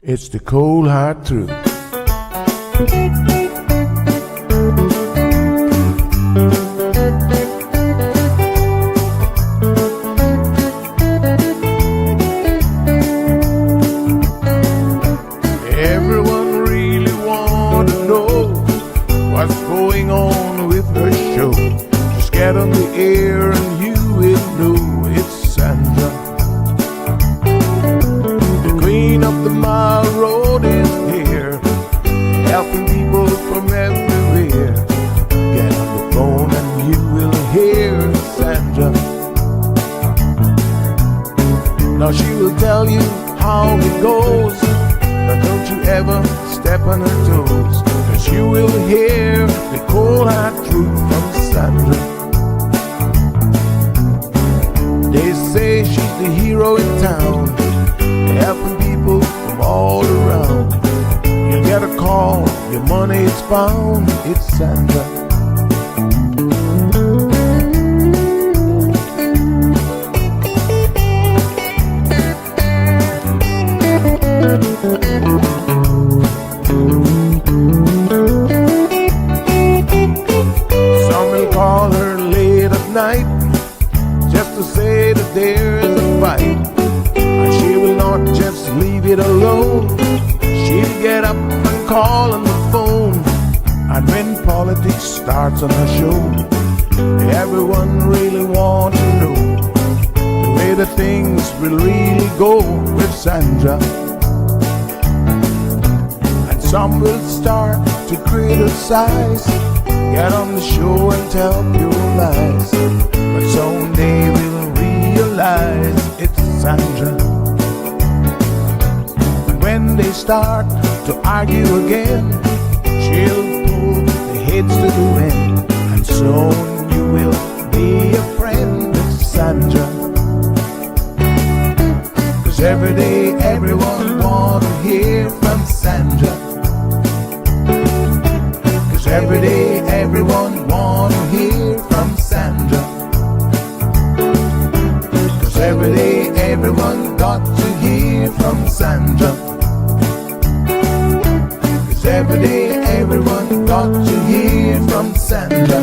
It's the cold hard truth. Everyone really want to know what's going on with her show. Just get on the air and you will know it's Sandra. The queen of the mile road is here, helping people from everywhere. Get on the phone and you will hear Sandra. Now she will tell you how it goes, but don't you ever step on her toes, 'cause you will hear the cold hard truth from Sandra. They say she's the hero in town, helping people from all around. You get a call, your money is found, it's Sandra. Some will call her late at night just to say that there's a fight, and she will not just leave it alone. She'll get up and call on the phone, and when politics starts on her show, everyone really wants to know the way the things will really go with Sandra. And some will start to criticize, get on the show and tell pure lies, but someday we'll realize it's Sandra. And when they start to argue again, she'll pull the heads to the wind, and soon you will be a friend of Sandra. 'Cause every day everyone wanna hear from Sandra. 'Cause every day everyone wanna hear from Sandra. 'Cause every day everyone got to hear from Sandra. 'Cause every day everyone got to hear from Sandra.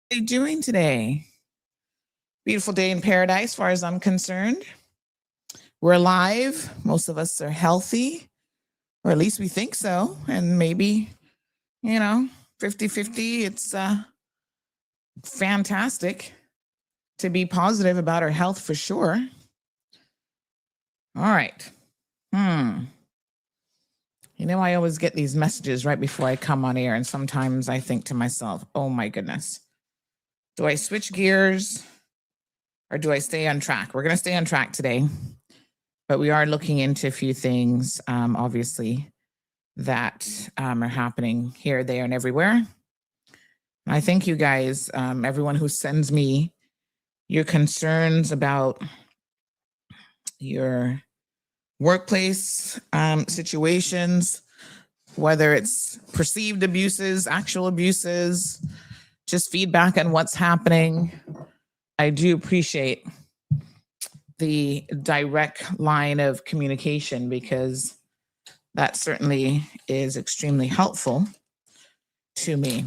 How are you doing today? Beautiful day in paradise, as far as I'm concerned. We're alive. Most of us are healthy, or at least we think so. And maybe, 50-50. It's fantastic to be positive about our health for sure. All right. I always get these messages right before I come on air, and sometimes I think to myself, oh my goodness, do I switch gears or do I stay on track? We're going to stay on track today, but we are looking into a few things, obviously, that are happening here, there, and everywhere. And I thank you guys, everyone who sends me your concerns about your workplace situations, whether it's perceived abuses, actual abuses, just feedback on what's happening. I do appreciate the direct line of communication, because that certainly is extremely helpful to me.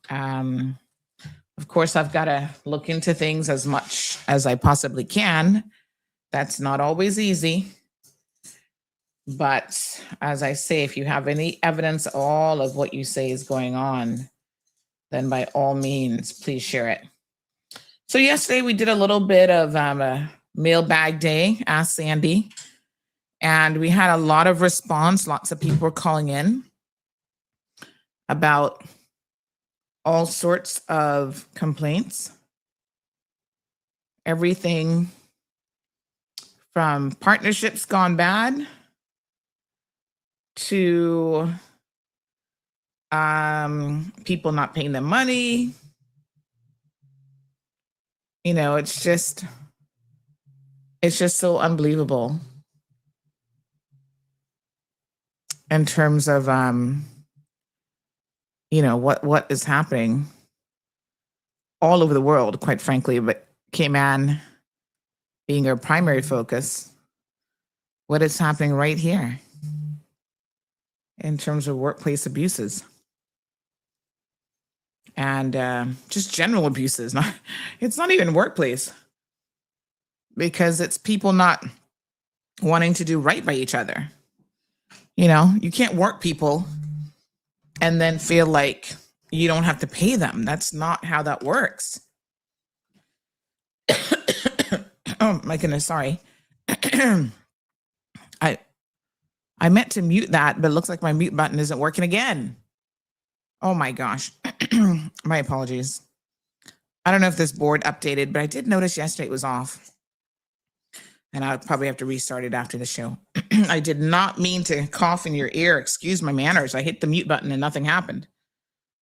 Of course, I've got to look into things as much as I possibly can. That's not always easy. But as I say, if you have any evidence, all of what you say is going on, then by all means, please share it. So yesterday we did a little bit of a mailbag day, Ask Sandy, and we had a lot of response. Lots of people were calling in about all sorts of complaints. Everything from partnerships gone bad to people not paying them money. You know, it's just so unbelievable in terms of you know, what is happening all over the world, quite frankly, but Cayman being our primary focus, what is happening right here in terms of workplace abuses and just general abuses. It's not even workplace, because it's people not wanting to do right by each other. You know, you can't work people and then feel like you don't have to pay them. That's not how that works. Oh my goodness, sorry. I meant to mute that, but it looks like my mute button isn't working again. Oh my gosh. My apologies. I don't know if this board updated, but I did notice yesterday it was off. And I'll probably have to restart it after the show. I did not mean to cough in your ear. Excuse my manners. I hit the mute button and nothing happened.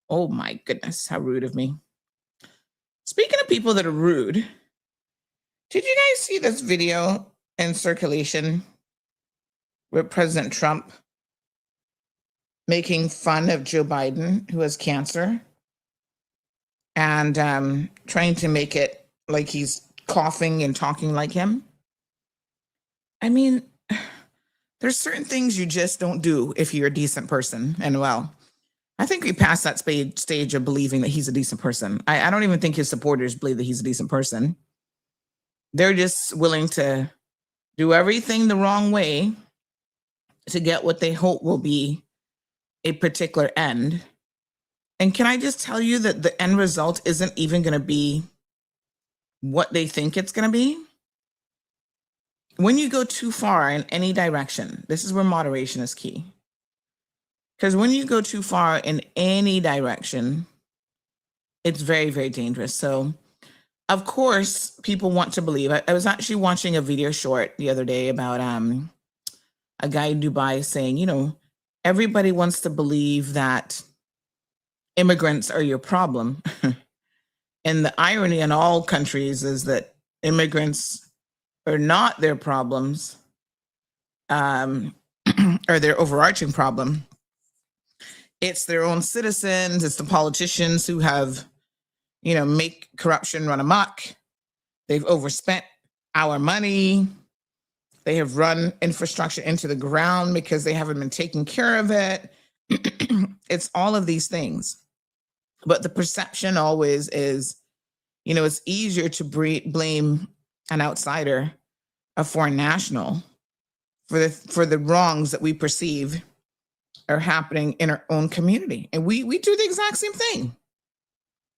Oh my goodness, how rude of me. Speaking of people that are rude, did you guys see this video in circulation with President Trump making fun of Joe Biden, who has cancer, and trying to make it like he's coughing and talking like him? I mean, there's certain things you just don't do if you're a decent person. And well, I think we passed that stage of believing that he's a decent person. I don't even think his supporters believe that he's a decent person. They're just willing to do everything the wrong way to get what they hope will be a particular end. And can I just tell you that the end result isn't even going to be what they think it's going to be? When you go too far in any direction, this is where moderation is key. Because when you go too far in any direction, it's very, very dangerous. So, of course, people want to believe. I was actually watching a video short the other day about a guy in Dubai saying, you know, everybody wants to believe that immigrants are your problem. And the irony in all countries is that immigrants are not their problems, or their overarching problem. It's their own citizens. It's the politicians who have, you know, make corruption run amok. They've overspent our money. They have run infrastructure into the ground because they haven't been taking care of it. It's all of these things. But the perception always is, you know, it's easier to blame an outsider, a foreign national, for the wrongs that we perceive are happening in our own community. And we do the exact same thing.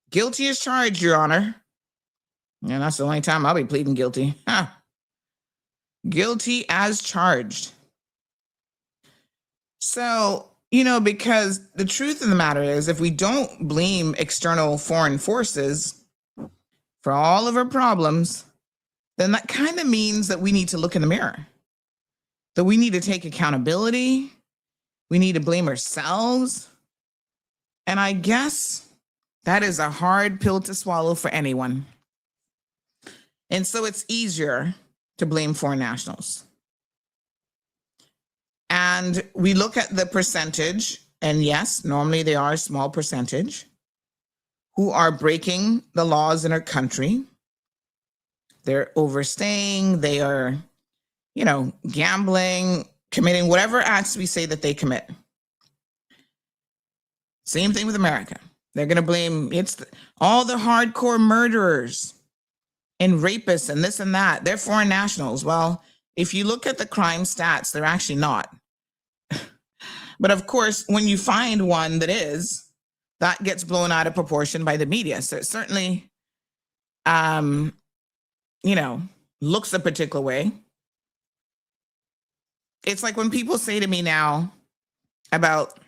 Guilty as charged, Your Honor. And that's the only time I'll be pleading guilty. Huh. Guilty as charged. So, you know, because the truth of the matter is, if we don't blame external foreign forces for all of our problems, then that kind of means that we need to look in the mirror, that we need to take accountability. We need to blame ourselves. And I guess that is a hard pill to swallow for anyone. And so it's easier to blame foreign nationals. And we look at the percentage, and yes, normally they are a small percentage, who are breaking the laws in our country. They're overstaying, they are, you know, gambling, committing whatever acts we say that they commit. Same thing with America. They're going to blame all the hardcore murderers and rapists and this and that. They're foreign nationals. Well, if you look at the crime stats, they're actually not. But of course, when you find one that is, that gets blown out of proportion by the media. So it certainly, you know, looks a particular way. It's like when people say to me now about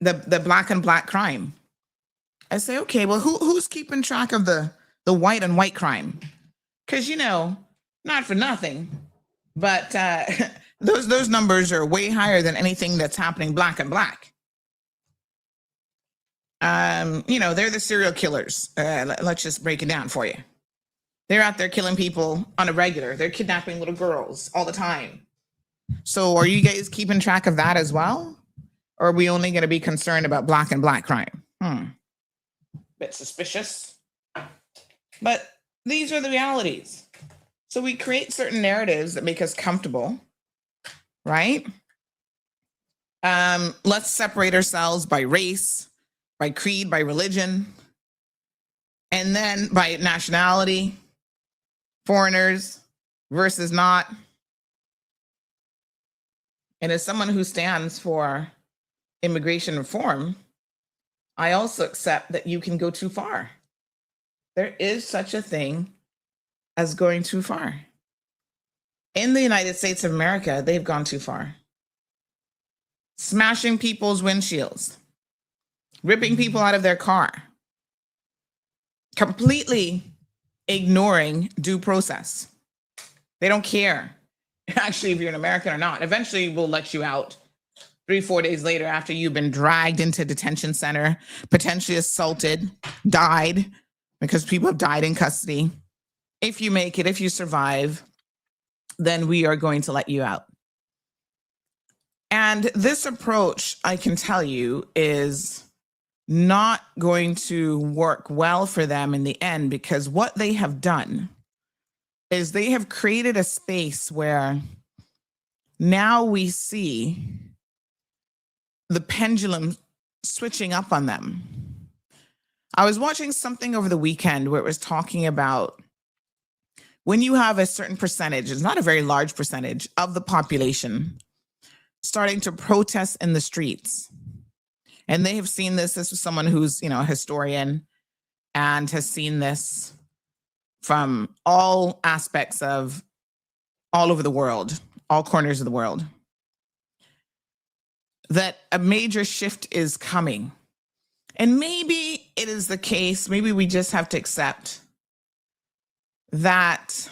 the black and black crime. I say, okay, well, who's keeping track of the white and white crime? Because, you know, Not for nothing, but those numbers are way higher than anything that's happening black and black. They're the serial killers. Let's just break it down for you. They're out there killing people on a regular. They're kidnapping little girls all the time. So are you guys keeping track of that as well? Or are we only going to be concerned about black and black crime? Bit suspicious. But these are the realities. So we create certain narratives that make us comfortable, right? Let's separate ourselves by race, by creed, by religion, and then by nationality, foreigners versus not. And as someone who stands for immigration reform, I also accept that you can go too far. There is such a thing as going too far. In the United States of America, they've gone too far. Smashing people's windshields, ripping people out of their car, completely ignoring due process. They don't care, actually, if you're an American or not. Eventually, we'll let you out 3-4 days later after you've been dragged into detention center, potentially assaulted, died, because people have died in custody. If you make it, if you survive, then we are going to let you out. And this approach, I can tell you, is not going to work well for them in the end, because what they have done is they have created a space where now we see the pendulum switching up on them. I was watching something over the weekend where it was talking about when you have a certain percentage, it's not a very large percentage of the population starting to protest in the streets. And they have seen this. This is someone who's, a historian and has seen this from all aspects of all over the world, all corners of the world, that a major shift is coming. And maybe it is the case, maybe we just have to accept that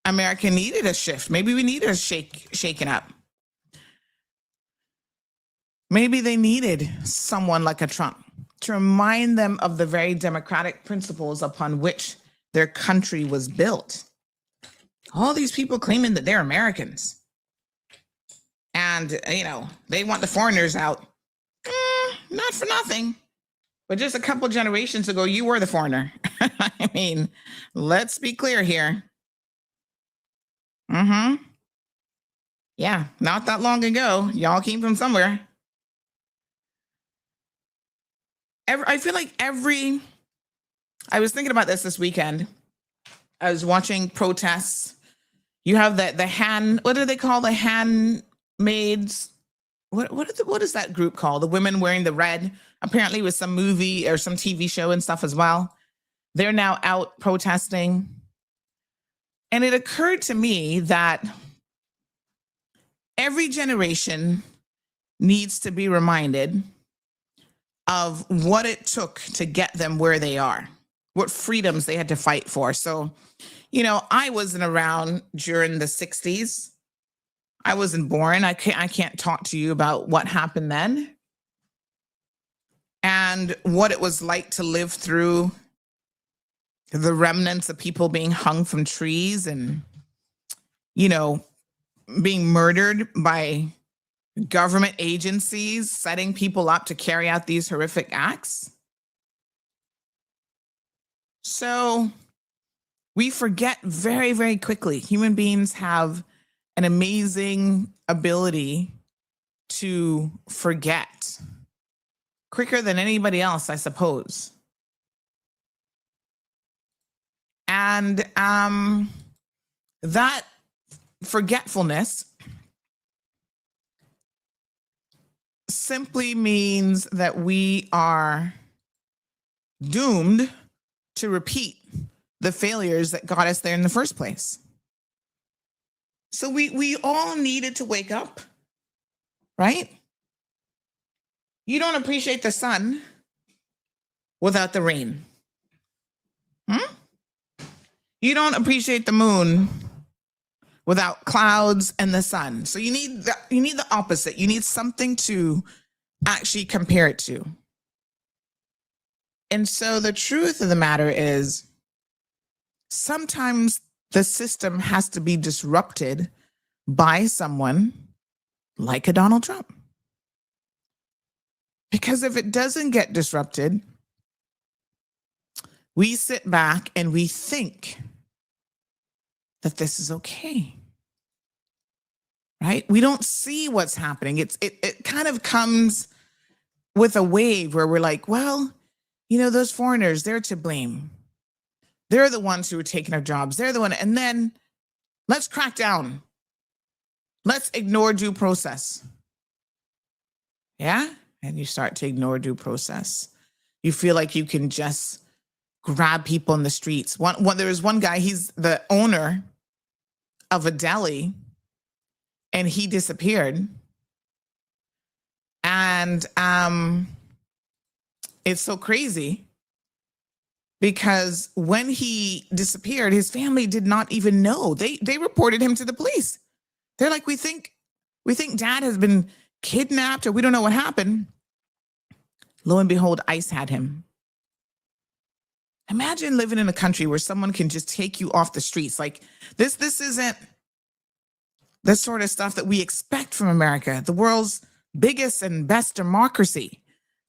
America needed a shift. Maybe we needed a shaking up. Maybe they needed someone like a Trump to remind them of the very democratic principles upon which their country was built. All these people claiming that they're Americans and, they want the foreigners out. Not for nothing. But just a couple generations ago, you were the foreigner. I mean, let's be clear here. Yeah, not that long ago, y'all came from somewhere. I feel like I was thinking about this weekend. I was watching protests. You have what do they call the handmaids? What is that group called? The women wearing the red. Apparently it was some movie or some TV show and stuff as well. They're now out protesting. And it occurred to me that every generation needs to be reminded of what it took to get them where they are, what freedoms they had to fight for. So, I wasn't around during the 60s. I wasn't born. I can't talk to you about what happened then and what it was like to live through the remnants of people being hung from trees and, being murdered by government agencies, setting people up to carry out these horrific acts. So we forget very, very quickly. Human beings have an amazing ability to forget quicker than anybody else, I suppose. And that forgetfulness simply means that we are doomed to repeat the failures that got us there in the first place. So we all needed to wake up, right? You don't appreciate the sun without the rain. You don't appreciate the moon without clouds and the sun. So you need the opposite. You need something to actually compare it to. And so the truth of the matter is sometimes the system has to be disrupted by someone like a Donald Trump. Because if it doesn't get disrupted, we sit back and we think that this is okay. Right? We don't see what's happening. It kind of comes with a wave where we're like, well, you know, those foreigners, they're to blame. They're the ones who are taking our jobs. They're the one. And then let's crack down. Let's ignore due process. Yeah? And you start to ignore due process. You feel like you can just grab people in the streets. There was one guy, he's the owner of a deli, and he disappeared. And it's so crazy because when he disappeared, his family did not even know. They reported him to the police. They're like, we think dad has been kidnapped or we don't know what happened. Lo and behold, ICE had him. Imagine living in a country where someone can just take you off the streets. Like this isn't the sort of stuff that we expect from America, the world's biggest and best democracy.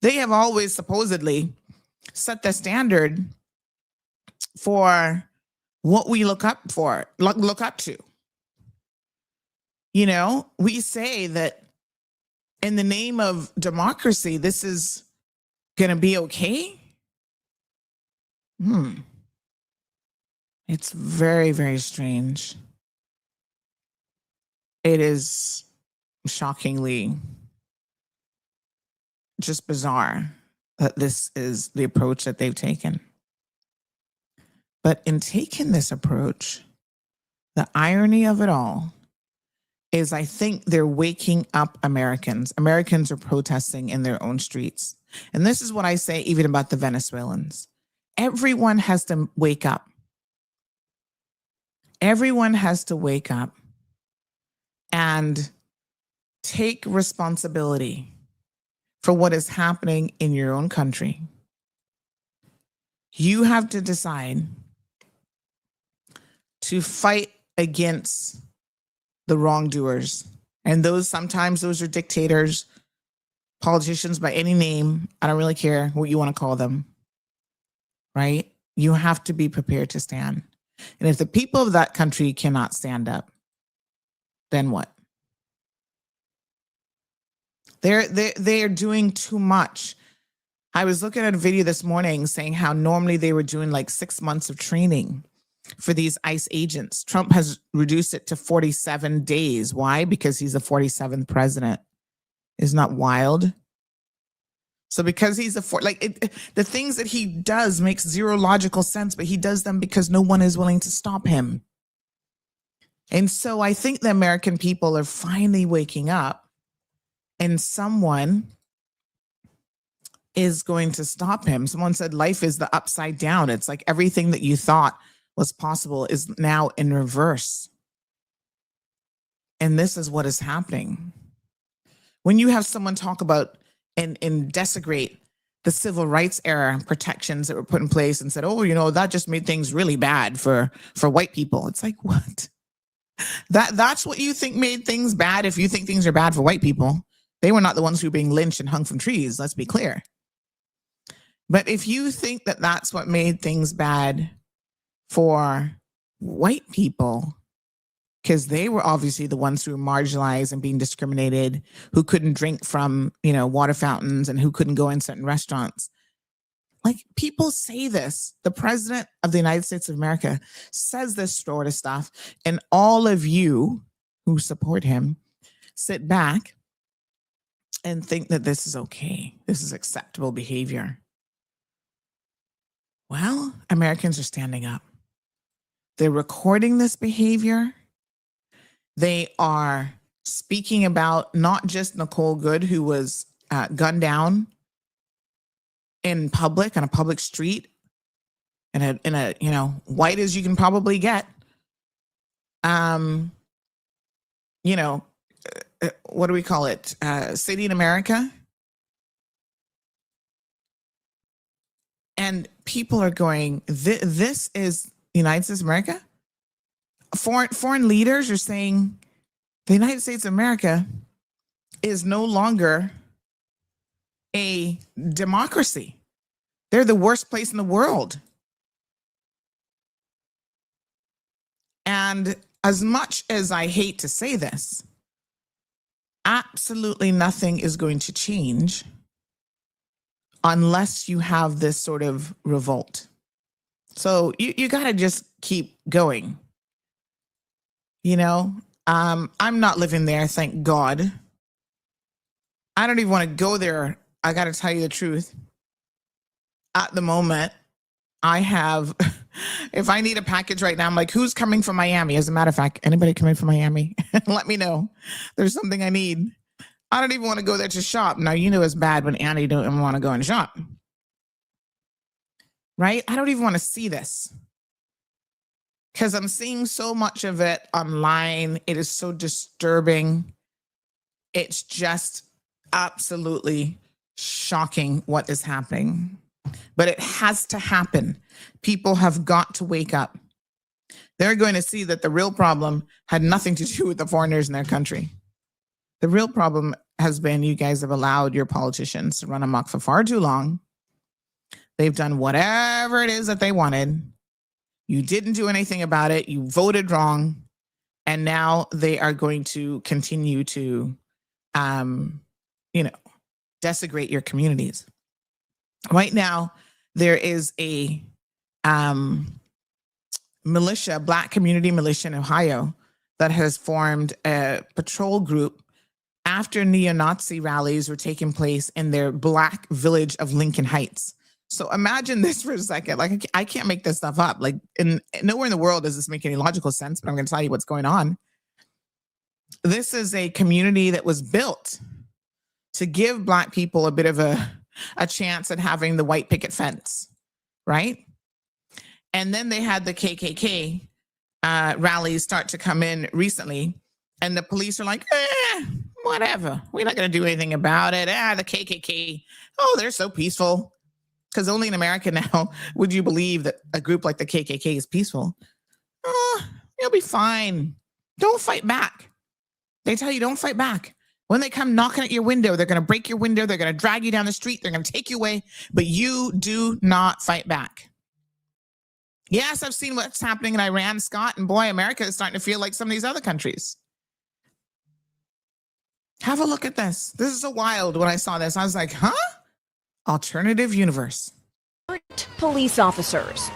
They have always supposedly set the standard for what we look up to. You know, we say that in the name of democracy, this is going to be okay. It's very, very strange. It is shockingly just bizarre that this is the approach that they've taken. But in taking this approach, the irony of it all is I think they're waking up Americans. Americans are protesting in their own streets. And this is what I say even about the Venezuelans. Everyone has to wake up. Everyone has to wake up and take responsibility for what is happening in your own country. You have to decide to fight against the wrongdoers. And sometimes those are dictators, politicians by any name. I don't really care what you want to call them, right? You have to be prepared to stand. And if the people of that country cannot stand up, then what? They're doing too much. I was looking at a video this morning saying how normally they were doing like 6 months of training for these ICE agents. Trump has reduced it to 47 days. Why? Because he's the 47th president. Isn't that wild? So because he's the things that he does makes zero logical sense, but he does them because no one is willing to stop him. And so I think the American people are finally waking up, and someone is going to stop him. Someone said life is the upside down. It's like everything that you thought was possible is now in reverse. And this is what is happening. When you have someone talk about and desecrate the civil rights era protections that were put in place and said, oh, you know, that just made things really bad for white people. It's like, what? That's what you think made things bad if you think things are bad for white people. They were not the ones who were being lynched and hung from trees, let's be clear. But if you think that that's what made things bad for white people, because they were obviously the ones who were marginalized and being discriminated, who couldn't drink from, water fountains and who couldn't go in certain restaurants. Like, people say this. The president of the United States of America says this sort of stuff. And all of you who support him sit back and think that this is okay. This is acceptable behavior. Well, Americans are standing up. They're recording this behavior. They are speaking about not just Nicole Good, who was gunned down in public, on a public street, in a white as you can probably get. What do we call it? City in America. And people are going, this is the United States of America? Foreign leaders are saying the United States of America is no longer a democracy. They're the worst place in the world. And as much as I hate to say this, absolutely nothing is going to change unless you have this sort of revolt. So you got to just keep going. I'm not living there, thank God. I don't even want to go there. I got to tell you the truth. At the moment, I have, if I need a package right now, I'm like, who's coming from Miami? As a matter of fact, anybody coming from Miami? Let me know. There's something I need. I don't even want to go there to shop. Now, it's bad when Annie don't want to go and shop. Right? I don't even want to see this. Because I'm seeing so much of it online. It is so disturbing. It's just absolutely shocking what is happening. But it has to happen. People have got to wake up. They're going to see that the real problem had nothing to do with the foreigners in their country. The real problem has been you guys have allowed your politicians to run amok for far too long. They've done whatever it is that they wanted. You didn't do anything about it. You voted wrong. And now they are going to continue to, desecrate your communities. Right now, there is a militia, Black community militia in Ohio that has formed a patrol group after neo-Nazi rallies were taking place in their Black village of Lincoln Heights. So imagine this for a second. Like, I can't make this stuff up. Like, nowhere in the world does this make any logical sense, but I'm going to tell you what's going on. This is a community that was built to give Black people a bit of a chance at having the white picket fence, right? And then they had the KKK rallies start to come in recently, and the police are like, whatever. We're not going to do anything about it. The KKK, they're so peaceful. Because only in America now would you believe that a group like the KKK is peaceful. You'll be fine. Don't fight back. They tell you don't fight back. When they come knocking at your window, they're going to break your window. They're going to drag you down the street. They're going to take you away. But you do not fight back. Yes, I've seen what's happening in Iran, Scott. And boy, America is starting to feel like some of these other countries. Have a look at this. This is so wild. When I saw this, I was like, huh? Alternative universe. Police officers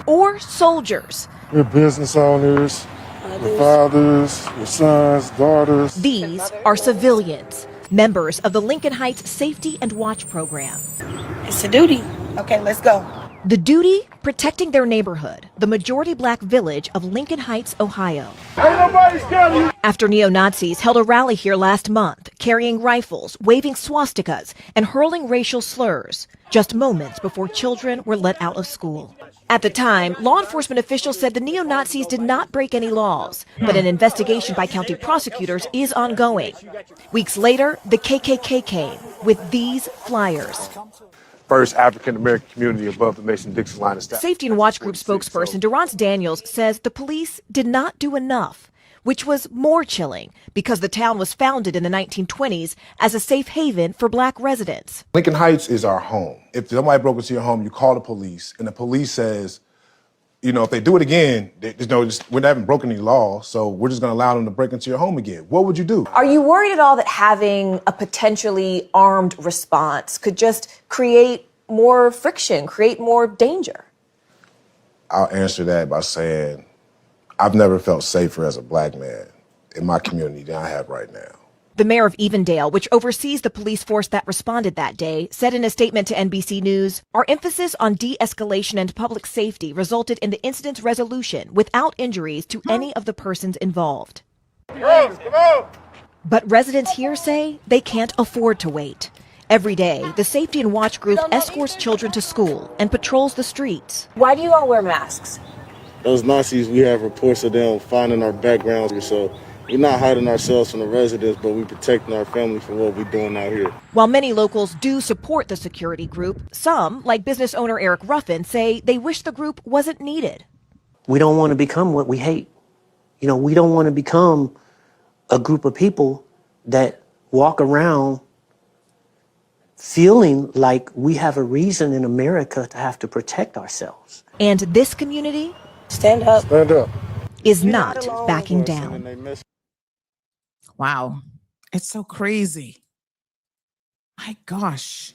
or soldiers. We're business owners, we're fathers, we're sons, daughters. These are civilians, members of the Lincoln Heights Safety and Watch Program. It's a duty. Okay, let's go. The duty, protecting their neighborhood, the majority Black village of Lincoln Heights, Ohio. Ain't nobody scared of you. After neo-Nazis held a rally here last month, carrying rifles, waving swastikas, and hurling racial slurs, just moments before children were let out of school. At the time, law enforcement officials said the neo-Nazis did not break any laws, but an investigation by county prosecutors is ongoing. Weeks later, the KKK came with these flyers. First African-American community above the Mason-Dixon line of staff. Safety and Watch Group spokesperson Durrance Daniels says the police did not do enough, which was more chilling because the town was founded in the 1920s as a safe haven for Black residents. Lincoln Heights is our home. If somebody broke into your home, you call the police, and the police says, if they do it again, we haven't broken any law, so we're just going to allow them to break into your home again. What would you do? Are you worried at all that having a potentially armed response could just create more friction, create more danger? I'll answer that by saying I've never felt safer as a Black man in my community than I have right now. The mayor of Evendale, which oversees the police force that responded that day, said in a statement to NBC News, "Our emphasis on de-escalation and public safety resulted in the incident's resolution without injuries to any of the persons involved." But residents here say they can't afford to wait. Every day, the Safety and Watch group escorts children to school and patrols the streets. Why do you all wear masks? Those Nazis, we have reports of them finding our backgrounds, so we're not hiding ourselves from the residents, but we're protecting our family from what we're doing out here. While many locals do support the security group, some, like business owner Eric Ruffin, say they wish the group wasn't needed. We don't want to become what we hate. You know, we don't want to become a group of people that walk around feeling like we have a reason in America to have to protect ourselves. And this community Stand up. Stand up. is not backing down. Wow. It's so crazy. My gosh.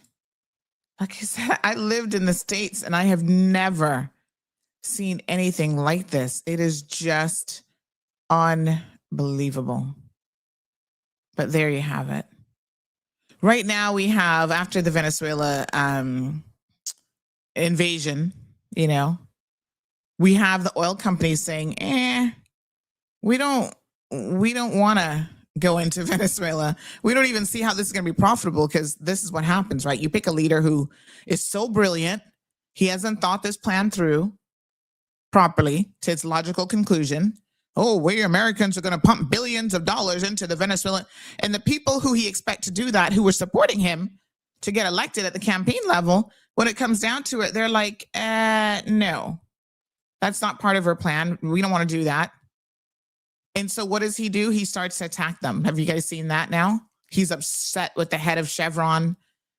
Like I said, I lived in the States and I have never seen anything like this. It is just unbelievable. But there you have it. Right now we have, after the Venezuela invasion, you know, we have the oil companies saying, we don't want to go into Venezuela. We don't even see how this is going to be profitable, because this is what happens, right? You pick a leader who is so brilliant. He hasn't thought this plan through properly to its logical conclusion. Oh, we Americans are going to pump billions of dollars into the Venezuelan. And the people who he expects to do that, who were supporting him to get elected at the campaign level, when it comes down to it, they're like, no, that's not part of our plan. We don't want to do that. And so what does he do? He starts to attack them. Have you guys seen that now? He's upset with the head of Chevron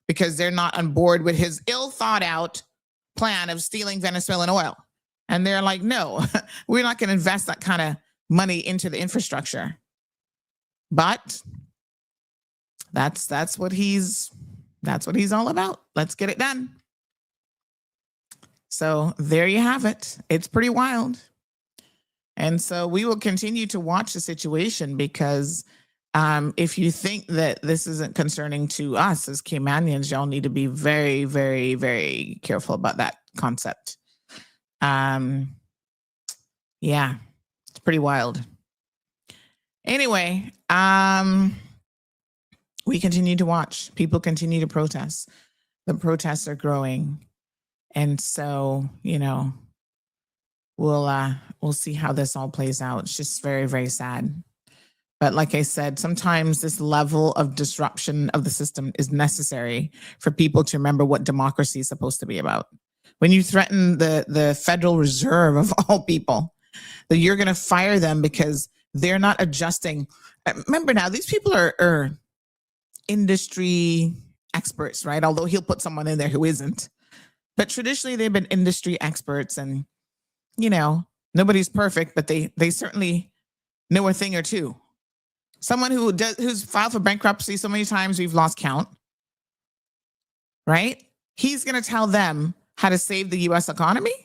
because they're not on board with his ill thought out plan of stealing Venezuelan oil. And they're like, no, we're not going to invest that kind of money into the infrastructure. But that's what he's all about. Let's get it done. So there you have it. It's pretty wild. And so we will continue to watch the situation, because if you think that this isn't concerning to us as Caymanians, y'all need to be very, very, very careful about that concept. Yeah, it's pretty wild. Anyway, we continue to watch. People continue to protest. The protests are growing. And so, you know, we'll see how this all plays out. It's just very, very sad. But like I said, sometimes this level of disruption of the system is necessary for people to remember what democracy is supposed to be about. When you threaten the Federal Reserve of all people, that you're going to fire them because they're not adjusting. Remember now, these people are industry experts, right? Although he'll put someone in there who isn't. But traditionally, they've been industry experts, and, you know, nobody's perfect, but they certainly know a thing or two. Someone who's filed for bankruptcy so many times we've lost count, right? He's going to tell them how to save the U.S. economy.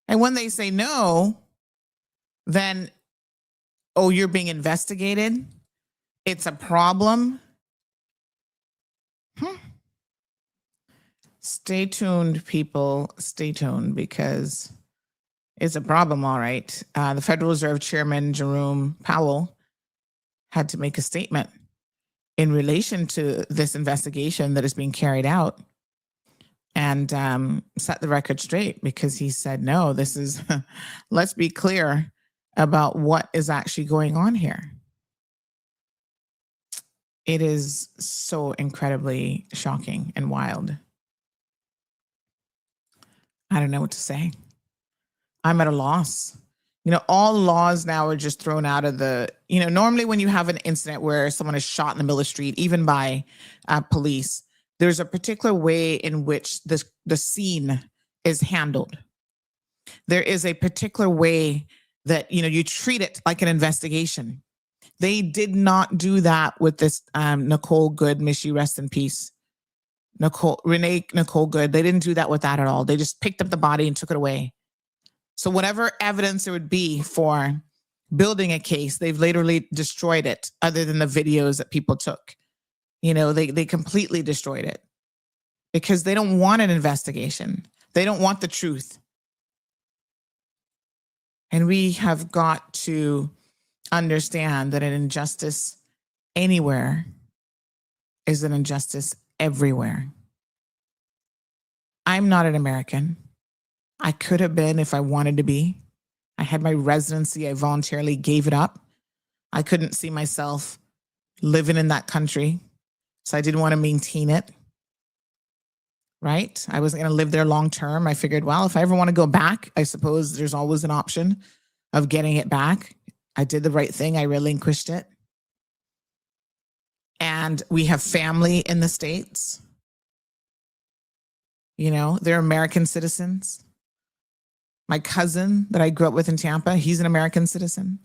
And when they say no, then, oh, you're being investigated. It's a problem. Stay tuned, people. Stay tuned, because it's a problem, all right. The Federal Reserve Chairman, Jerome Powell, had to make a statement in relation to this investigation that is being carried out, and set the record straight, because he said, no, this is, let's be clear about what is actually going on here. It is so incredibly shocking and wild. I don't know what to say. I'm at a loss. You know, all laws now are just thrown out of the, you know, normally when you have an incident where someone is shot in the middle of the street, even by police, there's a particular way in which the scene is handled. There is a particular way that, you know, you treat it like an investigation. They did not do that with this Nicole Good, may she rest in peace. Renee Nicole Good. They didn't do that with that at all. They just picked up the body and took it away. So whatever evidence there would be for building a case, they've literally destroyed it, other than the videos that people took. You know, they completely destroyed it, because they don't want an investigation. They don't want the truth. And we have got to understand that an injustice anywhere is an injustice everywhere. I'm not an American. I could have been if I wanted to be. I had my residency. I voluntarily gave it up. I couldn't see myself living in that country, so I didn't want to maintain it. Right? I wasn't going to live there long term. I figured, well, if I ever want to go back, I suppose there's always an option of getting it back. I did the right thing. I relinquished it. And we have family in the States. You know, they're American citizens. My cousin that I grew up with in Tampa, he's an American citizen.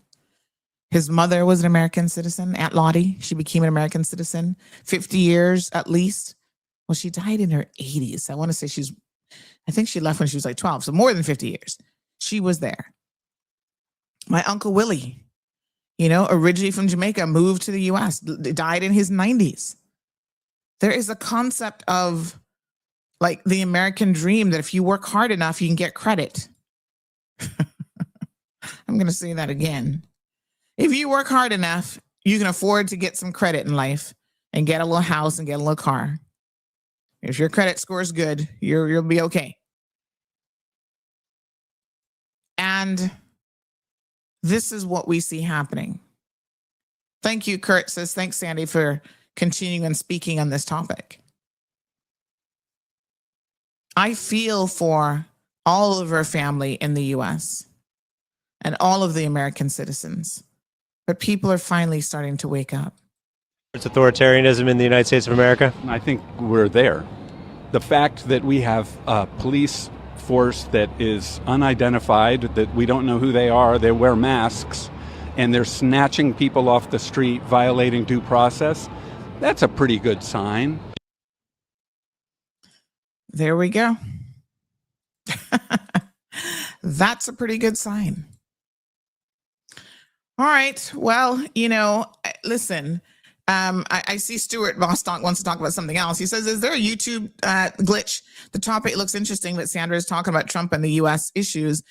His mother was an American citizen, Aunt Lottie. She became an American citizen, 50 years at least. Well, she died in her 80s. I want to say I think she left when she was like 12, so more than 50 years. She was there. My Uncle Willie, you know, originally from Jamaica, moved to the US, died in his 90s. There is a concept of like the American dream that if you work hard enough, you can get credit. I'm going to say that again. If you work hard enough, you can afford to get some credit in life and get a little house and get a little car. If your credit score is good, you'll be okay. And this is what we see happening. Thank you, Kurt says, thanks, Sandy, for continuing and speaking on this topic. I feel for all of our family in the US and all of the American citizens, but people are finally starting to wake up. It's authoritarianism in the United States of America? I think we're there. The fact that we have a police force that is unidentified, that we don't know who they are, they wear masks, and they're snatching people off the street, violating due process, that's a pretty good sign. There we go. That's a pretty good sign. All right. Well, you know, listen, I see Stuart Bostock wants to talk about something else. He says, is there a YouTube glitch? The topic looks interesting, but Sandra is talking about Trump and the U.S. issues.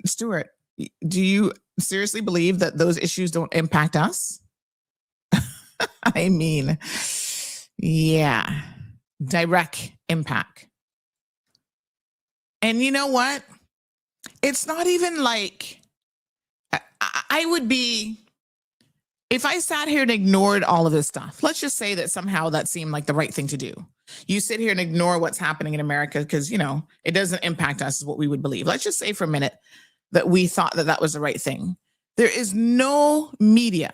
Stuart, do you seriously believe that those issues don't impact us? I mean, yeah, direct impact. And you know what? It's not even like I would be, if I sat here and ignored all of this stuff. Let's just say that somehow that seemed like the right thing to do. You sit here and ignore what's happening in America because, you know, it doesn't impact us is what we would believe. Let's just say for a minute that we thought that that was the right thing. There is no media.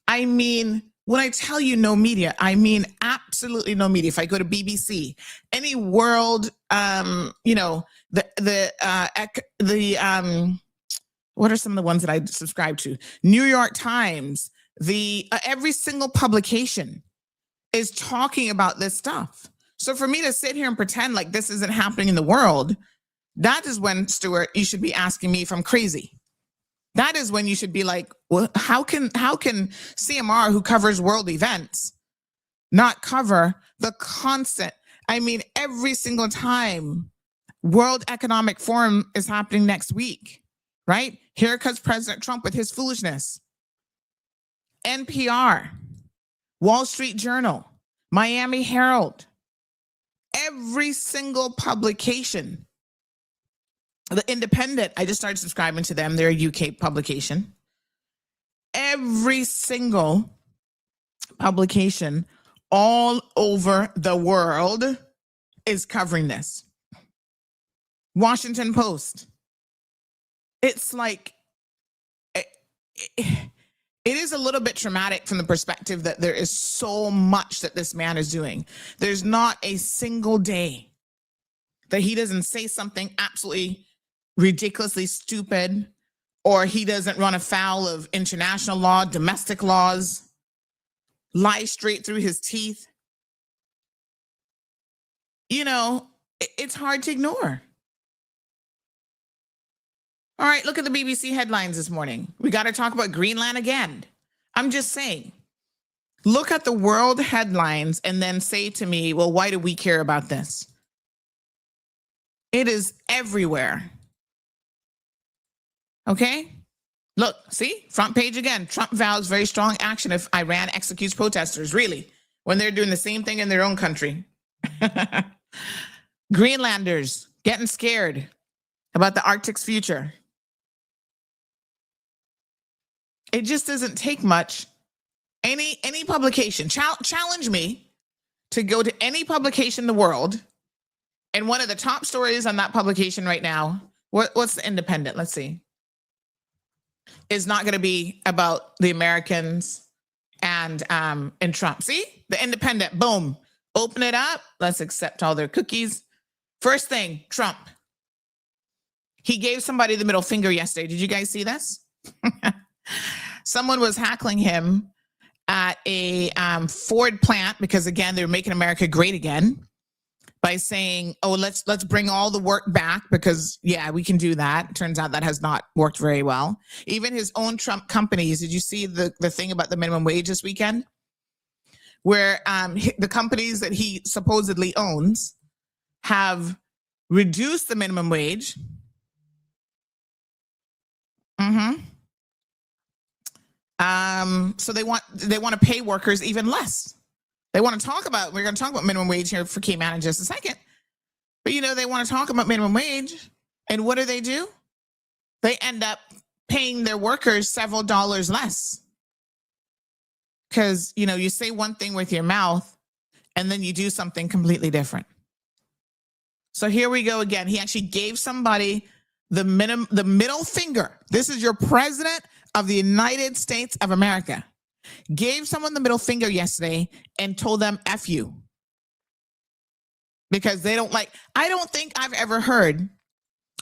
I mean, when I tell you no media, I mean absolutely no media. If I go to BBC, any world, you know, what are some of the ones that I subscribe to? New York Times, every single publication is talking about this stuff. So for me to sit here and pretend like this isn't happening in the world, that is when, Stuart, you should be asking me if I'm crazy. That is when you should be like, well, how can CMR, who covers world events, not cover the constant? I mean, every single time World Economic Forum is happening next week, right? Here comes President Trump with his foolishness. NPR, Wall Street Journal, Miami Herald, every single publication. The Independent, I just started subscribing to them. They're a UK publication. Every single publication all over the world is covering this. Washington Post. It's like, it is a little bit traumatic from the perspective that there is so much that this man is doing. There's not a single day that he doesn't say something absolutely ridiculously stupid, or he doesn't run afoul of international law, domestic laws, lie straight through his teeth. You know, it's hard to ignore. All right, look at the BBC headlines this morning. We got to talk about Greenland again. I'm just saying, look at the world headlines and then say to me, well, why do we care about this? It is everywhere. Okay? Look, see, front page again. Trump vows very strong action if Iran executes protesters. Really, when they're doing the same thing in their own country. Greenlanders getting scared about the Arctic's future. It just doesn't take much. Any publication, challenge me to go to any publication in the world, and one of the top stories on that publication right now, what's the Independent? Let's see. Is not going to be about the Americans and Trump. See, the Independent, boom, open it up. Let's accept all their cookies. First thing, Trump. He gave somebody the middle finger yesterday. Did you guys see this? Someone was hackling him at a Ford plant because, again, they're making America great again by saying, oh, let's bring all the work back because, yeah, we can do that. Turns out that has not worked very well. Even his own Trump companies, did you see the thing about the minimum wage this weekend? Where the companies that he supposedly owns have reduced the minimum wage. So they want to pay workers even less. They want to talk about, we're going to talk about minimum wage here for Cayman in just a second. But, they want to talk about minimum wage. And what do? They end up paying their workers several dollars less. Because, you say one thing with your mouth and then you do something completely different. So here we go again. He actually gave somebody the middle finger. This is your president of the United States of America. Gave someone the middle finger yesterday and told them F you. Because they don't like, I don't think I've ever heard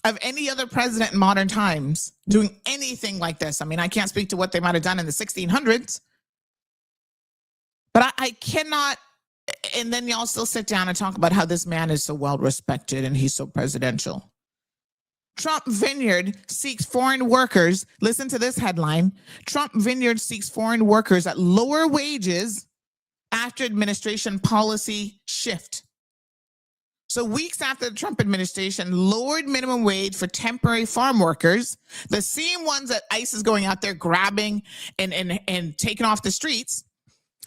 of any other president in modern times doing anything like this. I mean, I can't speak to what they might have done in the 1600s, but I cannot. And then y'all still sit down and talk about how this man is so well respected and he's so presidential. Trump Vineyard seeks foreign workers. Listen to this headline. Trump Vineyard seeks foreign workers at lower wages after administration policy shift. So weeks after the Trump administration lowered minimum wage for temporary farm workers, the same ones that ICE is going out there grabbing and taking off the streets,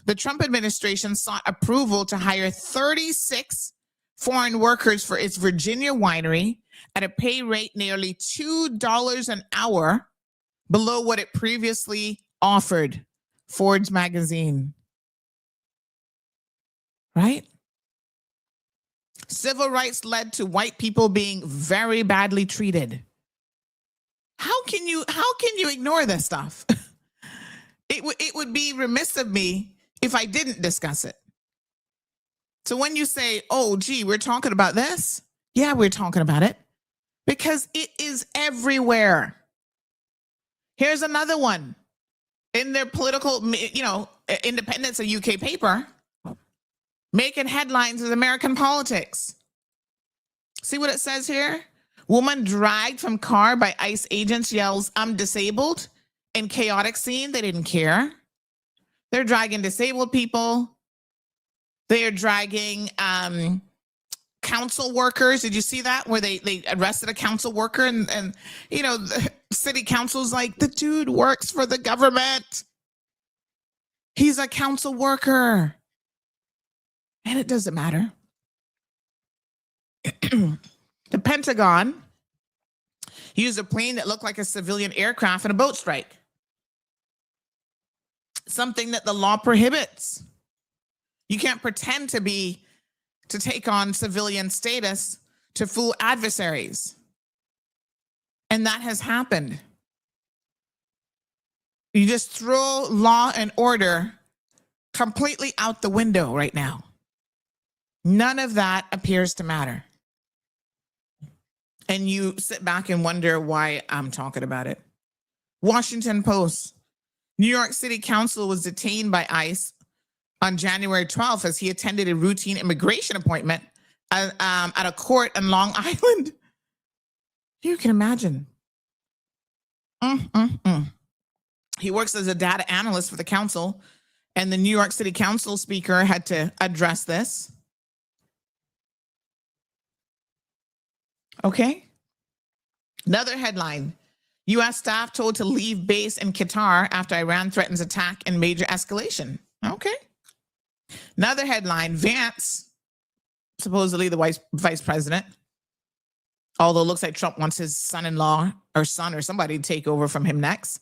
the Trump administration sought approval to hire 36 foreign workers for its Virginia winery at a pay rate nearly $2 an hour below what it previously offered, Forbes magazine. Right? Civil rights led to white people being very badly treated. How can you ignore this stuff? It would be remiss of me if I didn't discuss it. So when you say, oh, gee, we're talking about this. Yeah, we're talking about it because it is everywhere. Here's another one in their political, Independence, a UK paper, making headlines with American politics. See what it says here? Woman dragged from car by ICE agents yells, I'm disabled. In chaotic scene, they didn't care. They're dragging disabled people. They are dragging council workers. Did you see that? Where they arrested a council worker and the city council's like, the dude works for the government. He's a council worker. And it doesn't matter. The Pentagon used a plane that looked like a civilian aircraft in a boat strike. Something that the law prohibits. You can't pretend to take on civilian status to fool adversaries. And that has happened. You just throw law and order completely out the window right now. None of that appears to matter. And you sit back and wonder why I'm talking about it. Washington Post. New York City Council was detained by ICE on January 12th as he attended a routine immigration appointment at a court in Long Island. You can imagine. He works as a data analyst for the council, and the New York City Council speaker had to address this. Okay. Another headline. U.S. staff told to leave base in Qatar after Iran threatens attack and major escalation. Okay. Another headline, Vance, supposedly the vice president, although it looks like Trump wants his son-in-law or son or somebody to take over from him next,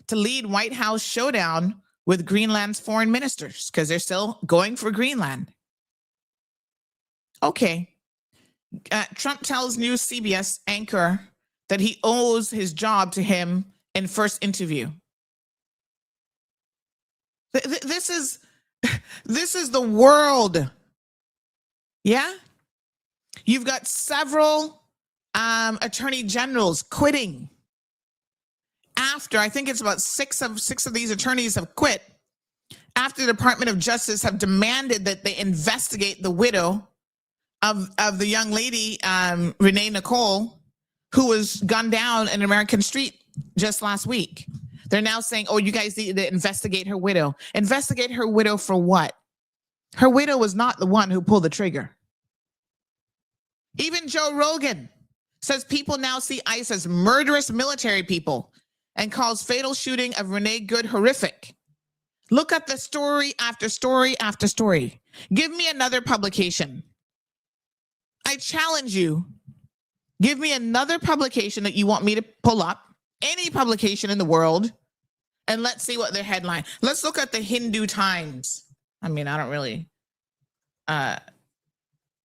to lead White House showdown with Greenland's foreign ministers because they're still going for Greenland. Okay. Trump tells new CBS anchor that he owes his job to him in first interview. This is the world. Yeah. You've got several attorney generals quitting after, I think it's about six of these attorneys have quit after the Department of Justice have demanded that they investigate the widow of the young lady, Renee Nicole, who was gunned down in an American street just last week. They're now saying, oh, you guys need to investigate her widow. Investigate her widow for what? Her widow was not the one who pulled the trigger. Even Joe Rogan says people now see ICE as murderous military people and calls fatal shooting of Renee Good horrific. Look at the story after story after story. Give me another publication. I challenge you. Give me another publication that you want me to pull up, any publication in the world, and let's see what their headline. Let's look at the Hindu Times. I mean, I don't really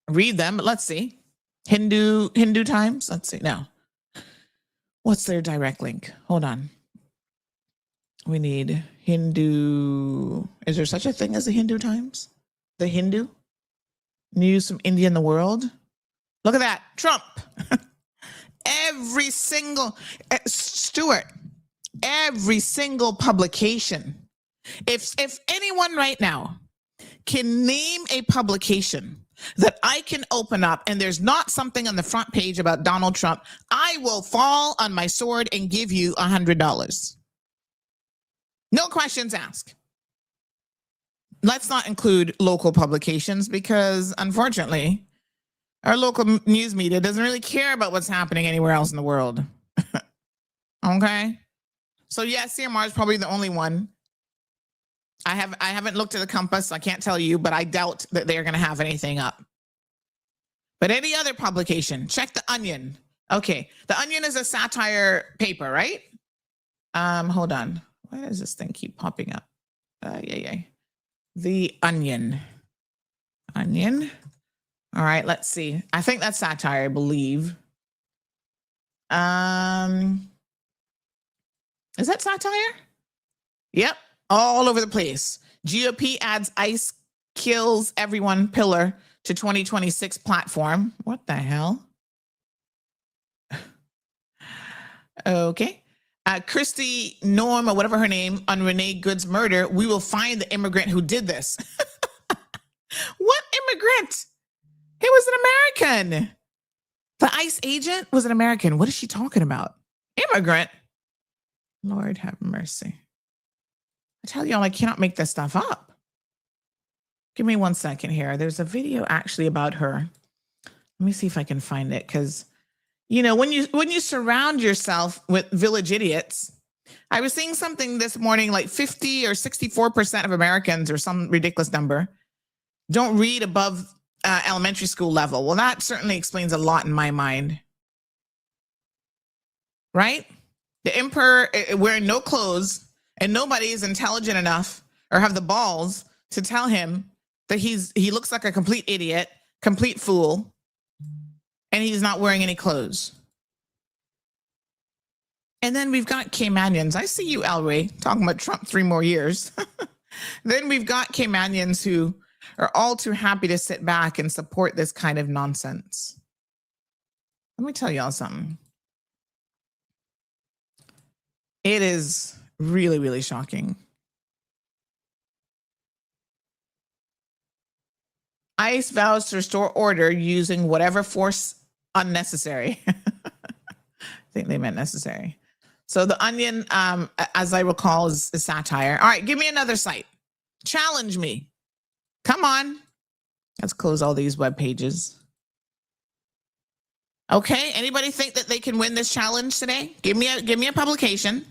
read them, but let's see. Hindu Times. Let's see now. What's their direct link? Hold on. We need Hindu. Is there such a thing as the Hindu Times? The Hindu? News from India and the world. Look at that. Trump. Every single, Stuart, every single publication. If anyone right now can name a publication that I can open up and there's not something on the front page about Donald Trump, I will fall on my sword and give you $100. No questions asked. Let's not include local publications because, unfortunately, our local news media doesn't really care about what's happening anywhere else in the world. Okay? So yes, CMR is probably the only one. I haven't looked at the Compass, so I can't tell you, but I doubt that they're going to have anything up. But any other publication, check The Onion. Okay, The Onion is a satire paper, right? Hold on. Why does this thing keep popping up? The Onion. Onion. All right, let's see. I think that's satire, I believe. Is that satire? Yep, all over the place. GOP adds ICE kills everyone pillar to 2026 platform. What the hell? Okay. Christy Norm, or whatever her name, on Renee Good's murder. We will find the immigrant who did this. What immigrant? He was an American. The ICE agent was an American. What is she talking about? Immigrant? Lord have mercy. I tell y'all, I cannot make this stuff up. Give me 1 second here. There's a video actually about her. Let me see if I can find it. Because, you know, when you surround yourself with village idiots, I was seeing something this morning, like 50 or 64% of Americans, or some ridiculous number, don't read above elementary school level. Well, that certainly explains a lot in my mind. Right? The emperor wearing no clothes, and nobody is intelligent enough or have the balls to tell him that he looks like a complete idiot, complete fool, and he's not wearing any clothes. And then we've got Caymanians. I see you, Elray, talking about Trump 3 more years. Then we've got Caymanians who are all too happy to sit back and support this kind of nonsense. Let me tell y'all something. It is really, really shocking. ICE vows to restore order using whatever force unnecessary. I think they meant necessary. So The Onion, as I recall, is satire. All right, give me another site. Challenge me. Come on. Let's close all these web pages. Okay. Anybody think that they can win this challenge today? Give me a publication.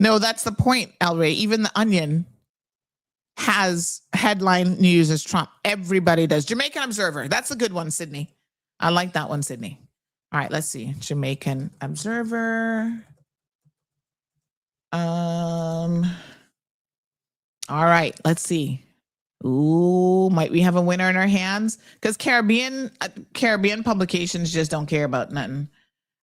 No, that's the point, El Rey. Even the Onion has headline news as Trump. Everybody does. Jamaican Observer. That's a good one, Sydney. I like that one, Sydney. All right, let's see. Jamaican Observer. All right, let's see. Ooh, might we have a winner in our hands? Because Caribbean publications just don't care about nothing.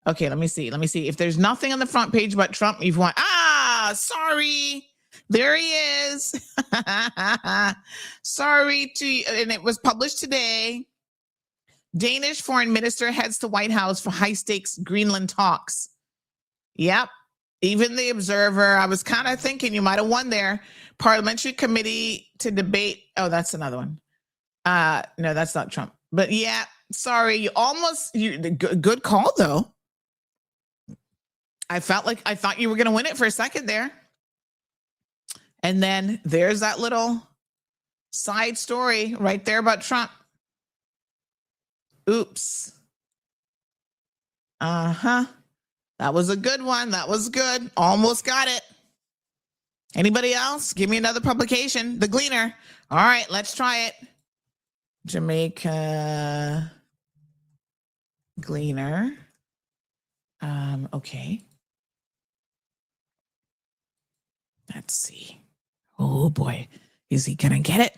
Okay, let me see. If there's nothing on the front page about Trump, you've won. Ah, sorry. There he is. Sorry to you. And it was published today. Danish foreign minister heads to White House for high stakes Greenland talks. Yep. Even the Observer. I was kind of thinking you might have won there. Parliamentary committee to debate. Oh, that's another one. No, that's not Trump. But yeah, sorry. Good call though. I thought you were going to win it for a second there. And then there's that little side story right there about Trump. Oops. Uh-huh. That was a good one. That was good. Almost got it. Anybody else? Give me another publication. The Gleaner. All right, let's try it. Jamaica Gleaner. Okay. Let's see. Oh boy, is he gonna get it?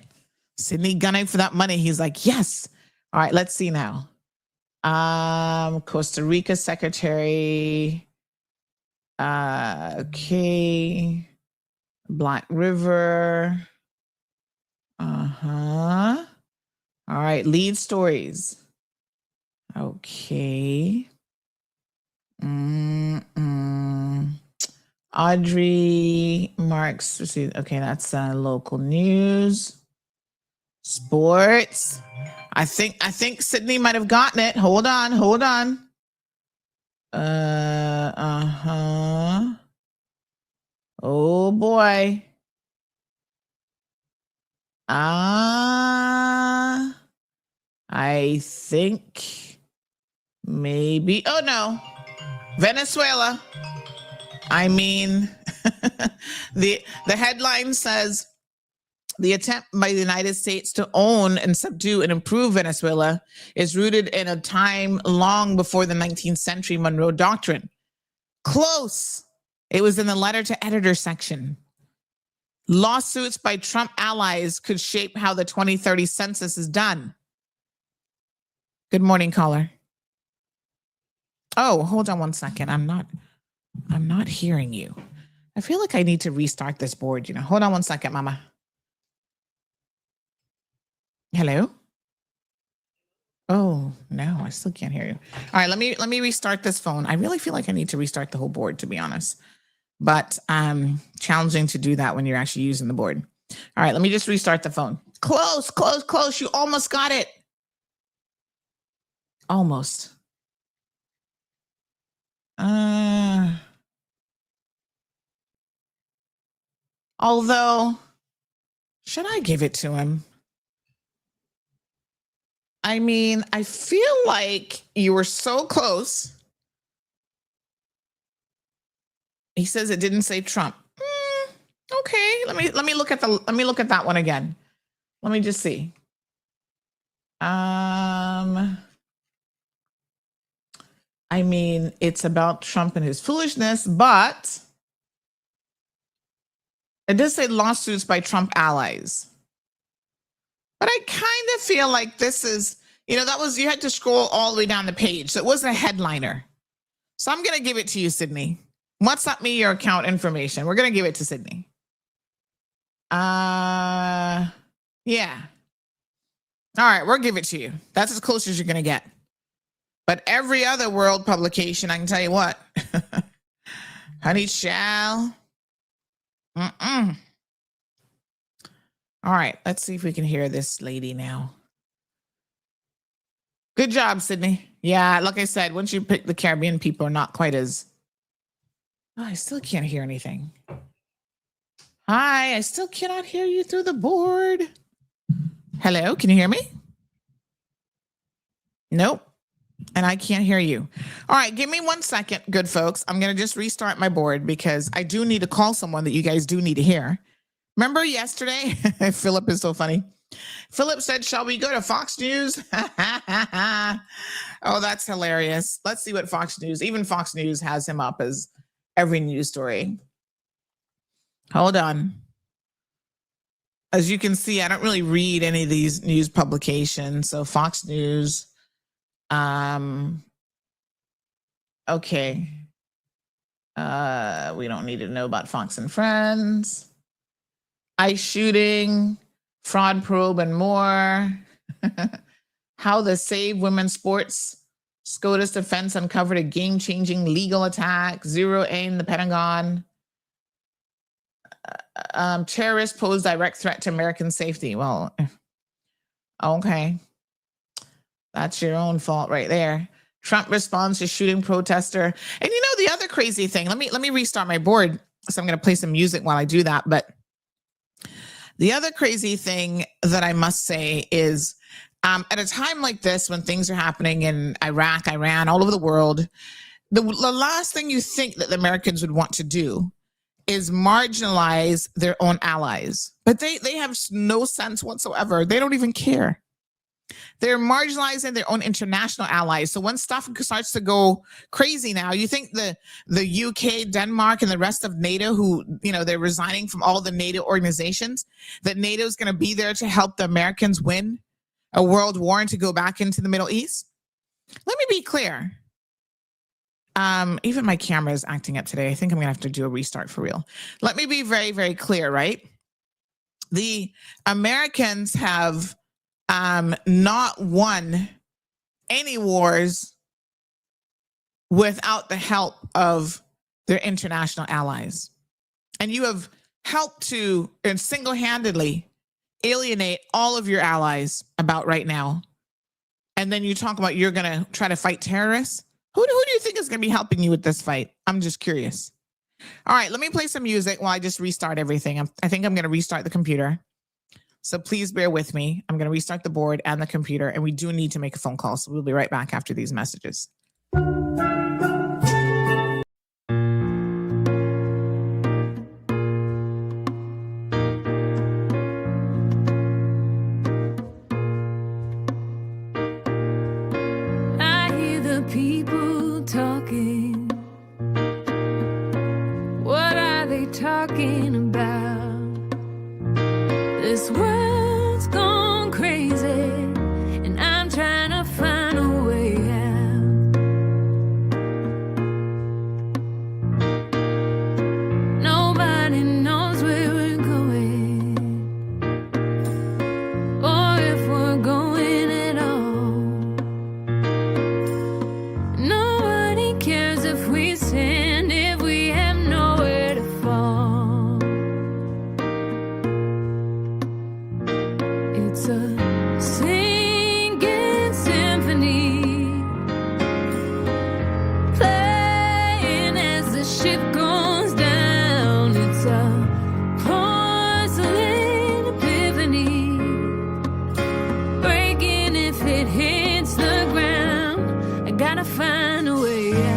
Sydney gunning for that money. He's like, yes. All right, let's see now. Costa Rica Secretary. Okay. Black River. Uh-huh. All right, lead stories. Okay. Audrey Marks. Okay, that's local news. Sports. I think Sydney might have gotten it. Hold on. Uh-huh. Oh boy. I think maybe. Oh no. Venezuela. I mean, the headline says the attempt by the United States to own and subdue and improve Venezuela is rooted in a time long before the 19th century Monroe Doctrine. Close. It was in the letter to editor section. Lawsuits by Trump allies could shape how the 2030 census is done. Good morning, caller. Oh, hold on one second. I'm not hearing you. I feel like I need to restart this board, Hold on one second, mama. Hello? Oh, no, I still can't hear you. All right, let me restart this phone. I really feel like I need to restart the whole board, to be honest. But challenging to do that when you're actually using the board. All right, let me just restart the phone. Close. You almost got it. Almost. Although, should I give it to him? I mean, I feel like you were so close. He says it didn't say Trump. Okay, let me look at that one again. Let me just see. I mean, it's about Trump and his foolishness, but it does say lawsuits by Trump allies. But I kind of feel like this is, you had to scroll all the way down the page. So it wasn't a headliner. So I'm going to give it to you, Sydney. WhatsApp me your account information. We're going to give it to Sydney. Yeah. All right, we'll give it to you. That's as close as you're going to get. But every other world publication, I can tell you what. Honey child. All right, let's see if we can hear this lady now. Good job, Sydney. Yeah, like I said, once you pick the Caribbean, people are not quite as... Oh, I still can't hear anything. Hi, I still cannot hear you through the board. Hello, can you hear me? Nope. And I can't hear you. All right, give me 1 second, good folks. I'm going to just restart my board because I do need to call someone that you guys do need to hear. Remember yesterday? Philip is so funny. Philip said, shall we go to Fox News? Oh, that's hilarious. Let's see what Fox News, even Fox News has him up as every news story. Hold on. As you can see, I don't really read any of these news publications. So Fox News, okay. We don't need to know about Fox and Friends. ICE shooting, fraud probe, and more. How the Save Women's Sports SCOTUS defense uncovered a game-changing legal attack. Zero aim the Pentagon. Terrorists pose direct threat to American safety. Well, okay. That's your own fault right there. Trump responds to shooting protester. And you know the other crazy thing, let me restart my board. So I'm going to play some music while I do that. But the other crazy thing that I must say is at a time like this, when things are happening in Iraq, Iran, all over the world, the last thing you think that the Americans would want to do is marginalize their own allies. But they have no sense whatsoever. They don't even care. They're marginalizing their own international allies. So when stuff starts to go crazy now, you think the UK, Denmark, and the rest of NATO, who, they're resigning from all the NATO organizations, that NATO is going to be there to help the Americans win a world war and to go back into the Middle East? Let me be clear. Even my camera is acting up today. I think I'm going to have to do a restart for real. Let me be very, very clear, right? The Americans have not won any wars without the help of their international allies. And you have helped to single-handedly alienate all of your allies about right now. And then you talk about you're going to try to fight terrorists. Who do you think is going to be helping you with this fight? I'm just curious. All right, let me play some music while I just restart everything. I think I'm going to restart the computer. So please bear with me. I'm going to restart the board and the computer, and we do need to make a phone call. So we'll be right back after these messages. I hear the people talking. What are they talking about? This world's gone crazy, and I'm trying to find a way out. Nobody knows where we're going, or if we're going at all. Nobody cares if we sin, if we have nowhere to fall. It's a singing symphony, playing as the ship goes down. It's a porcelain epiphany, breaking if it hits the ground. I gotta find a way out.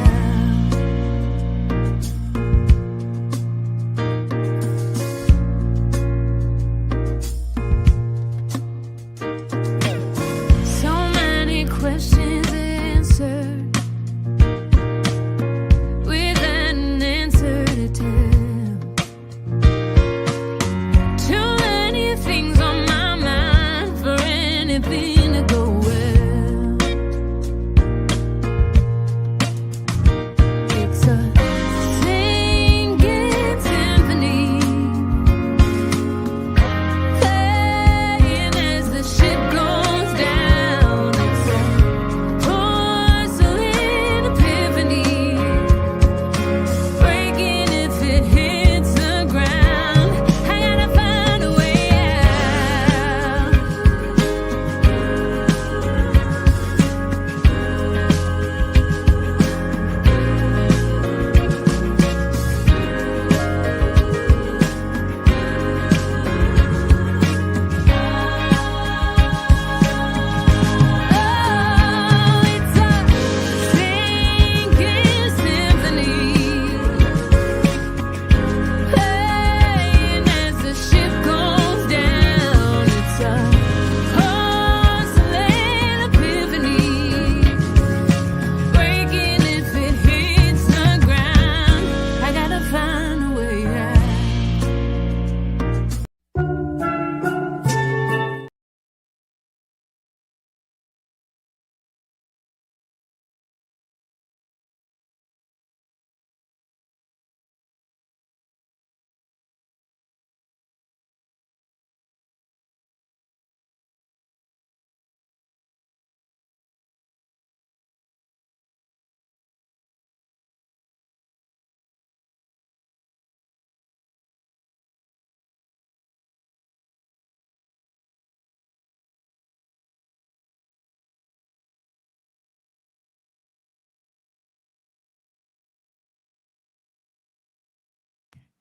So many questions answered without an answer to tell. Too many things on my mind for anything to go well.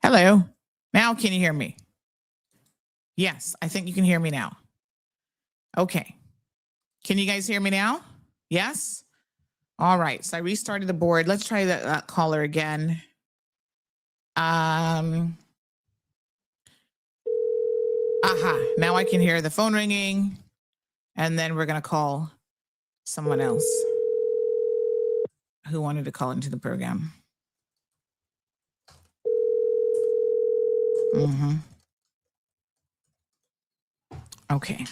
Hello. Now can you hear me? Yes, I think you can hear me now. Okay. Can you guys hear me now? Yes? All right. So I restarted the board. Let's try that caller again. Aha. Now I can hear the phone ringing. And then we're going to call someone else who wanted to call into the program. Okay.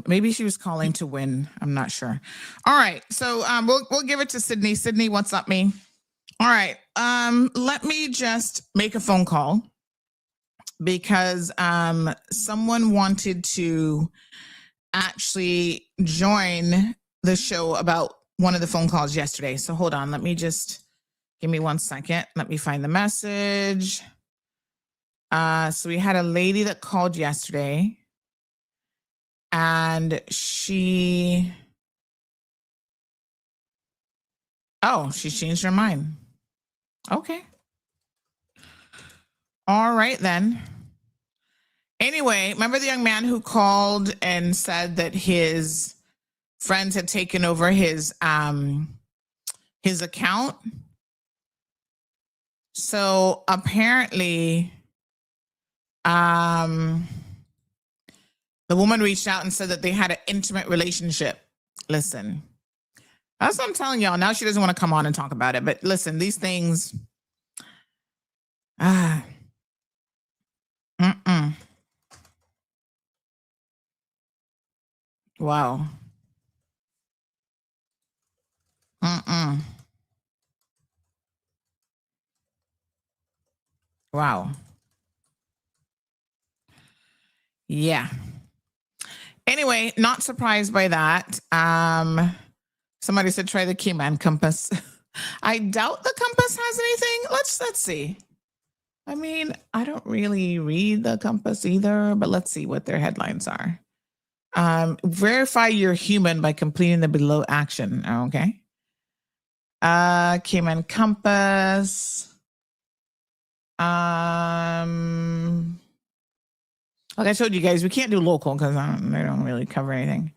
Maybe she was calling to win. I'm not sure. All right. So we'll give it to Sydney. Sydney, what's up, me? All right. Let me just make a phone call because someone wanted to actually join the show about one of the phone calls yesterday. So hold on. Let me just give me 1 second. Let me find the message. So we had a lady that called yesterday. And she changed her mind. Okay. All right, then. Anyway, remember the young man who called and said that his friends had taken over his account? So apparently, the woman reached out and said that they had an intimate relationship. Listen, that's what I'm telling y'all. Now she doesn't want to come on and talk about it. But listen, these things. Wow. Wow. Yeah. Anyway, not surprised by that. Somebody said try the Keyman compass. I doubt the compass has anything. Let's see. I mean, I don't really read the compass either, but let's see what their headlines are. Verify you're human by completing the below action. Okay. Keyman compass. Like I told you guys, we can't do local because they don't really cover anything.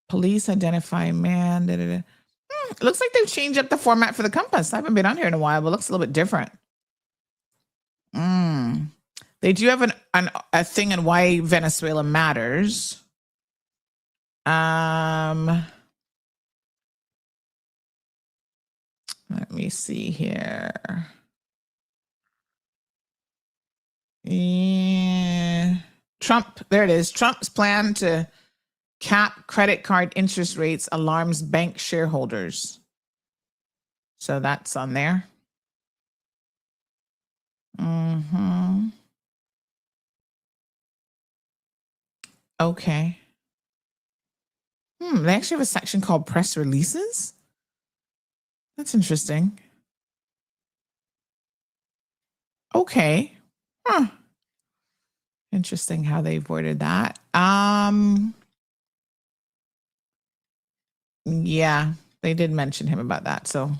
Police identify man. It looks like they've changed up the format for the compass. I haven't been on here in a while, but it looks a little bit different. They do have a thing on why Venezuela matters. Let me see here. Yeah. Trump, there it is. Trump's plan to cap credit card interest rates alarms bank shareholders. So that's on there. Okay. They actually have a section called press releases. That's interesting. Okay. Interesting how they've worded that. Yeah, they did mention him about that. So,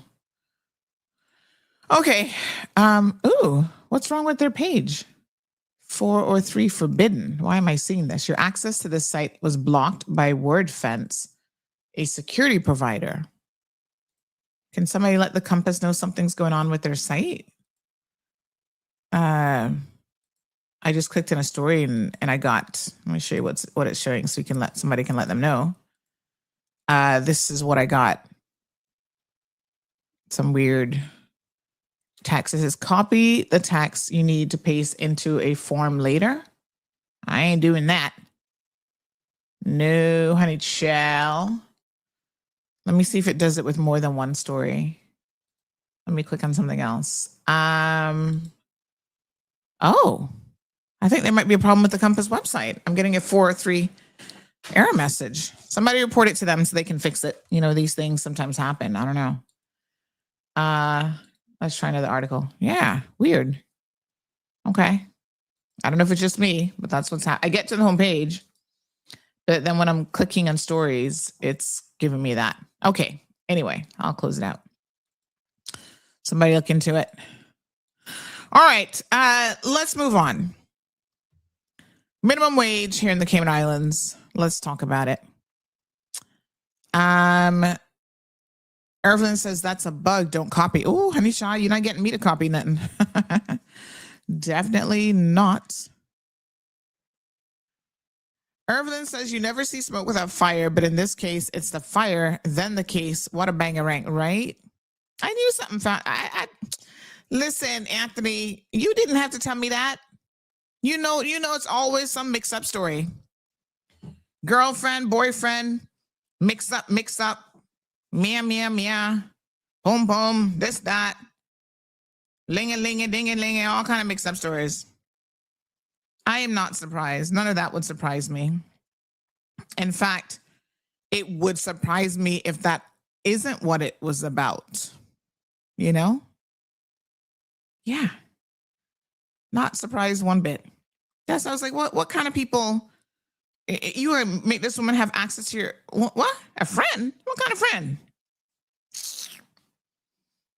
okay. Ooh, what's wrong with their page? 4 or 3 forbidden. Why am I seeing this? Your access to this site was blocked by WordFence, a security provider. Can somebody let the Compass know something's going on with their site? I just clicked in a story and I got, let me show you what it's showing so you can somebody can let them know. This is what I got. Some weird text. It says copy the text you need to paste into a form later. I ain't doing that. No, honey child. Let me see if it does it with more than one story. Let me click on something else. Oh, I think there might be a problem with the Compass website. I'm getting a 403 error message. Somebody report it to them so they can fix it. You know, these things sometimes happen. I don't know. Let's try another article. Yeah, weird. Okay. I don't know if it's just me, but that's what's happening. I get to the homepage. But then when I'm clicking on stories, it's giving me that. Okay. Anyway, I'll close it out. Somebody look into it. All right. Let's move on. Minimum wage here in the Cayman Islands. Let's talk about it. Evelyn says that's a bug. Don't copy. Oh, honey shy, you're not getting me to copy nothing. Definitely not. Evelyn says you never see smoke without fire, but in this case, it's the fire, then the case. What a bangarang, right? I knew something found. Listen, Anthony, you didn't have to tell me that. You know, it's always some mix-up story. Girlfriend, boyfriend, mix up, meow, boom, boom, this, that, ling-a-ling-a, all kind of mix-up stories. I am not surprised. None of that would surprise me. In fact, it would surprise me if that isn't what it was about. You know? Yeah. Not surprised one bit. Yes, I was like, what kind of people? You would make this woman have access to your, what? A friend? What kind of friend?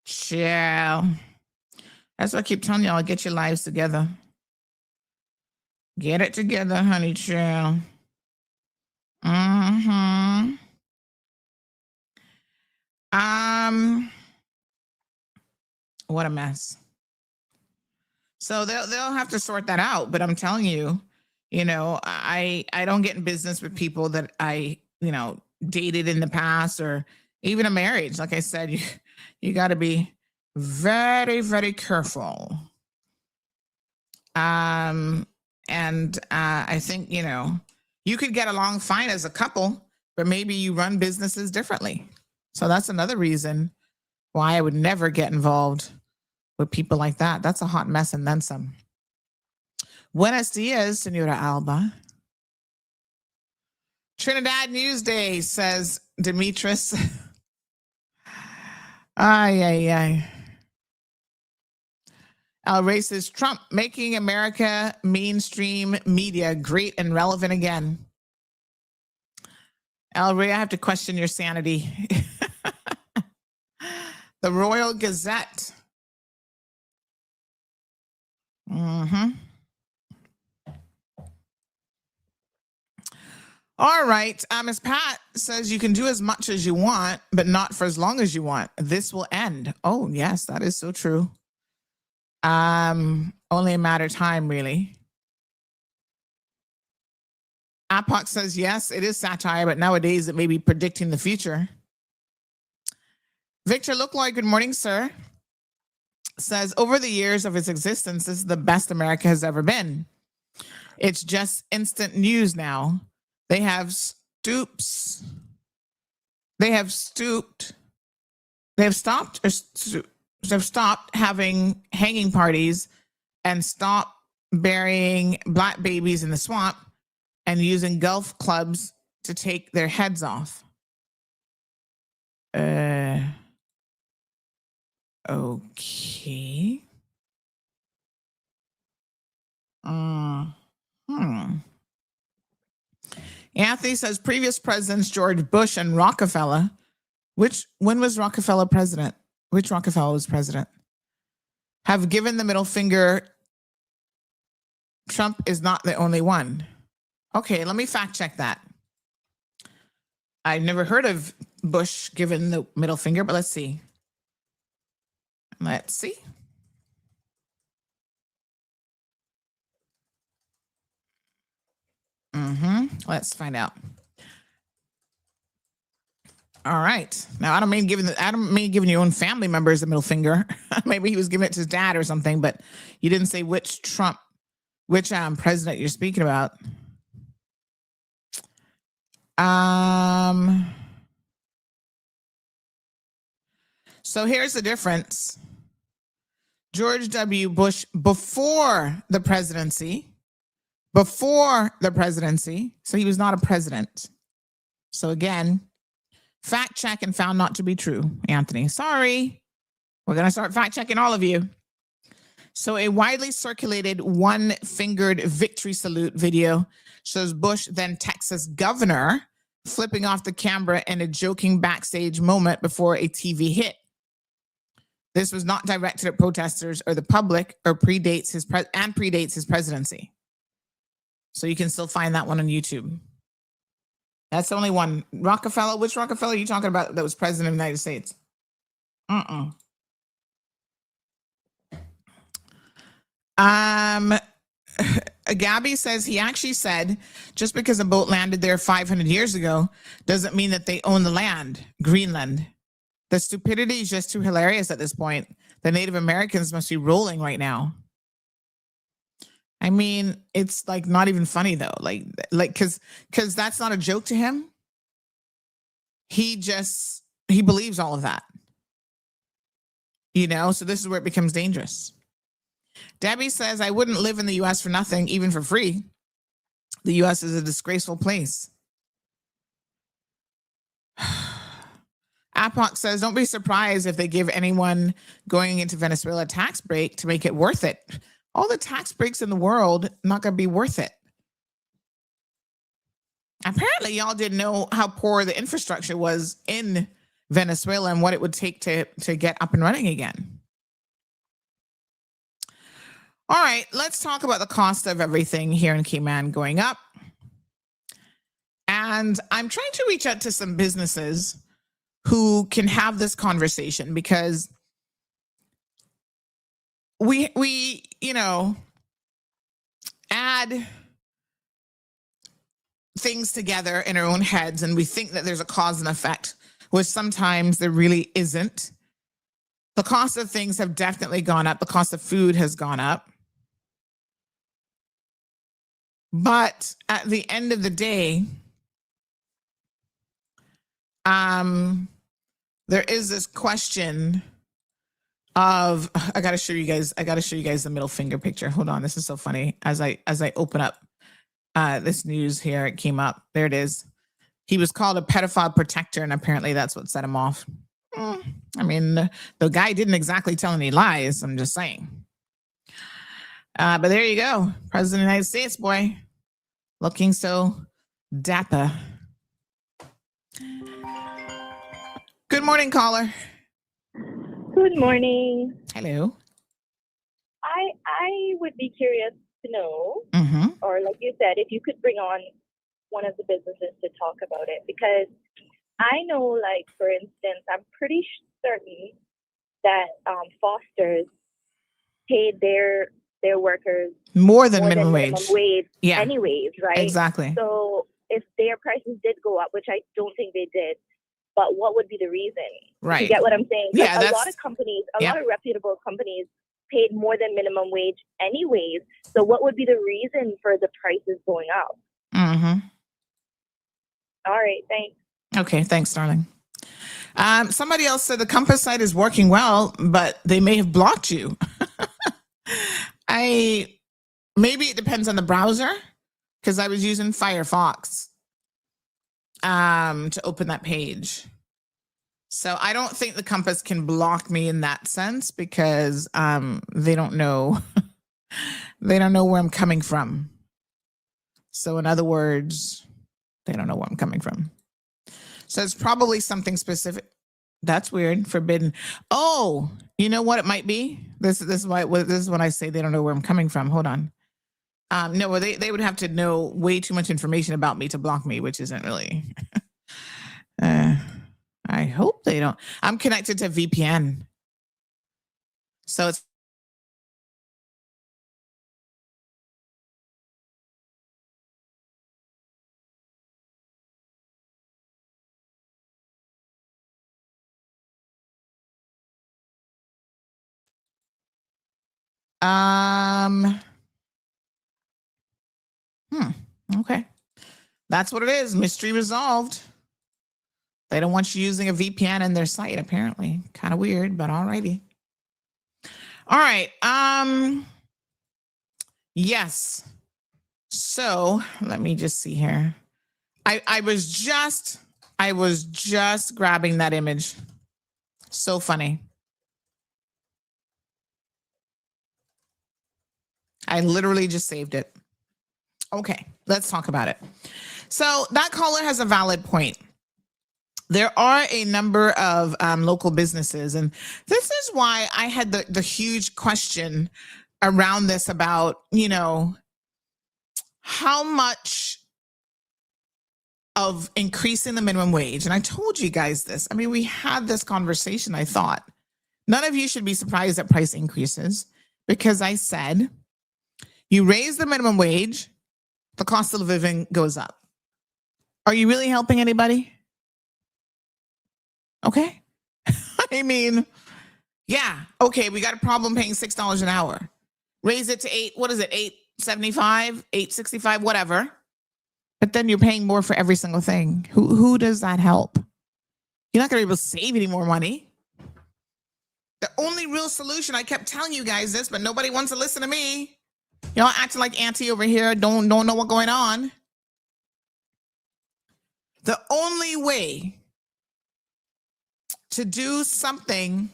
Chill. That's what I keep telling y'all. Get your lives together. Get it together, honey, chill. What a mess. So they'll have to sort that out. But I'm telling you, I don't get in business with people that I, dated in the past or even a marriage. Like I said, you got to be very, very careful. And I think, you could get along fine as a couple, but maybe you run businesses differently. So that's another reason why I would never get involved with people like that. That's a hot mess and then some. Buenos dias, Senora Alba. Trinidad Newsday, says Demetrius. Ay. El Rey says, Trump making America mainstream media great and relevant again. El Rey, I have to question your sanity. The Royal Gazette. All right. Miss Pat says you can do as much as you want, but not for as long as you want. This will end. Oh, yes, that is so true. Only a matter of time, really. Apoc says, yes, it is satire, but nowadays it may be predicting the future. Victor Lookloy, good morning, sir. Says, over the years of its existence, this is the best America has ever been. It's just instant news now. They have stopped having hanging parties and stopped burying black babies in the swamp and using golf clubs to take their heads off. Okay. Anthony says previous presidents, George Bush and Rockefeller. When was Rockefeller president? Which Rockefeller was president? Have given the middle finger. Trump is not the only one. Okay, let me fact check that. I've never heard of Bush giving the middle finger, but let's see. Let's see. Let's find out. All right. Now, I don't mean giving your own family members the middle finger. Maybe he was giving it to his dad or something, but you didn't say which president you're speaking about. So here's the difference. George W. Bush before the presidency, so he was not a president. So again, fact check and found not to be true, Anthony. Sorry. We're going to start fact checking all of you. So a widely circulated one-fingered victory salute video shows Bush, then Texas governor, flipping off the camera in a joking backstage moment before a TV hit. This was not directed at protesters or the public, or predates his presidency. So you can still find that one on YouTube. That's the only one. Rockefeller, which Rockefeller are you talking about that was president of the United States? Gabby says he actually said just because a boat landed there 500 years ago doesn't mean that they own the land, Greenland. The stupidity is just too hilarious at this point. The Native Americans must be rolling right now. I mean, it's like not even funny though. Like, cause that's not a joke to him. He believes all of that. You know, so this is where it becomes dangerous. Debbie says, I wouldn't live in the US for nothing, even for free. The US is a disgraceful place. Apoc says, don't be surprised if they give anyone going into Venezuela a tax break to make it worth it. All the tax breaks in the world, not going to be worth it. Apparently, y'all didn't know how poor the infrastructure was in Venezuela and what it would take to get up and running again. All right, let's talk about the cost of everything here in Cayman going up. And I'm trying to reach out to some businesses who can have this conversation, because we you know, add things together in our own heads and we think that there's a cause and effect, which sometimes there really isn't. The cost of things have definitely gone up. The cost of food has gone up. But at the end of the day, there is this question of, I gotta show you guys the middle finger picture. Hold on, this is so funny. As I open up this news here, it came up. There it is. He was called a pedophile protector, and apparently that's what set him off. I mean, the guy didn't exactly tell any lies. I'm just saying. But there you go, President of the United States, boy, looking so dapper. Good morning, caller. Good morning. Hello. I would be curious to know, or like you said, if you could bring on one of the businesses to talk about it, because I know, like, for instance, I'm pretty certain that Foster's paid their workers more than minimum wage. Yeah. Anyways, right? Exactly. So if their prices did go up, which I don't think they did, but what would be the reason? Right. You get what I'm saying? Yeah, a lot of companies, a lot of reputable companies paid more than minimum wage anyways. So what would be the reason for the prices going up? All right, thanks. Okay, thanks, darling. Somebody else said the Compass site is working well, but they may have blocked you. Maybe it depends on the browser, because I was using Firefox to open that page. So I don't think the Compass can block me in that sense, because they don't know they don't know where I'm coming from. So in other words, they don't know where I'm coming from. So it's probably something specific. That's weird. Forbidden. Oh, you know what it might be? This is when I say they don't know where I'm coming from. Hold on. No, well, they would have to know way too much information about me to block me, which isn't really. I hope they don't. I'm connected to VPN. So it's okay. That's what it is. Mystery resolved. They don't want you using a VPN in their site, apparently. Kind of weird, but all righty. All right. Yes. So let me just see here. I was just grabbing that image. So funny. I literally just saved it. Okay, let's talk about it. So that caller has a valid point. There are a number of local businesses, and this is why I had the huge question around this about, you know, how much of increasing the minimum wage. And I told you guys this. I mean, we had this conversation, I thought. None of you should be surprised at price increases because I said, you raise the minimum wage, the cost of living goes up. Are you really helping anybody? Okay. I mean, yeah. Okay, we got a problem paying $6 an hour. Raise it to $8.75, $8.65, whatever. But then you're paying more for every single thing. Who does that help? You're not going to be able to save any more money. The only real solution, I kept telling you guys this, but nobody wants to listen to me. Y'all acting like auntie over here, don't know what's going on. The only way to do something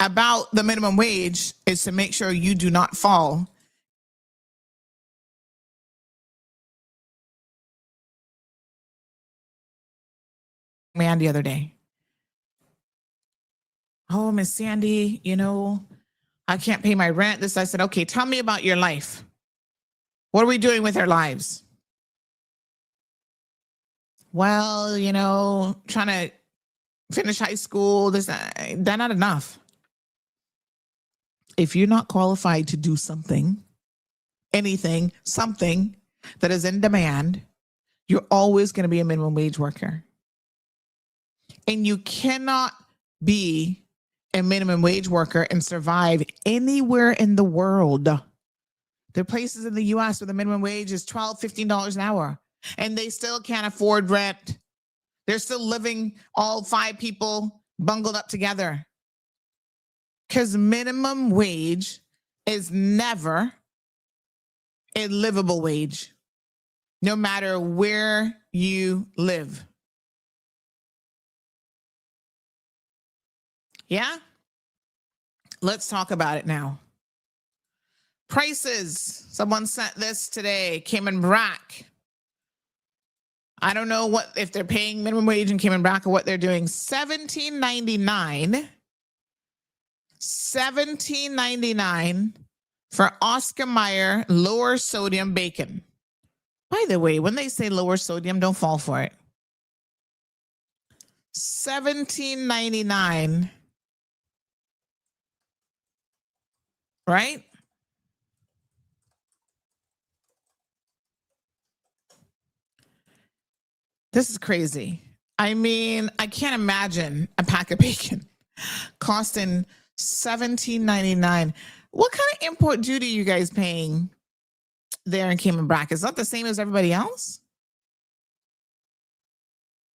about the minimum wage is to make sure you do not fall man the other day. Oh, Miss Sandy, you know, I can't pay my rent. This, I said, okay, tell me about your life. What are we doing with our lives? Well, you know, trying to finish high school. That's not enough. If you're not qualified to do something, anything, something that is in demand, you're always going to be a minimum wage worker. And you cannot be a minimum wage worker and survive anywhere in the world. There are places in the US where the minimum wage is $12, $15 an hour, and they still can't afford rent. They're still living, all 5 people bungled up together. Because minimum wage is never a livable wage, no matter where you live. Yeah? Let's talk about it now. Prices. Someone sent this today. Cayman Brack. I don't know what if they're paying minimum wage in Cayman Brack or what they're doing. $17.99. $17.99 for Oscar Mayer lower sodium bacon. By the way, when they say lower sodium, don't fall for it. $17.99. Right? This is crazy. I mean, I can't imagine a pack of bacon costing $17.99. What kind of import duty are you guys paying there in Cayman Brack? Is that the same as everybody else?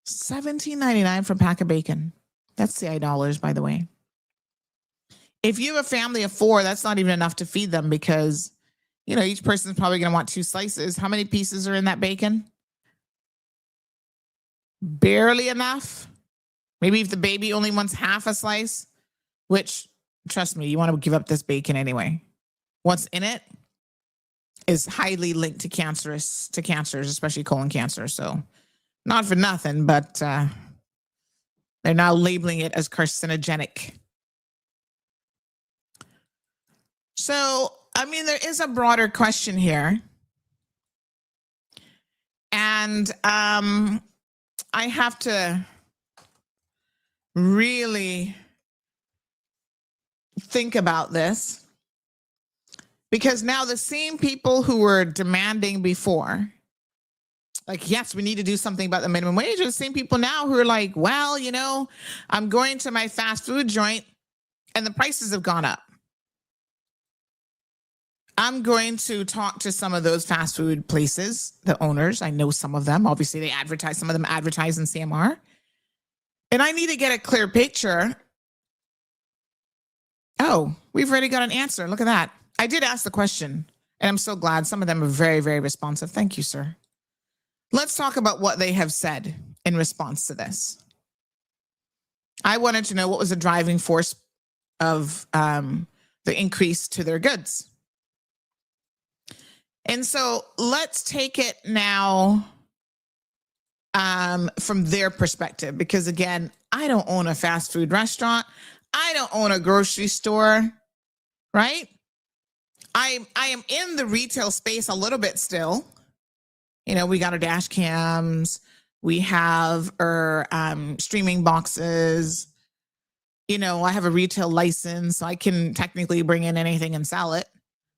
$17.99 for a pack of bacon. That's CI dollars, by the way. If you have a family of 4, that's not even enough to feed them because, you know, each person's probably going to want 2 slices. How many pieces are in that bacon? Barely enough. Maybe if the baby only wants half a slice, which, trust me, you want to give up this bacon anyway. What's in it is highly linked to cancers, especially colon cancer. So not for nothing, but they're now labeling it as carcinogenic. So, I mean, there is a broader question here. And I have to really think about this because now the same people who were demanding before, like, yes, we need to do something about the minimum wage, are the same people now who are like, well, you know, I'm going to my fast food joint and the prices have gone up. I'm going to talk to some of those fast food places, the owners. I know some of them. Obviously, they advertise. Some of them advertise in CMR. And I need to get a clear picture. Oh, we've already got an answer. Look at that. I did ask the question, and I'm so glad. Some of them are very, very responsive. Thank you, sir. Let's talk about what they have said in response to this. I wanted to know what was the driving force of the increase to their goods. And so let's take it now from their perspective, because again, I don't own a fast food restaurant. I don't own a grocery store, right? I am in the retail space a little bit still. You know, we got our dash cams, we have our streaming boxes. You know, I have a retail license, so I can technically bring in anything and sell it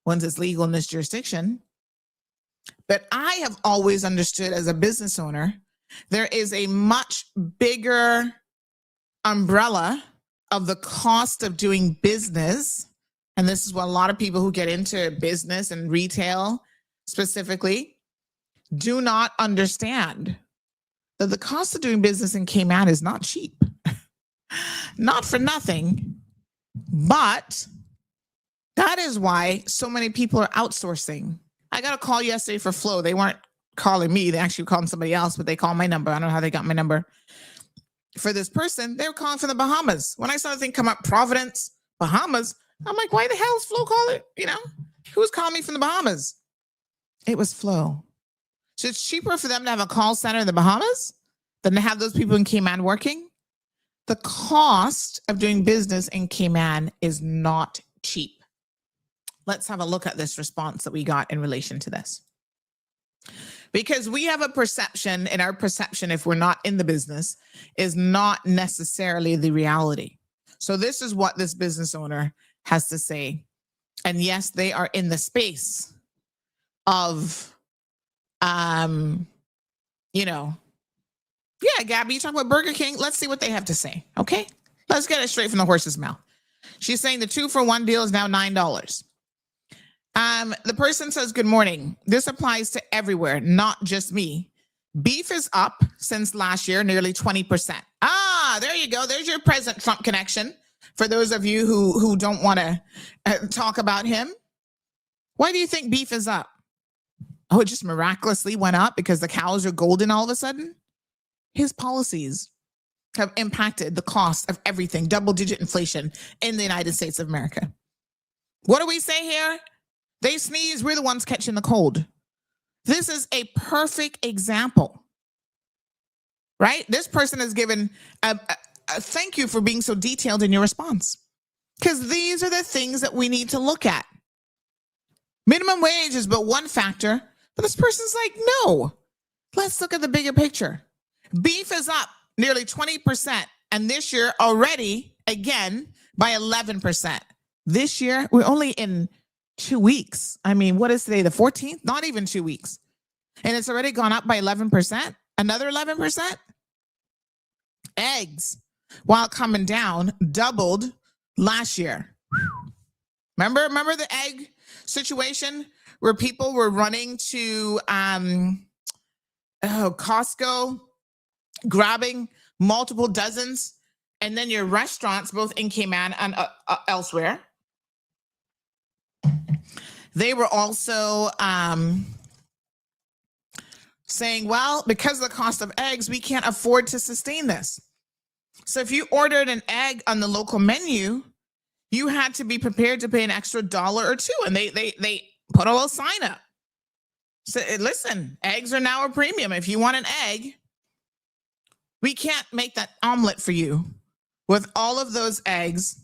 once it's legal in this jurisdiction. But I have always understood as a business owner, there is a much bigger umbrella of the cost of doing business. And this is what a lot of people who get into business and retail specifically do not understand, that the cost of doing business in Cayman is not cheap. Not for nothing, but that is why so many people are outsourcing. I got a call yesterday for Flow. They weren't calling me. They actually called somebody else, but they called my number. I don't know how they got my number. For this person, they were calling from the Bahamas. When I saw the thing come up, Providence, Bahamas, I'm like, why the hell is Flow calling? You know, who's calling me from the Bahamas? It was Flow. So it's cheaper for them to have a call center in the Bahamas than to have those people in Cayman working. The cost of doing business in Cayman is not cheap. Let's have a look at this response that we got in relation to this. Because we have a perception, and our perception, if we're not in the business, is not necessarily the reality. So this is what this business owner has to say. And yes, they are in the space of, you know, yeah, Gabby, you talk about Burger King. Let's see what they have to say. Okay, let's get it straight from the horse's mouth. She's saying the 2-for-1 deal is now $9. The person says, good morning. This applies to everywhere, not just me. Beef is up since last year, nearly 20%. Ah, there you go. There's your President Trump connection. For those of you who don't want to talk about him. Why do you think beef is up? Oh, it just miraculously went up because the cows are golden all of a sudden? His policies have impacted the cost of everything, double-digit inflation in the United States of America. What do we say here? They sneeze, we're the ones catching the cold. This is a perfect example, right? This person has given a thank you for being so detailed in your response, because these are the things that we need to look at. Minimum wage is but one factor, but this person's like, no, let's look at the bigger picture. Beef is up nearly 20%, and this year already, again, by 11%. This year, we're only in 2 weeks. I mean, what is today, the 14th? Not even 2 weeks. And it's already gone up by 11%, another 11%. Eggs, while coming down, doubled last year. Remember the egg situation where people were running to Costco, grabbing multiple dozens, and then your restaurants, both in Cayman and elsewhere, they were also saying, well, because of the cost of eggs, we can't afford to sustain this. So if you ordered an egg on the local menu, you had to be prepared to pay an extra $1 or $2, and they put a little sign up. So listen, eggs are now a premium. If you want an egg, we can't make that omelet for you with all of those eggs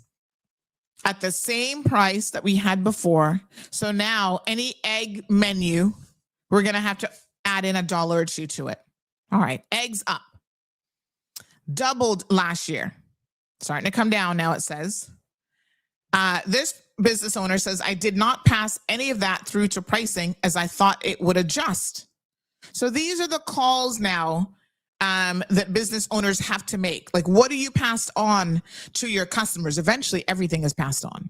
at the same price that we had before. So now any egg menu, we're going to have to add in $1 or $2 to it. All right, eggs up. Doubled last year. Starting to come down now, it says. This business owner says, I did not pass any of that through to pricing as I thought it would adjust. So these are the calls now that business owners have to make. Like, what do you pass on to your customers? Eventually, everything is passed on.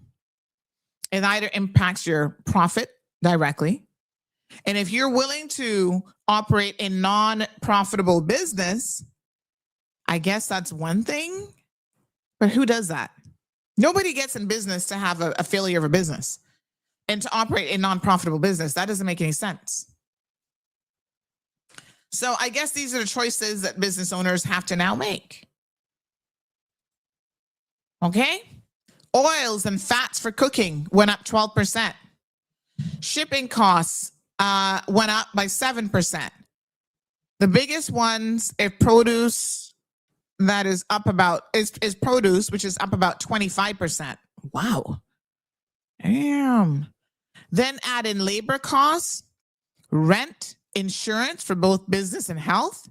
It either impacts your profit directly. And if you're willing to operate a non-profitable business, I guess that's one thing. But who does that? Nobody gets in business to have a failure of a business and to operate a non-profitable business. That doesn't make any sense. So I guess these are the choices that business owners have to now make. Okay? Oils and fats for cooking went up 12%. Shipping costs went up by 7%. The biggest ones, if produce, that is up about, is produce, which is up about 25%. Wow. Damn. Then add in labor costs, rent, insurance for both business and health.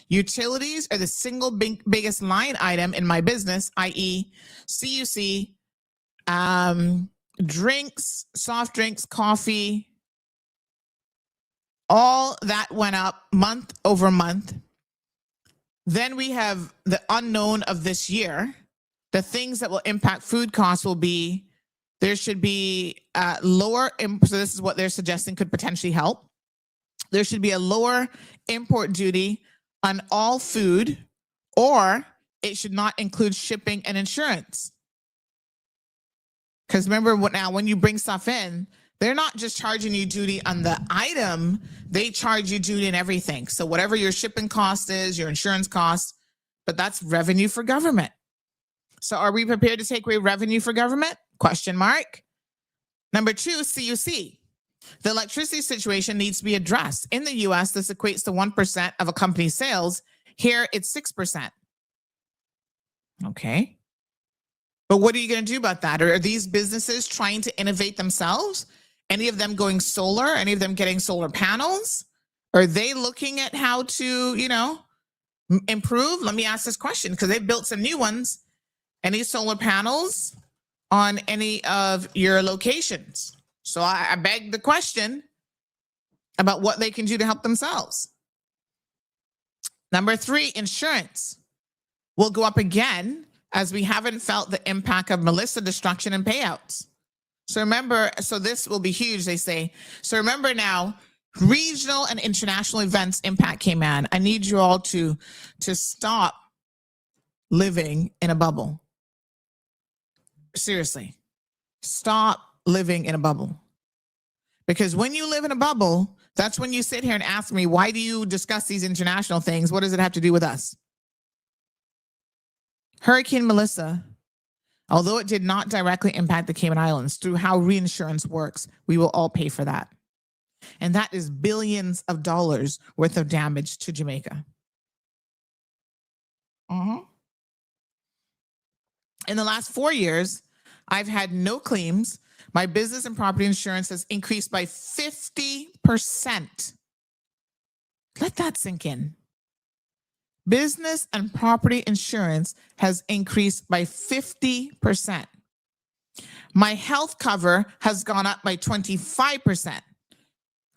Utilities are the single biggest line item in my business, i.e. CUC, drinks, soft drinks, coffee, all that went up month over month. Then we have the unknown of this year. The things that will impact food costs will be, there should be lower, so this is what they're suggesting could potentially help. There should be a lower import duty on all food, or it should not include shipping and insurance. Because remember, now when you bring stuff in, they're not just charging you duty on the item, they charge you duty in everything. So whatever your shipping cost is, your insurance cost, but that's revenue for government. So are we prepared to take away revenue for government? Question mark. Number 2, CUC. The electricity situation needs to be addressed. In the US, this equates to 1% of a company's sales. Here, it's 6%. Okay. But what are you going to do about that? Are these businesses trying to innovate themselves? Any of them going solar? Any of them getting solar panels? Are they looking at how to, improve? Let me ask this question, because they've built some new ones. Any solar panels on any of your locations? So I beg the question about what they can do to help themselves. Number 3, insurance will go up again, as we haven't felt the impact of Melissa destruction and payouts. So remember, so this will be huge, they say. So remember now, regional and international events impact came in. I need you all to stop living in a bubble. Seriously, stop living in a bubble. Because when you live in a bubble, that's when you sit here and ask me, why do you discuss these international things? What does it have to do with us? Hurricane Melissa, although it did not directly impact the Cayman Islands, through how reinsurance works, we will all pay for that. And that is billions of dollars worth of damage to Jamaica. In the last 4 years, I've had no claims. My business and property insurance has increased by 50%. Let that sink in. Business and property insurance has increased by 50%. My health cover has gone up by 25%.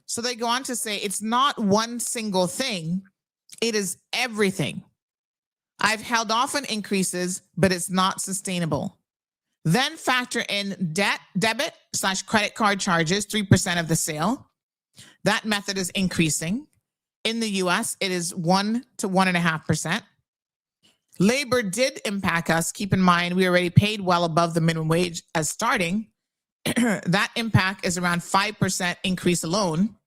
So they go on to say it's not one single thing, it is everything. I've held off on increases, but it's not sustainable. Then factor in debit/credit card charges, 3% of the sale. That method is increasing. In the US, it is 1 to 1.5%. Labor did impact us. Keep in mind, we already paid well above the minimum wage as starting. That impact is around 5% increase alone.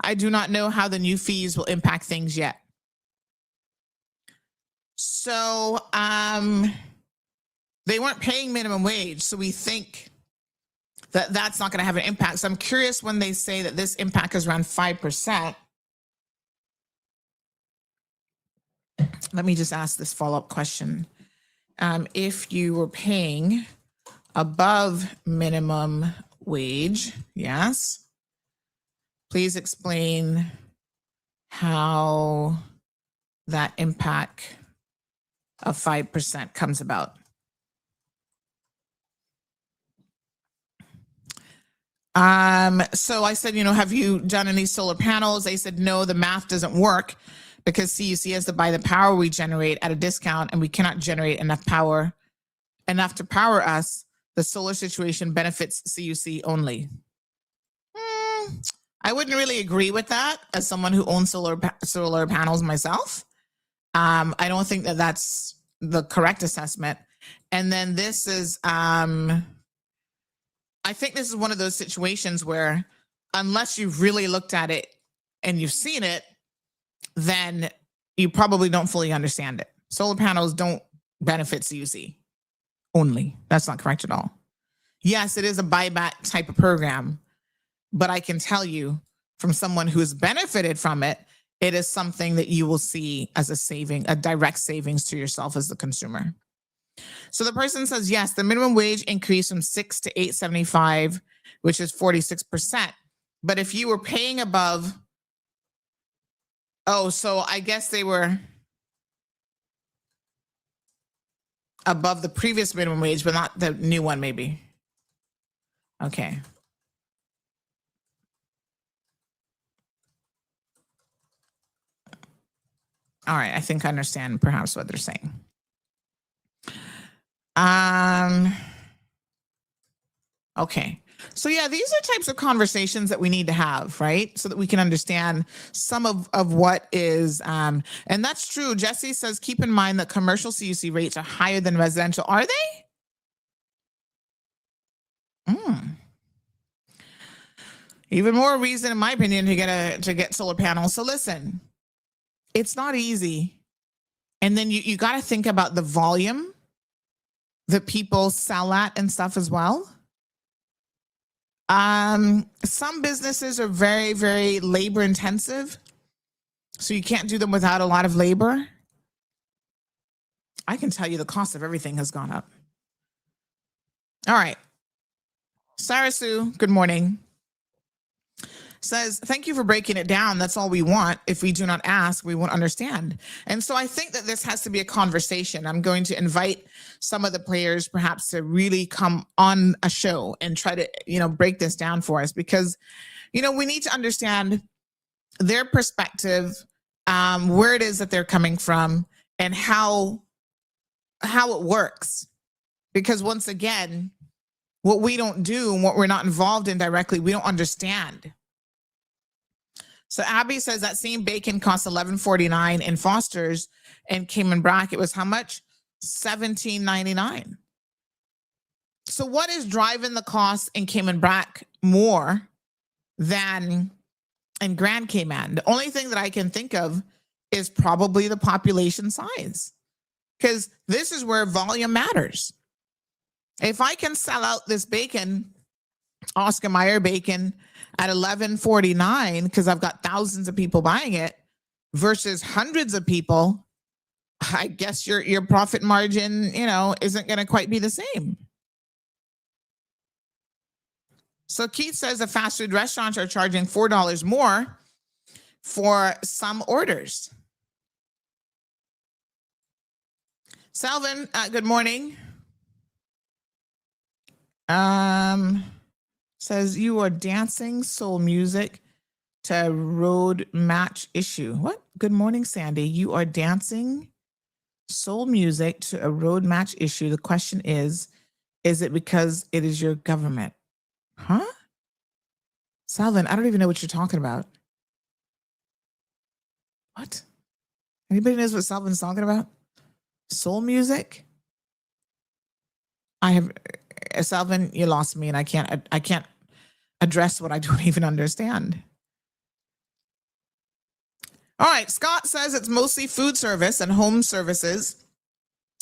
I do not know how the new fees will impact things yet. So they weren't paying minimum wage, so we think that that's not going to have an impact. So I'm curious when they say that this impact is around 5%. Let me just ask this follow-up question. If you were paying above minimum wage, yes, please explain how that impact of 5% comes about. So I said, have you done any solar panels? They said, no, the math doesn't work because CUC has to buy the power we generate at a discount, and we cannot generate enough power to power us. The solar situation benefits CUC only. I wouldn't really agree with that as someone who owns solar panels myself. I don't think that that's the correct assessment. And then this is, I think this is one of those situations where unless you've really looked at it and you've seen it, then you probably don't fully understand it. Solar panels don't benefit CUC only. That's not correct at all. Yes, it is a buyback type of program, but I can tell you from someone who's benefited from it, it is something that you will see as a direct savings to yourself as the consumer. So the person says, yes, the minimum wage increased from $6 to $8.75, which is 46%. But if you were paying above, so I guess they were above the previous minimum wage, but not the new one, maybe. Okay. All right, I think I understand perhaps what they're saying. Okay. So yeah, these are types of conversations that we need to have, right? So that we can understand some of what is, and that's true. Jesse says, keep in mind that commercial CUC rates are higher than residential. Are they? Even more reason, in my opinion, to get solar panels. So listen, it's not easy. And then you got to think about the volume that people sell at and stuff as well. Some businesses are very, very labor intensive. So you can't do them without a lot of labor. I can tell you the cost of everything has gone up. All right. Sarah Sue, good morning. Says, thank you for breaking it down. That's all we want. If we do not ask, we won't understand. And so I think that this has to be a conversation. I'm going to invite some of the players perhaps to really come on a show and try to, break this down for us, because, we need to understand their perspective, where it is that they're coming from, and how it works. Because once again, what we don't do and what we're not involved in directly, we don't understand. So Abby says that same bacon costs $11.49 in Foster's, and Cayman Brack, it was how much? $17.99. So what is driving the cost in Cayman Brack more than in Grand Cayman? The only thing that I can think of is probably the population size, because this is where volume matters. If I can sell out this bacon, Oscar Mayer bacon, at $11.49 because I've got thousands of people buying it versus hundreds of people, I guess your profit margin, isn't going to quite be the same. So Keith says the fast food restaurants are charging $4 more for some orders. Selvin, good morning. Says you are dancing soul music to road match issue. What? Good morning, Sandy. You are dancing soul music to a road match issue. The question is it because it is your government? Huh? Salvin, I don't even know what you're talking about. What? Anybody knows what Salvin's talking about? Soul music? Salvin, you lost me, and I can't address what I don't even understand. All right, Scott says it's mostly food service and home services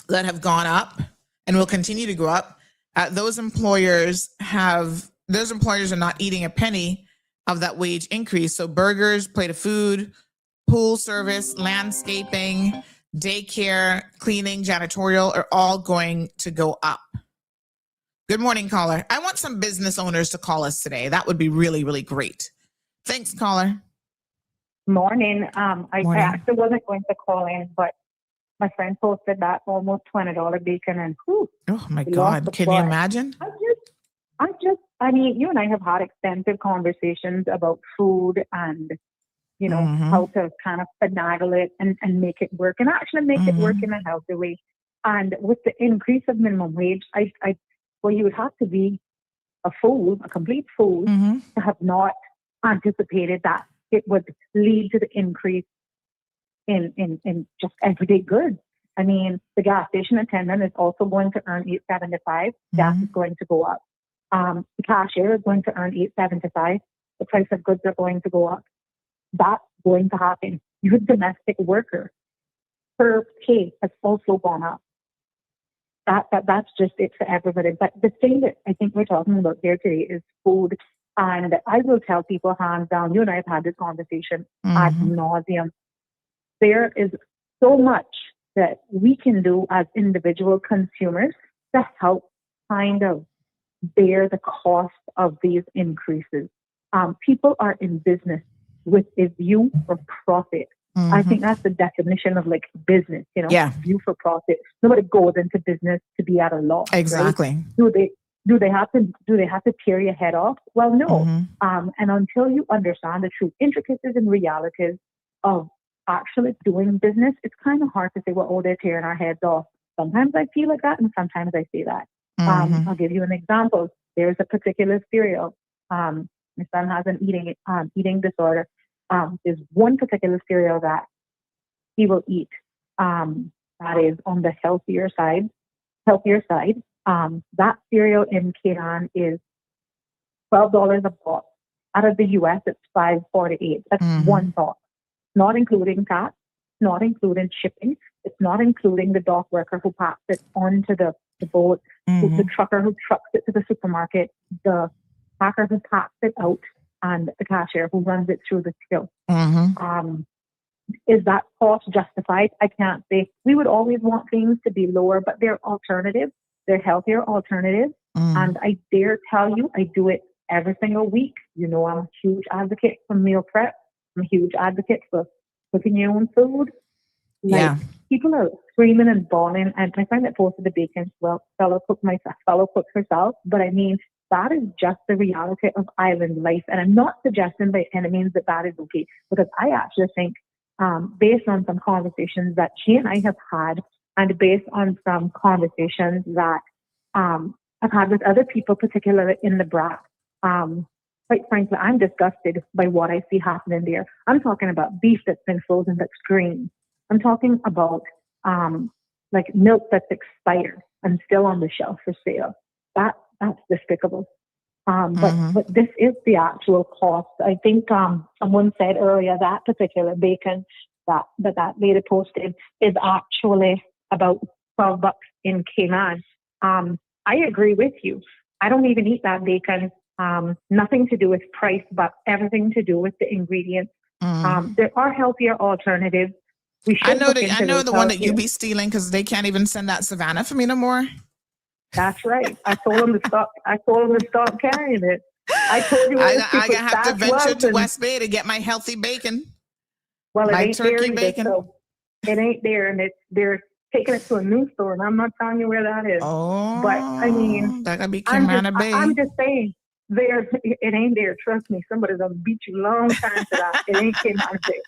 that have gone up and will continue to go up. Those employers are not eating a penny of that wage increase. So burgers, plate of food, pool service, landscaping, daycare, cleaning, janitorial are all going to go up. Good morning, caller. I want some business owners to call us today. That would be really, really great. Thanks, caller. Morning. I actually wasn't going to call in, but my friend posted that almost $20 bacon, and whew, oh my God, can you imagine? I mean, you and I have had extensive conversations about food and, how to kind of finagle it and make it work and actually make it work in a healthy way. And with the increase of minimum wage, you would have to be a complete fool to have not anticipated that it would lead to the increase in just everyday goods. I mean, the gas station attendant is also going to earn $8.75. Gas is going to go up. The cashier is going to earn $8.75. The price of goods are going to go up. That's going to happen. Your domestic worker, her pay has also gone up. That's just it for everybody. But the thing that I think we're talking about here today is food And I will tell people hands down, you and I have had this conversation ad nauseum. There is so much that we can do as individual consumers to help kind of bear the cost of these increases. People are in business with a view for profit. I think that's the definition of like business, view for profit. Nobody goes into business to be at a loss. Exactly. Right? Do they have to tear your head off? Well, no. And until you understand the true intricacies and realities of actually doing business, it's kind of hard to say, well, oh, they're tearing our heads off. Sometimes I feel like that, and sometimes I say that. I'll give you an example. There's a particular cereal. My son has an eating disorder. There's one particular cereal that he will eat that is on the healthier side. That cereal in Canaan is $12 a box. Out of the US, it's $5.48. That's one box, not including tax, not including shipping. It's not including the dock worker who packs it onto the boat, the trucker who trucks it to the supermarket, the packer who packs it out, and the cashier who runs it through the till. Is that cost justified? I can't say. We would always want things to be lower, but they're alternatives. They're healthier alternatives. And I dare tell you, I do it every single week. I'm a huge advocate for meal prep. I'm a huge advocate for cooking your own food. People are screaming and bawling, and my friend that posted the bacon, well, fellow cook herself, but I mean, that is just the reality of island life. And I'm not suggesting by any means that is okay, because I actually think, based on some conversations that she and I have had, and based on some conversations that I've had with other people, particularly in the BRAC, quite frankly, I'm disgusted by what I see happening there. I'm talking about beef that's been frozen that's green. I'm talking about like milk that's expired and still on the shelf for sale. That's despicable. But this is the actual cost. I think someone said earlier that particular bacon that lady posted is actually about $12 in Cayman. I agree with you. I don't even eat that bacon. Nothing to do with price, but everything to do with the ingredients. There are healthier alternatives. I know the one that you be stealing because they can't even send that Savannah for me no more. That's right. I told him to stop carrying it. I told you I have to venture to West Bay to get my healthy bacon. Well, it ain't turkey there bacon. So it ain't there, and they're taking it to a new store, and I'm not telling you where that is. Oh, but I mean, that could be Cayman Bay. I'm just saying, it ain't there. Trust me, somebody's gonna beat you long time for that. It ain't Cayman Bay.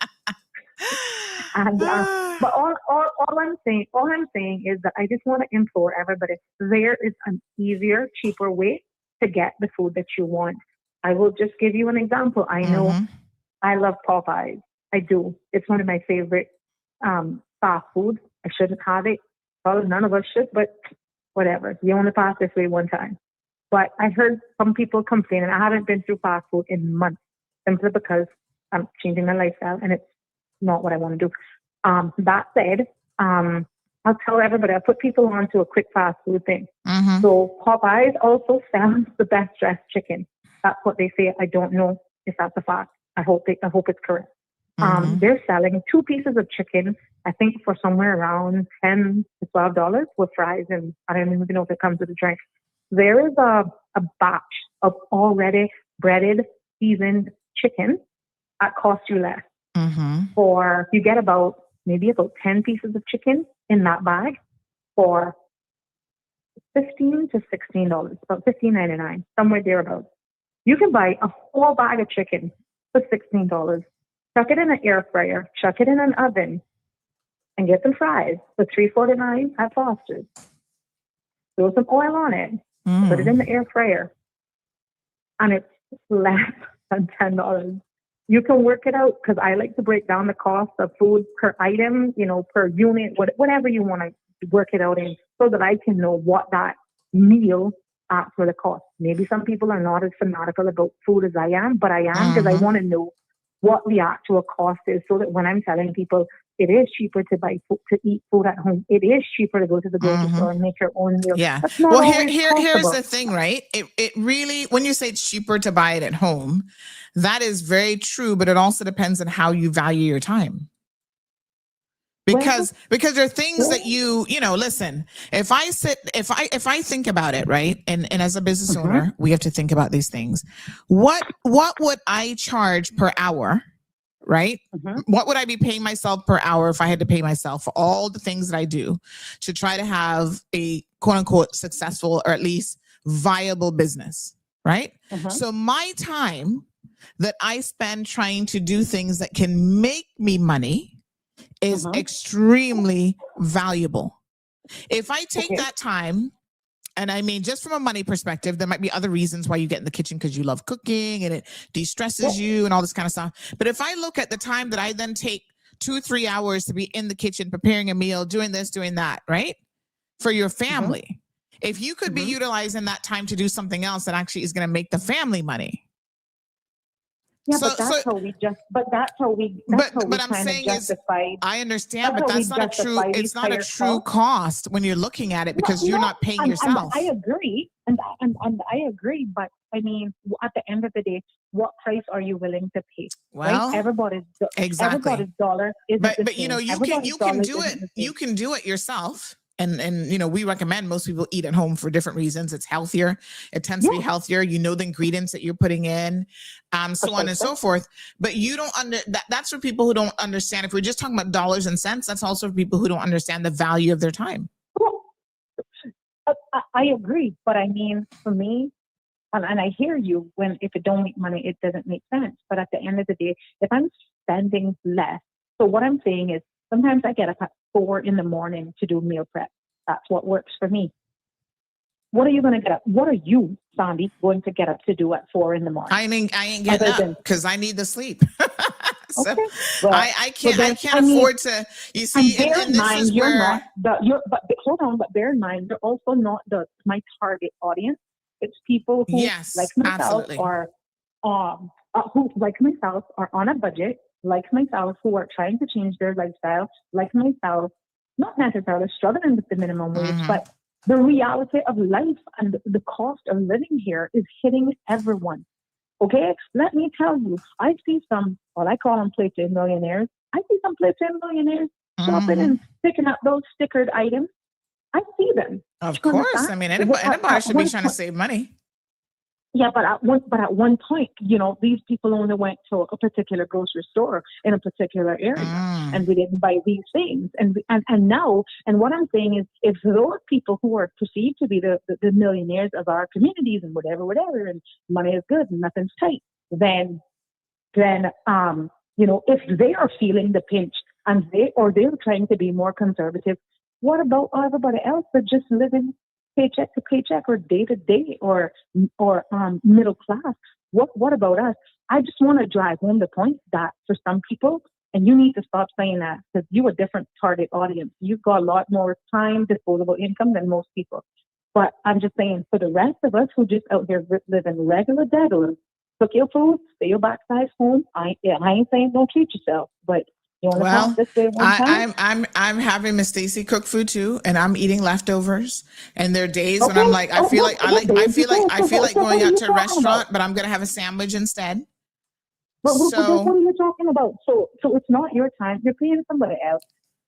And but all I'm saying is that I just want to implore everybody: there is an easier, cheaper way to get the food that you want. I will just give you an example. I know I love Popeyes. I do. It's one of my favorite fast food. I shouldn't have it. Well, none of us should, but whatever. You only pass this way one time. But I heard some people complaining. I haven't been through fast food in months simply because I'm changing my lifestyle and it's not what I want to do. That said, I'll tell everybody, I'll put people onto a quick fast food thing. So Popeyes also sells the best dressed chicken. That's what they say. I don't know if that's a fact. I hope it's correct. They're selling 2 pieces of chicken, I think for somewhere around $10 to $12 with fries, and I don't even know if it comes with a drink. There is a batch of already breaded, seasoned chicken that costs you less. For you get maybe about 10 pieces of chicken in that bag for $15 to $16, about $15.99, somewhere thereabouts. You can buy a whole bag of chicken for $16. Chuck it in an air fryer, chuck it in an oven, and get some fries for $3.49 at Foster's. Throw some oil on it, put it in the air fryer, and it's less than $10. You can work it out because I like to break down the cost of food per item, per unit, whatever you want to work it out in, so that I can know what that meal actually costs. Maybe some people are not as fanatical about food as I am, but I am because I want to know what the actual cost is, so that when I'm telling people It is cheaper to buy food, to eat food at home. It is cheaper to go to the grocery store and make your own meal. Yeah. That's not Well, always here's possible. the thing, right? It really, when you say it's cheaper to buy it at home, that is very true, but it also depends on how you value your time. Because there are things that you know, listen, if I think about it, right? And as a business owner, we have to think about these things. What would I charge per hour? Right? What would I be paying myself per hour if I had to pay myself for all the things that I do to try to have a quote unquote successful or at least viable business? Right? So my time that I spend trying to do things that can make me money is extremely valuable. If I take that time, and I mean, just from a money perspective, there might be other reasons why you get in the kitchen because you love cooking and it de-stresses you and all this kind of stuff. But if I look at the time that I then take 2-3 hours to be in the kitchen, preparing a meal, doing this, doing that, right? For your family. If you could be utilizing that time to do something else that actually is going to make the family money. Yeah, but that's how we I'm saying justify. I understand, but that's not a true. It's not a true cost when you're looking at it because you're not paying yourself. I agree, and I agree. But I mean, at the end of the day, what price are you willing to pay? Well, right? Everybody's dollar is. But you know, you can do it. You can do it yourself. And you know, we recommend most people eat at home for different reasons. It's healthier. It tends to be healthier. You know the ingredients that you're putting in, so on and so forth. But you don't that's for people who don't understand. If we're just talking about dollars and cents, that's also for people who don't understand the value of their time. Well, I agree, but I mean, for me, and I hear you when if it don't make money, it doesn't make sense. But at the end of the day, if I'm spending less, so what I'm saying is sometimes I get up at 4 a.m. to do meal prep. That's what works for me. What are you going to get up? What are you, Sandy, going to get up to do at 4 a.m? I ain't getting up because I need the sleep. So okay. Well, I can't afford to. You see, and bear in mind, you're where, not but hold on, but bear in mind, you're also not my target audience. It's people who, like myself, are who, like myself, are on a budget, like myself, who are trying to change their lifestyle, like myself, not necessarily struggling with the minimum wage, but the reality of life and the cost of living here is hitting everyone. Okay? Let me tell you, I see some, what I call them playtime millionaires. I see some playtime millionaires shopping and picking up those stickered items. I see them. Of course. I mean, anybody should be trying to save money. Yeah, but at one point, you know, these people only went to a particular grocery store in a particular area, and we didn't buy these things. And now, and what I'm saying is, if those people who are perceived to be the millionaires of our communities and whatever, and money is good and nothing's tight, then you know, if they are feeling the pinch and they're trying to be more conservative, what about everybody else that just living paycheck to paycheck or day to day or middle class? What about us? I just want to drive home the point that for some people, and you need to stop saying that because you're a different target audience. You've got a lot more time, disposable income than most people. But I'm just saying, for the rest of us who just out here living regular deadlines, cook your food, stay your backside home. I ain't saying don't treat yourself, but well, I'm having Miss Stacy cook food too, and I'm eating leftovers. And there are days when I'm like, I feel like going out to a restaurant, but I'm gonna have a sandwich instead. But what are you talking about? So it's not your time. You're paying somebody else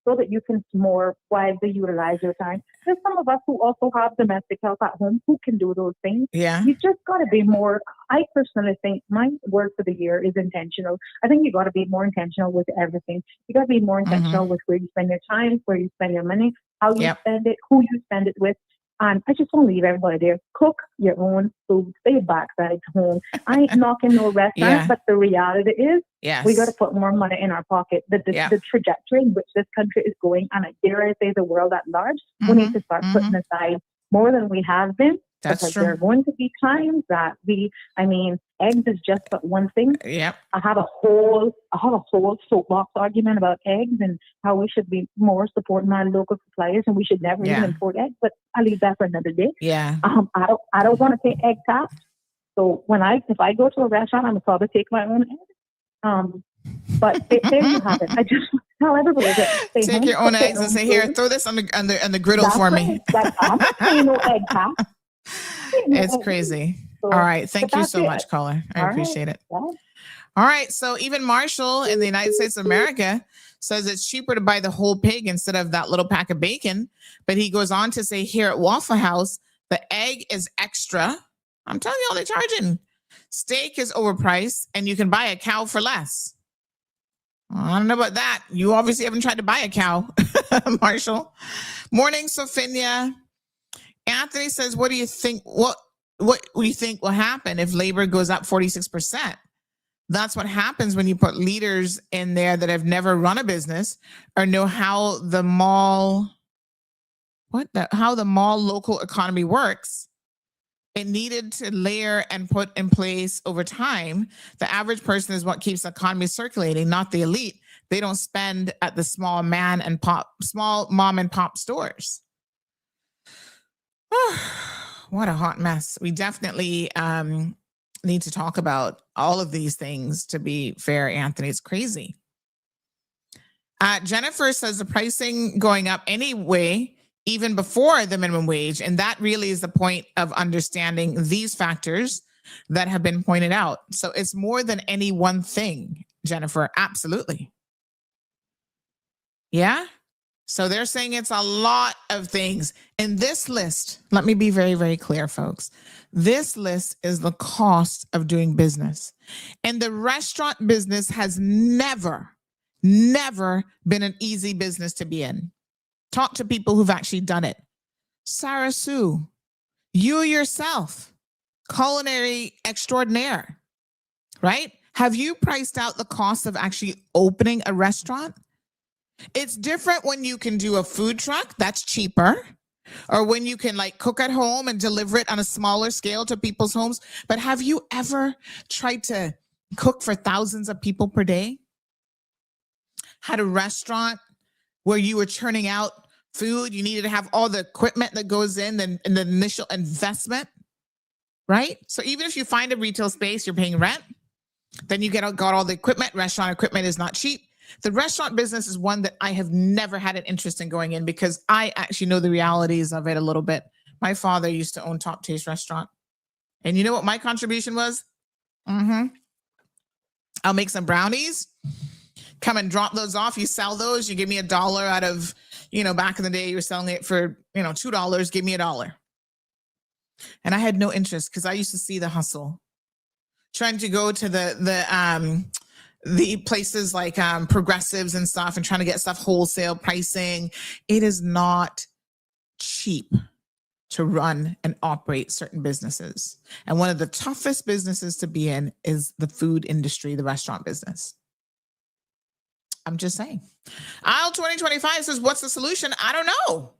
so that you can more wisely utilize your time. There's some of us who also have domestic help at home who can do those things. Yeah. You just got to be more. I personally think my word for the year is intentional. I think you got to be more intentional with everything. You got to be more intentional with where you spend your time, where you spend your money, how you spend it, who you spend it with. And I just want to leave everybody there. Cook your own food. Stay backside home. I ain't knocking no restaurants, but the reality is we got to put more money in our pocket. The trajectory in which this country is going, and I dare I say the world at large, we need to start putting aside more than we have been. Because there are going to be times that eggs is just but one thing. Yep. I have a whole soapbox argument about eggs and how we should be more supporting our local suppliers and we should never even import eggs. But I'll leave that for another day. Yeah. I don't want to pay egg tax. So if I go to a restaurant, I'm gonna probably take my own egg. But there you have it. tell everybody to stay Take home, your own cook their eggs and own say, here, food. throw this on the griddle That's for right. me. I'm not paying no egg tax. It's crazy. So, All right. but Thank you that's so it. much, caller. I All right. appreciate it. Yeah. All right. So even Marshall in the United States of America says it's cheaper to buy the whole pig instead of that little pack of bacon. But he goes on to say here at Waffle House, the egg is extra. I'm telling you, all they're charging. Steak is overpriced, and you can buy a cow for less. I don't know about that. You obviously haven't tried to buy a cow, Marshall. Morning, Sophia. Anthony says, what do you think? What do you think will happen if labor goes up 46%? That's what happens when you put leaders in there that have never run a business or know how the mall local economy works. It needed to layer and put in place over time. The average person is what keeps the economy circulating, not the elite. They don't spend at the small mom and pop stores. What a hot mess. We definitely need to talk about all of these things, to be fair, Anthony. It's crazy. Jennifer says the pricing going up anyway, even before the minimum wage. And that really is the point of understanding these factors that have been pointed out. So it's more than any one thing, Jennifer. Absolutely. Yeah. So they're saying it's a lot of things. And this list, let me be very, very clear, folks. This list is the cost of doing business. And the restaurant business has never been an easy business to be in. Talk to people who've actually done it. Sarah Sue, you yourself, culinary extraordinaire, right? Have you priced out the cost of actually opening a restaurant? It's different when you can do a food truck, that's cheaper, or when you can like cook at home and deliver it on a smaller scale to people's homes. But have you ever tried to cook for thousands of people per day? Had a restaurant where you were churning out food, you needed to have all the equipment that goes in and the initial investment, right? So even if you find a retail space, you're paying rent, then you got all the equipment. Restaurant equipment is not cheap. The restaurant business is one that I have never had an interest in going in because I actually know the realities of it a little bit. My father used to own Top Taste Restaurant. And you know what my contribution was? I'll make some brownies, come and drop those off. You sell those, you give me $1 out of, back in the day, you were selling it for, $2, give me $1. And I had no interest because I used to see the hustle. Trying to go to the places like progressives and stuff and trying to get stuff wholesale pricing. It is not cheap to run and operate certain businesses. And one of the toughest businesses to be in is the food industry, the restaurant business. I'm just saying. Aisle 2025 says, what's the solution? I don't know.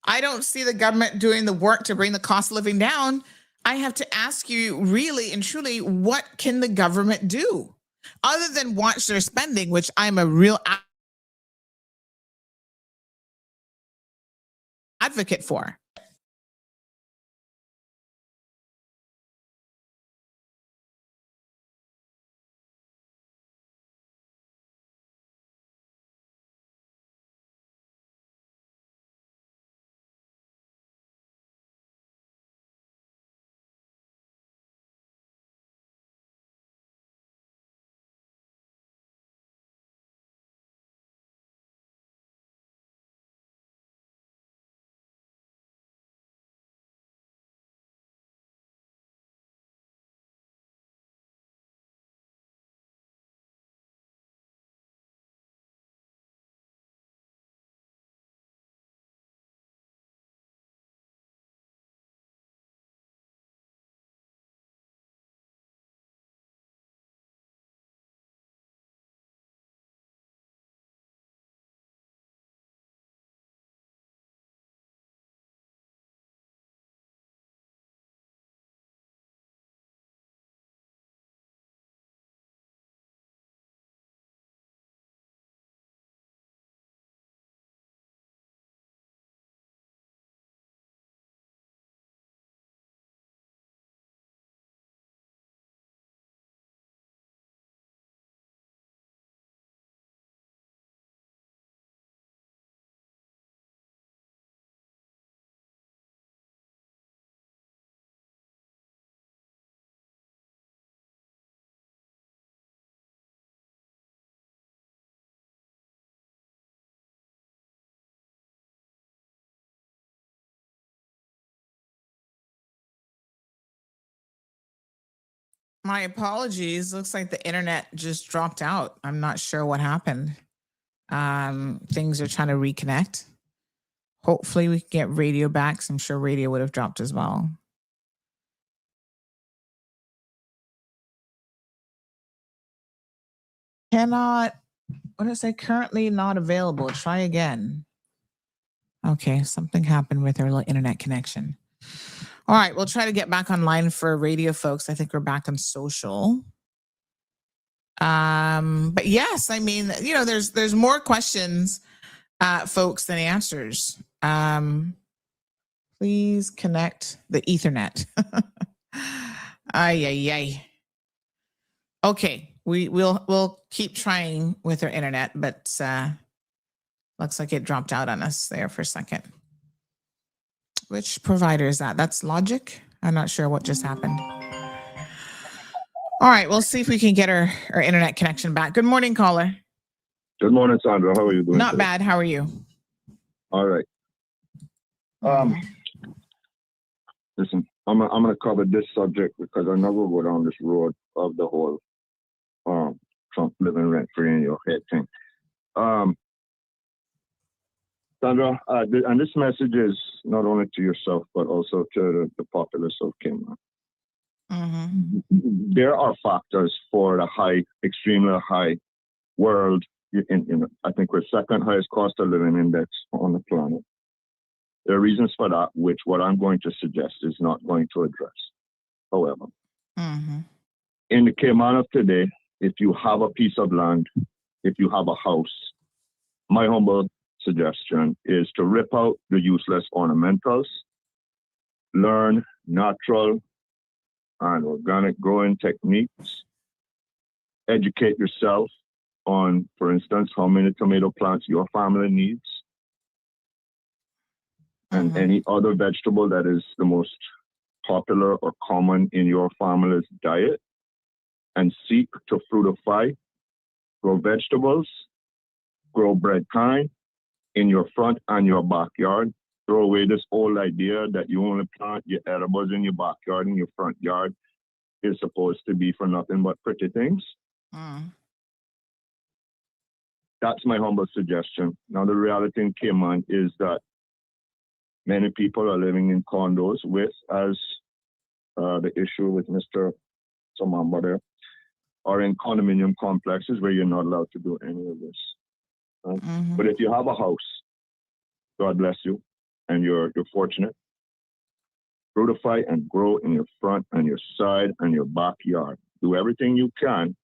I don't see the government doing the work to bring the cost of living down. I have to ask you really and truly, what can the government do other than watch their spending, which I'm a real advocate for? My apologies. Looks like the internet just dropped out. I'm not sure what happened. Things are trying to reconnect. Hopefully we can get radio back. So I'm sure radio would have dropped as well. What did I say? Currently not available. Try again. Okay, something happened with our little internet connection. All right, we'll try to get back online for radio, folks. I think we're back on social. But yes, I mean, there's more questions, folks, than answers. Please connect the Ethernet. Ay. Okay, we'll keep trying with our internet, but looks like it dropped out on us there for a second. Which provider is that? That's Logic? I'm not sure what just happened. All right, we'll see if we can get our internet connection back. Good morning, caller. Good morning, Sandra. How are you doing? Not today? bad. How are you? All right. Listen, I'm gonna cover this subject because I never go down this road of the whole Trump living rent free in your head thing. Sandra, and this message is not only to yourself but also to the populace of Kenya. There are factors for the extremely high world. I think we're second highest cost of living index on the planet. There are reasons for that, which what I'm going to suggest is not going to address. However, in the Cayman of today, if you have a piece of land, if you have a house, my humble suggestion is to rip out the useless ornamentals, learn natural and organic growing techniques, educate yourself on, for instance, how many tomato plants your family needs, and any other vegetable that is the most popular or common in your family's diet, and seek to fruitify, grow vegetables, grow bread kind in your front and your backyard. Throw away this old idea that you only plant your edibles in your backyard and your front yard is supposed to be for nothing but pretty things. That's my humble suggestion. Now, the reality in Cayman is that many people are living in condos with, as the issue with Mr. Samamba there, or in condominium complexes where you're not allowed to do any of this. But if you have a house, God bless you, and you're fortunate, fruitify and grow in your front and your side and your backyard. Do everything you can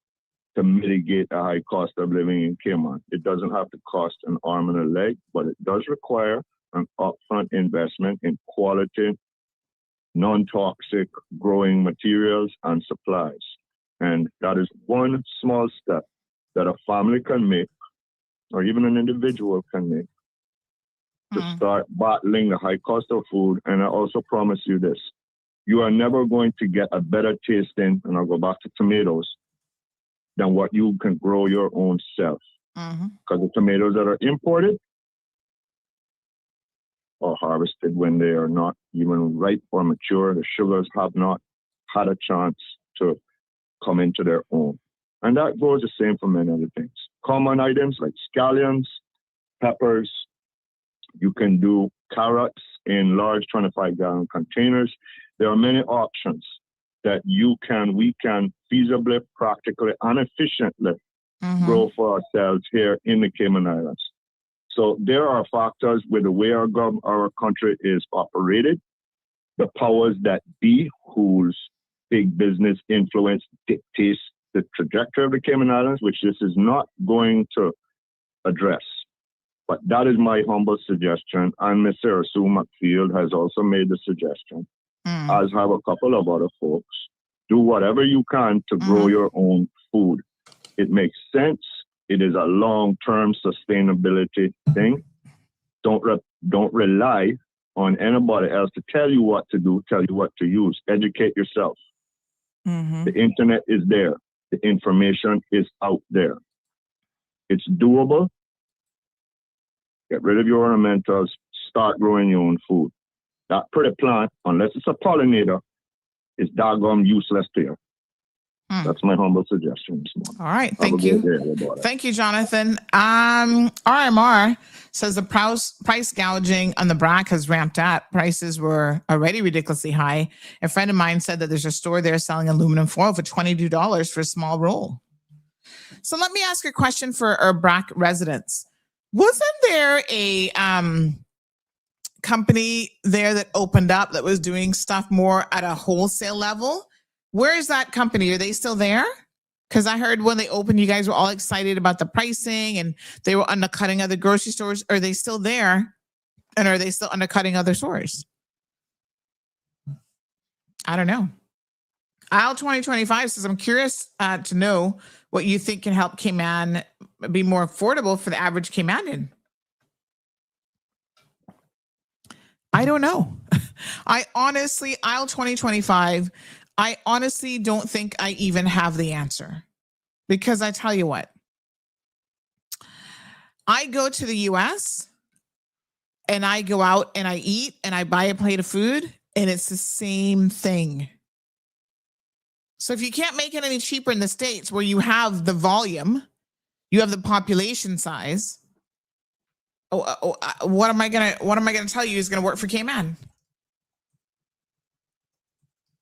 to mitigate the high cost of living in Cayman. It doesn't have to cost an arm and a leg, but it does require an upfront investment in quality, non-toxic growing materials and supplies. And that is one small step that a family can make, or even an individual can make, to start battling the high cost of food. And I also promise you this, you are never going to get a better tasting, and I'll go back to tomatoes, than what you can grow your own self. Because the tomatoes that are imported are harvested when they are not even ripe or mature. The sugars have not had a chance to come into their own. And that goes the same for many other things. Common items like scallions, peppers. You can do carrots in large 25-gallon containers. There are many options that we can feasibly, practically, and efficiently grow for ourselves here in the Cayman Islands. So there are factors with the way our country is operated, the powers that be, whose big business influence dictates the trajectory of the Cayman Islands, which this is not going to address. But that is my humble suggestion. And Mr. Sue McField has also made the suggestion, as have a couple of other folks. Do whatever you can to grow your own food. It makes sense. It is a long-term sustainability thing. Don't rely on anybody else to tell you what to do, tell you what to use. Educate yourself. The internet is there. The information is out there. It's doable. Get rid of your ornamentals. Start growing your own food. That pretty plant, unless it's a pollinator, is doggone useless to you. That's my humble suggestion this morning. All right. Have a Thank great you. day, everybody. Thank you, Jonathan. RMR says the price gouging on the BRAC has ramped up. Prices were already ridiculously high. A friend of mine said that there's a store there selling aluminum foil for $22 for a small roll. So let me ask a question for our BRAC residents. Wasn't there a company there that opened up that was doing stuff more at a wholesale level? Where is that company? Are they still there? Because I heard when they opened, you guys were all excited about the pricing and they were undercutting other grocery stores. Are they still there? And are they still undercutting other stores? I don't know. Aisle 2025 says, I'm curious to know what you think can help Cayman be more affordable for the average Caymanian. I don't know. Aisle 2025, I honestly don't think I even have the answer. Because I tell you what, I go to the US and I go out and I eat and I buy a plate of food and it's the same thing. So if you can't make it any cheaper in the States where you have the volume, you have the population size, what am I gonna tell you is gonna work for Cayman?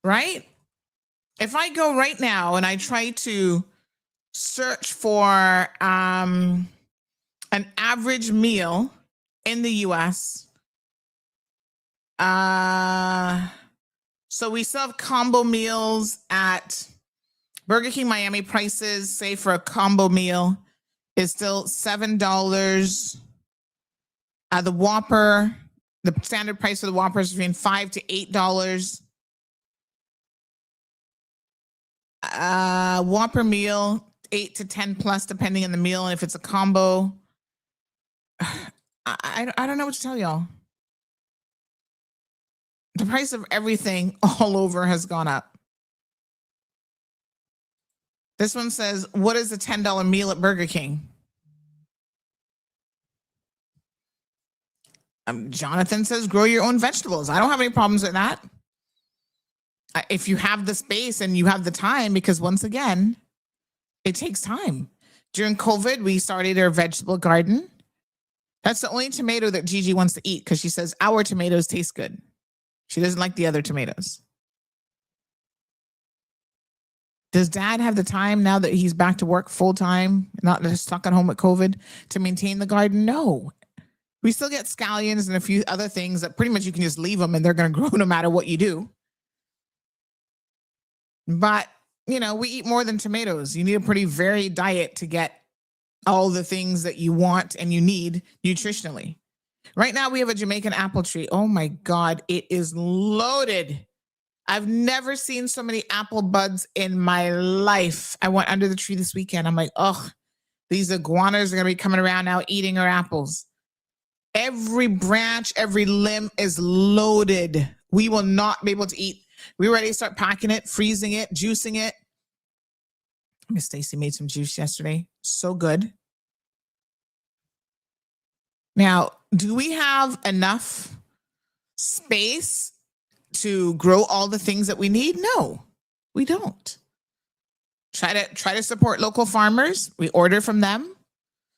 Right? If I go right now and I try to search for an average meal in the US, so we still have combo meals at Burger King Miami. Prices, say for a combo meal, is still $7. The Whopper, the standard price for the Whopper is between $5 to $8. Whopper meal, 8 to 10 plus, depending on the meal, and if it's a combo. I don't know what to tell y'all. The price of everything all over has gone up. This one says, what is a $10 meal at Burger King? Jonathan says, grow your own vegetables. I don't have any problems with that. If you have the space and you have the time, because once again, it takes time. During COVID, we started our vegetable garden. That's the only tomato that Gigi wants to eat because she says our tomatoes taste good. She doesn't like the other tomatoes. Does dad have the time now that he's back to work full time, not just stuck at home with COVID, to maintain the garden? No. We still get scallions and a few other things that pretty much you can just leave them and they're going to grow no matter what you do. But, you know, we eat more than tomatoes. You need a pretty varied diet to get all the things that you want and you need nutritionally. Right now, we have a Jamaican apple tree. Oh my God, it is loaded. I've never seen so many apple buds in my life. I went under the tree this weekend. I'm like, oh, these iguanas are going to be coming around now eating our apples. Every branch, every limb is loaded. We will not be able to eat. We're ready to start packing it, freezing it, juicing it. Miss Stacy made some juice yesterday. So good. Now, do we have enough space to grow all the things that we need? No, we don't. Try to support local farmers. We order from them,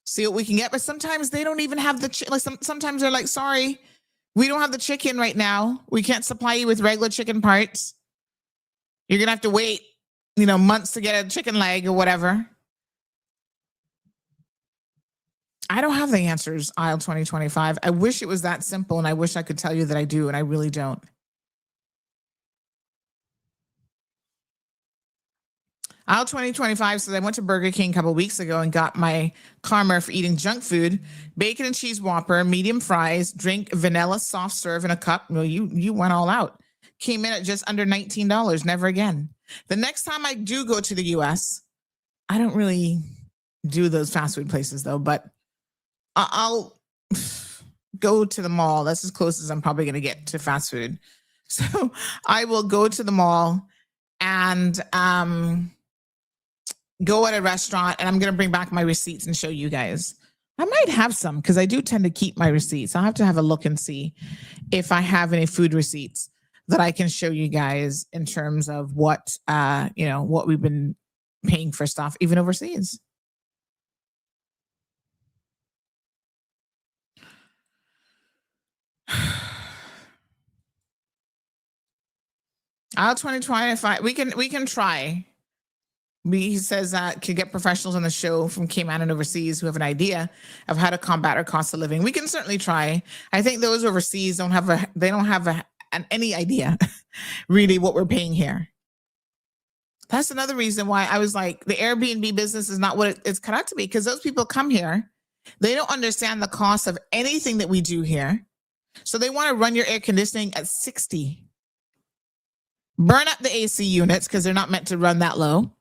see what we can get. But sometimes they don't even have the sometimes they're like, sorry, we don't have the chicken right now. We can't supply you with regular chicken parts. You're gonna have to wait, months to get a chicken leg or whatever. I don't have the answers, aisle 2025. I wish it was that simple, and I wish I could tell you that I do, and I really don't. Aisle 2025 says, I went to Burger King a couple weeks ago and got my karma for eating junk food, bacon and cheese Whopper, medium fries, drink vanilla soft serve in a cup. Well, you went all out. Came in at just under $19. Never again. The next time I do go to the US, I don't really do those fast food places though, but I'll go to the mall. That's as close as I'm probably going to get to fast food. So I will go to the mall and go at a restaurant, and I'm going to bring back my receipts and show you guys. I might have some because I do tend to keep my receipts. I'll have to have a look and see if I have any food receipts. that I can show you guys in terms of what, what we've been paying for stuff, even overseas. Out 2025, we can try. He says that could get professionals on the show from Cayman and overseas who have an idea of how to combat our cost of living. We can certainly try. I think those overseas don't have any idea really what we're paying here. That's another reason why I was like, the Airbnb business is not what it's cut out to be, because those people come here, they don't understand the cost of anything that we do here. So they want to run your air conditioning at 60. Burn up the AC units because they're not meant to run that low.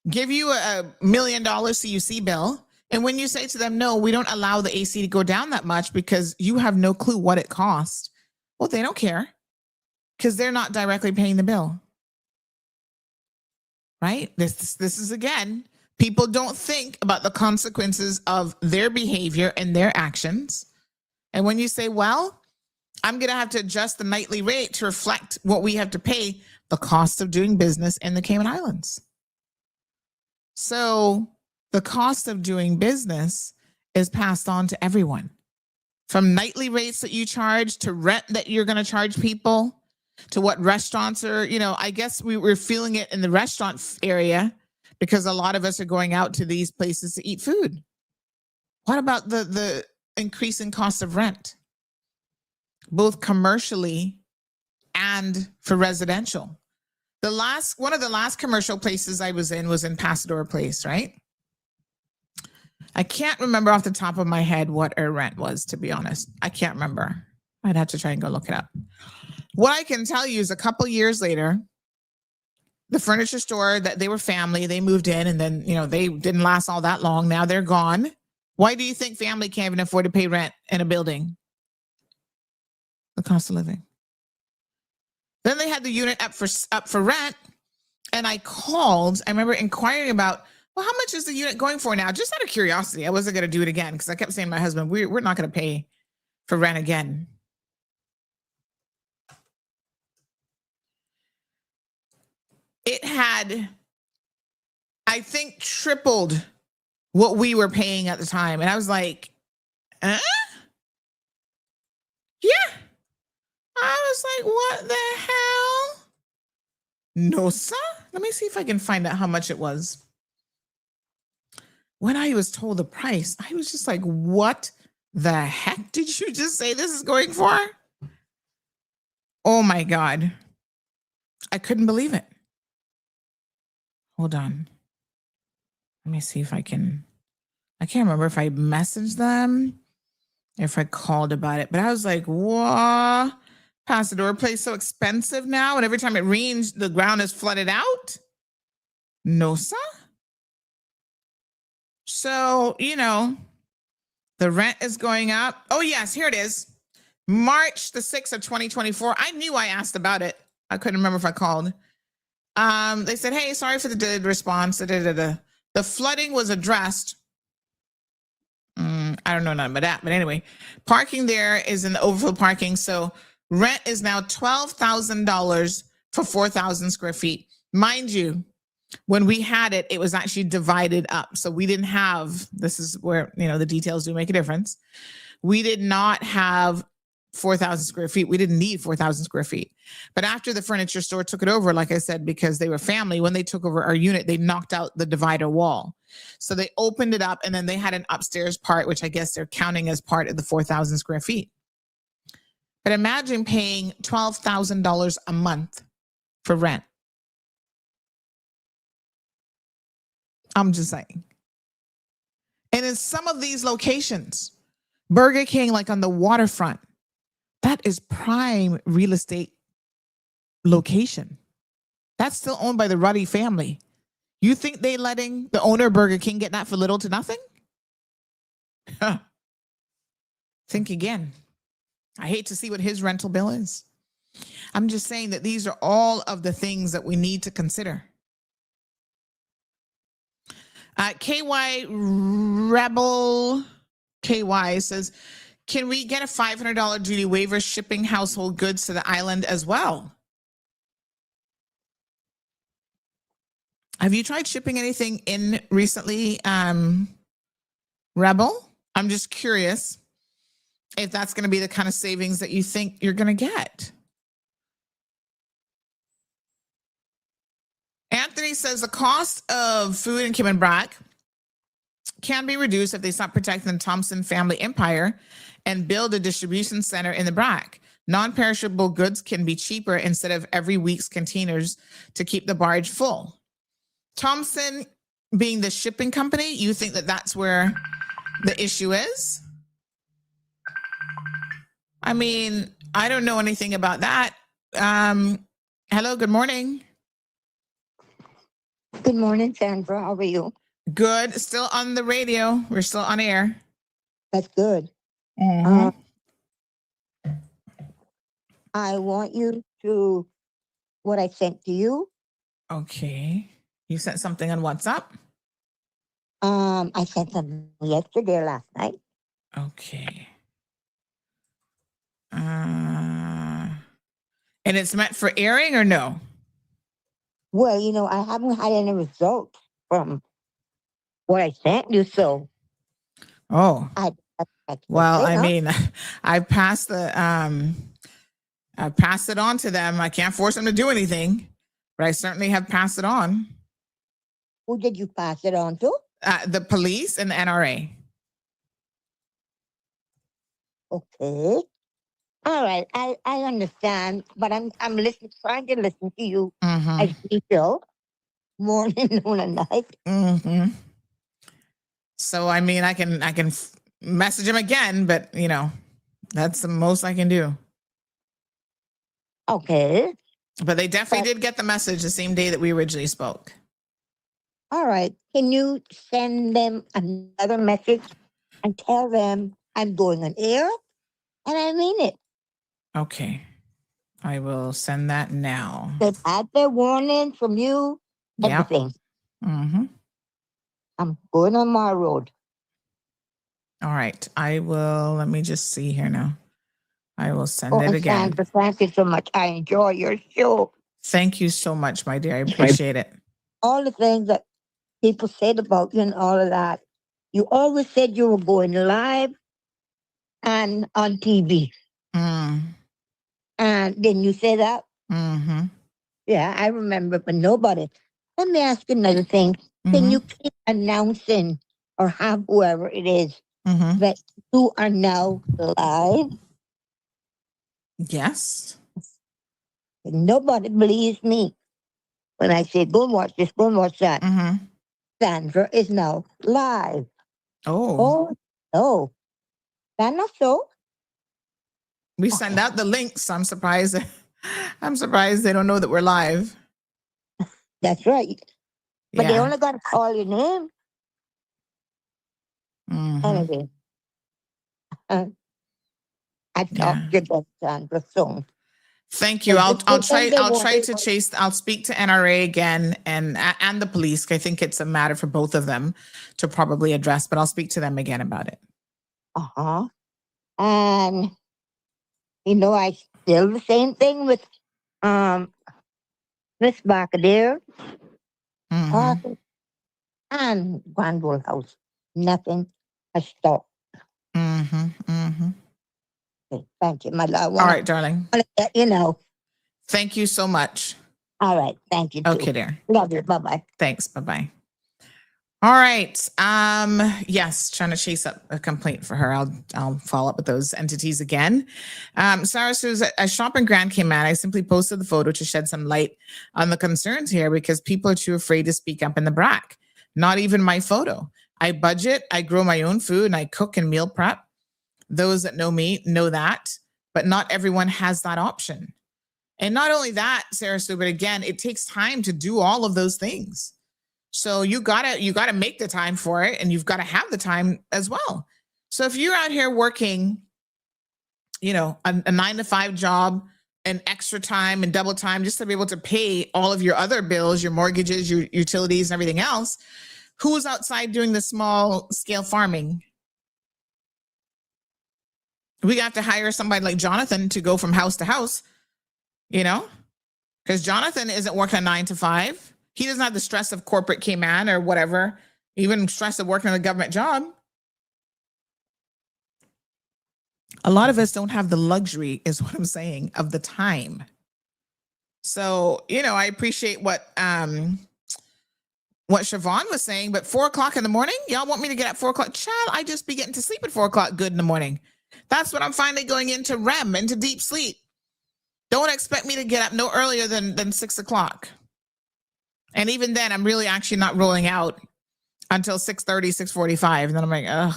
Give you $1 million CUC bill. And when you say to them, no, we don't allow the AC to go down that much because you have no clue what it costs. Well, they don't care because they're not directly paying the bill. Right? This is, again, people don't think about the consequences of their behavior and their actions. And when you say, well, I'm going to have to adjust the nightly rate to reflect what we have to pay, the cost of doing business in the Cayman Islands. So the cost of doing business is passed on to everyone, from nightly rates that you charge to rent that you're going to charge people to what restaurants are. I guess we're feeling it in the restaurant area because a lot of us are going out to these places to eat food. What about the increasing cost of rent, both commercially and for residential? One of the last commercial places I was in Pasadora Place, right? I can't remember off the top of my head what our rent was, to be honest. I can't remember. I'd have to try and go look it up. What I can tell you is a couple years later, the furniture store that they were family, they moved in, and then, they didn't last all that long. Now they're gone. Why do you think family can't even afford to pay rent in a building? The cost of living. Then they had the unit up for rent, and I remember inquiring about, well, how much is the unit going for now? Just out of curiosity. I wasn't going to do it again because I kept saying to my husband, we're not going to pay for rent again. It had, I think, tripled what we were paying at the time. And I was like, yeah. I was like, what the hell? No, sir. Let me see if I can find out how much it was. When I was told the price, I was just like, what the heck did you just say this is going for? Oh my God. I couldn't believe it. Hold on. Let me see if I can't remember if I messaged them, if I called about it, but I was like, what? Pasadora Place so expensive now, and every time it rains, the ground is flooded out? No, sir. So, the rent is going up. Oh, yes, here it is. March the 6th of 2024. I knew I asked about it. I couldn't remember if I called. They said, hey, sorry for the delayed response. The flooding was addressed. I don't know nothing about that, but anyway, parking there is in the overflow parking. So rent is now $12,000 for 4,000 square feet. Mind you, when we had it, it was actually divided up. So we didn't have, this is where, the details do make a difference. We did not have 4,000 square feet. We didn't need 4,000 square feet. But after the furniture store took it over, like I said, because they were family, when they took over our unit, they knocked out the divider wall. So they opened it up, and then they had an upstairs part, which I guess they're counting as part of the 4,000 square feet. But imagine paying $12,000 a month for rent. I'm just saying. And in some of these locations, Burger King, like on the waterfront, that is prime real estate location. That's still owned by the Ruddy family. You think they letting the owner of Burger King get that for little to nothing? Think again. I hate to see what his rental bill is. I'm just saying that these are all of the things that we need to consider. KY Rebel KY says, Can we get a $500 duty waiver shipping household goods to the island as well? Have you tried shipping anything in recently, Rebel? I'm just curious if that's going to be the kind of savings that you think you're going to get. Anthony says the cost of food in Kim and Brack can be reduced if they stop protecting the Thompson family empire and build a distribution center in the Brack. Non-perishable goods can be cheaper instead of every week's containers to keep the barge full. Thompson being the shipping company, you think that that's where the issue is? I mean, I don't know anything about that. Hello, good morning. Good morning, Sandra. How are you? Good. Still on the radio. We're still on air. That's good. I want you to, what I sent to you. Okay. You sent something on WhatsApp? I sent them yesterday or last night. Okay. And it's meant for airing or no? Well, you know, I haven't had any results from what I sent you, so. Oh. Well, I huh? mean, I passed it on to them. I can't force them to do anything, but I certainly have passed it on. Who did you pass it on to? The police and the NRA. Okay. All right. I understand, but I'm listening, trying to listen to you. I feel morning, noon, and night. So I mean, I can message him again, but you know, that's the most I can do. Okay. But they definitely did get the message the same day that we originally spoke. All right. Can you send them another message and tell them I'm going on air and I mean it? Okay. I will send that now. They've had their warning from you, everything. I'm going on my road. All right. I will, let me just see here now. I will send it again. Sandra, thank you so much. I enjoy your show. Thank you so much, my dear. I appreciate it. All the things that people said about you and all of that. You always said you were going live and on TV. And didn't you say that? Yeah, I remember, but nobody. Let me ask you another thing. Can you keep announcing or have whoever it is that you are now live? Yes. Nobody believes me when I say, go and watch this, go and watch that. Sandra is now live. Oh. Oh. That's not so. We send out the links. I'm surprised. I'm surprised they don't know that we're live. That's right. But Yeah. they only got to call your name. Anyway. I talked to them, Sandra, soon. Thank you. I'll try to chase. I'll speak to NRA again and the police. I think it's a matter for both of them to probably address, but I'll speak to them again about it. And you know, I still the same thing with Miss Barkadir and Grand World House. Nothing has stopped. Okay, thank you, my love. All right, darling. You know. Thank you so much. All right. Thank you. Okay, dear. Love you. Bye-bye. Thanks. Bye-bye. All right. Yes, trying to chase up a complaint for her. I'll follow up with those entities again. Sarah says, a shop in Grand Cayman, I simply posted the photo to shed some light on the concerns here because people are too afraid to speak up in the BRAC. Not even my photo. I budget, I grow my own food, and I cook and meal prep. Those that know me know that, but not everyone has that option. And not only that, Sarah Sue, but again, it takes time to do all of those things. So you gotta make the time for it, and you've got to have the time as well. So if you're out here working, you know, a 9-to-5 job, and extra time and double time just to be able to pay all of your other bills, your mortgages, your utilities, and everything else, who's outside doing the small scale farming? We have to hire somebody like Jonathan to go from house to house, you know, because Jonathan isn't working a 9 to 5. He doesn't have the stress of corporate Cayman or whatever, even stress of working a government job. A lot of us don't have the luxury, is what I'm saying, of the time. So, you know, I appreciate what Siobhan was saying, but 4 o'clock in the morning, y'all want me to get at 4 o'clock? Child, I just be getting to sleep at 4 o'clock good in the morning. That's when I'm finally going into REM, into deep sleep. Don't expect me to get up no earlier than 6 o'clock. And even then, I'm really actually not rolling out until 6:30, 6:45. And then I'm like, ugh,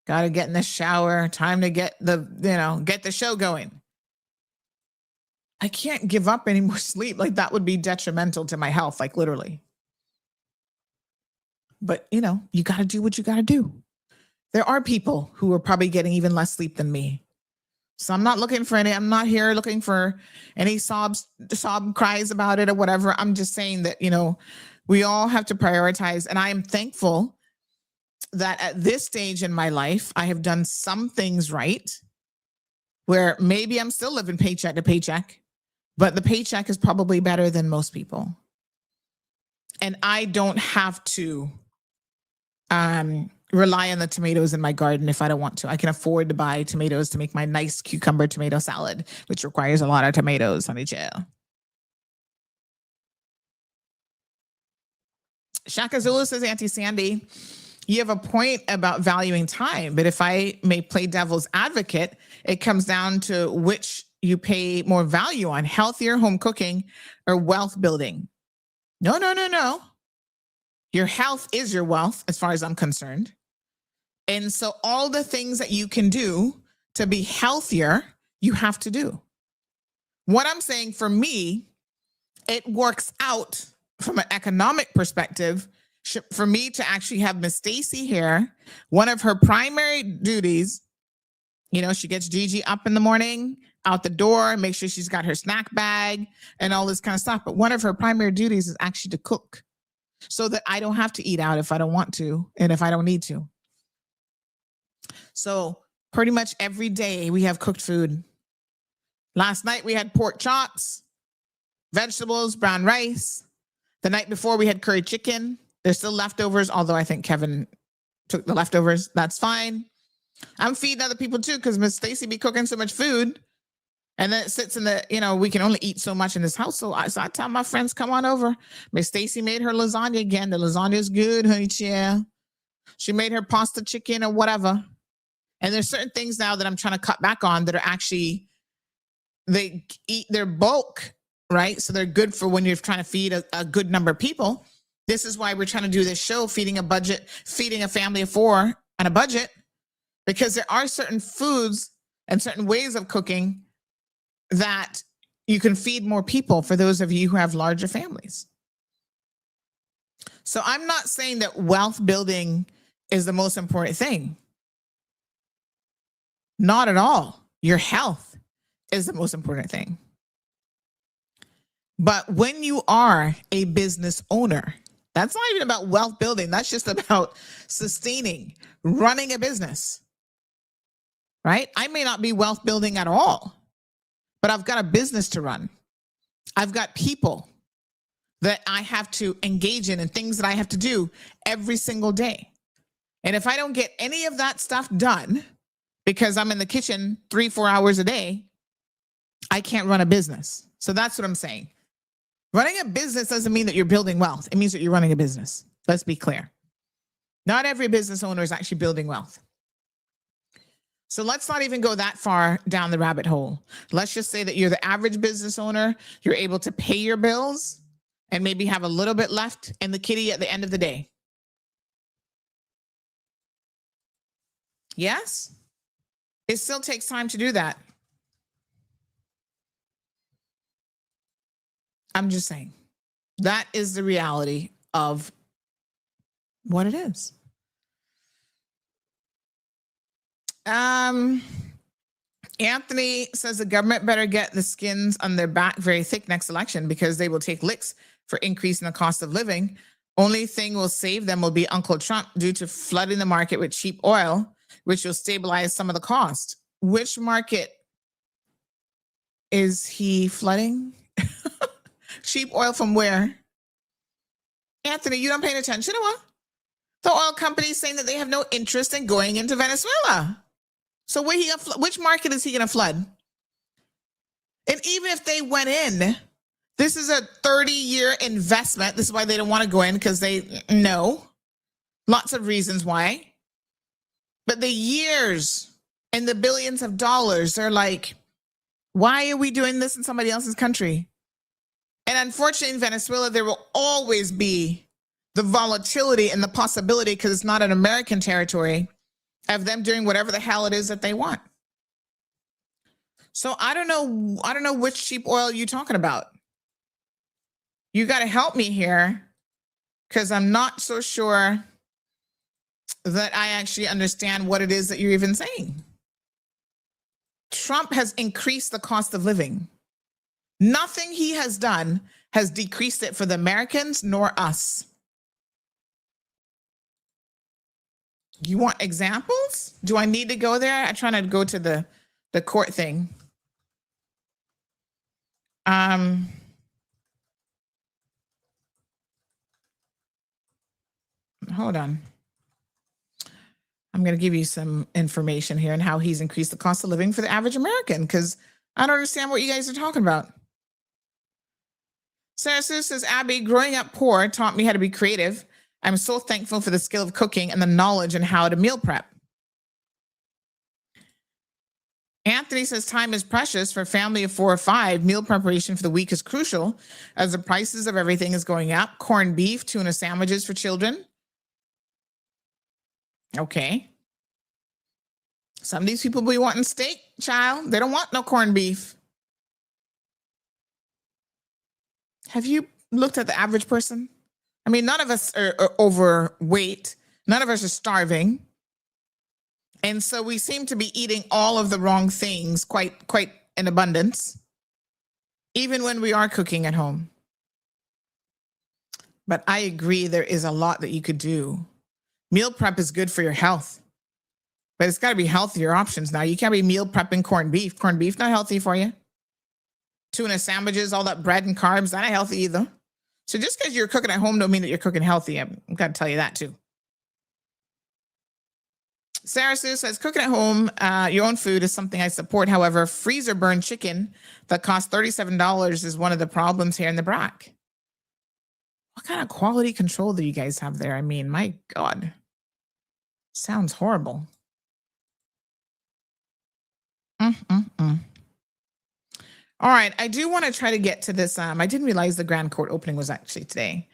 gotta get in the shower. Time to get the show going. I can't give up any more sleep. Like, that would be detrimental to my health, like literally. But, you know, you got to do what you got to do. There are people who are probably getting even less sleep than me. So I'm not here looking for any sob cries about it or whatever. I'm just saying that, you know, we all have to prioritize. And I am thankful that at this stage in my life, I have done some things right, where maybe I'm still living paycheck to paycheck, but the paycheck is probably better than most people. And I don't have to rely on the tomatoes in my garden if I don't want to. I can afford to buy tomatoes to make my nice cucumber tomato salad, which requires a lot of tomatoes, honey chill. Shaka Zulu says, Auntie Sandy, you have a point about valuing time, but if I may play devil's advocate, it comes down to which you pay more value on, healthier home cooking or wealth building. No. Your health is your wealth, as far as I'm concerned. And so all the things that you can do to be healthier, you have to do. What I'm saying, for me, it works out from an economic perspective for me to actually have Miss Stacy here. One of her primary duties, you know, she gets Gigi up in the morning, out the door, make sure she's got her snack bag and all this kind of stuff. But one of her primary duties is actually to cook, so that I don't have to eat out if I don't want to and if I don't need to. So pretty much every day we have cooked food. Last night we had pork chops, vegetables, brown rice. The night before we had curry chicken. There's still leftovers, although I think Kevin took the leftovers. That's fine. I'm feeding other people too, because Miss Stacy be cooking so much food. And then it sits in the, you know, we can only eat so much in this house. So I tell my friends, come on over. Miss Stacy made her lasagna again. The lasagna is good, honey. Yeah. She made her pasta chicken or whatever. And there's certain things now that I'm trying to cut back on that are actually, they eat their bulk, right? So they're good for when you're trying to feed a good number of people. This is why we're trying to do this show, feeding a family of 4 on a budget, because there are certain foods and certain ways of cooking that you can feed more people for those of you who have larger families. So I'm not saying that wealth building is the most important thing. Not at all. Your health is the most important thing. But when you are a business owner, that's not even about wealth building. That's just about sustaining, running a business, right? I may not be wealth building at all, but I've got a business to run. I've got people that I have to engage in and things that I have to do every single day. And if I don't get any of that stuff done because I'm in the kitchen 3-4 hours a day, I can't run a business. So that's what I'm saying. Running a business doesn't mean that you're building wealth. It means that you're running a business. Let's be clear. Not every business owner is actually building wealth. So let's not even go that far down the rabbit hole. Let's just say that you're the average business owner. You're able to pay your bills and maybe have a little bit left in the kitty at the end of the day. Yes? It still takes time to do that. I'm just saying. That is the reality of what it is. Anthony says the government better get the skins on their back very thick next election, because they will take licks for increasing the cost of living. Only thing will save them will be Uncle Trump, due to flooding the market with cheap oil, which will stabilize some of the cost. Which market is he flooding? Cheap oil from where? Anthony, you don't pay attention to what? The oil company is saying that they have no interest in going into Venezuela. So which market is he going to flood? And even if they went in, this is a 30-year investment. This is why they don't want to go in, because they know lots of reasons why. But the years and the billions of dollars, they're like, why are we doing this in somebody else's country? And unfortunately, in Venezuela, there will always be the volatility and the possibility, because it's not an American territory, of them doing whatever the hell it is that they want. So I don't know which cheap oil you're talking about. You got to help me here, because I'm not so sure that I actually understand what it is that you're even saying. Trump has increased the cost of living. Nothing he has done has decreased it for the Americans nor us. You want examples? Do I need to go there? I'm trying to go to the court thing. Hold on. I'm going to give you some information here on how he's increased the cost of living for the average American, because I don't understand what you guys are talking about. Sarah Sue says, Abby, growing up poor taught me how to be creative. I'm so thankful for the skill of cooking and the knowledge and how to meal prep. Anthony says, time is precious. For a family of 4 or 5, meal preparation for the week is crucial as the prices of everything is going up. Corned beef, tuna sandwiches for children. Okay. Some of these people be wanting steak, child. They don't want no corned beef. Have you looked at the average person? I mean, none of us are overweight. None of us are starving. And so we seem to be eating all of the wrong things quite in abundance, even when we are cooking at home. But I agree, there is a lot that you could do. Meal prep is good for your health, but it's got to be healthier options now. You can't be meal prepping corned beef. Corned beef, not healthy for you. Tuna sandwiches, all that bread and carbs, not healthy either. So just because you're cooking at home don't mean that you're cooking healthy. I've got to tell you that too. Sarah Sue says, cooking at home, your own food is something I support. However, freezer burned chicken that costs $37 is one of the problems here in the BRAC. What kind of quality control do you guys have there? I mean, my God, sounds horrible. All right, I do want to try to get to this. I didn't realize the grand court opening was actually today.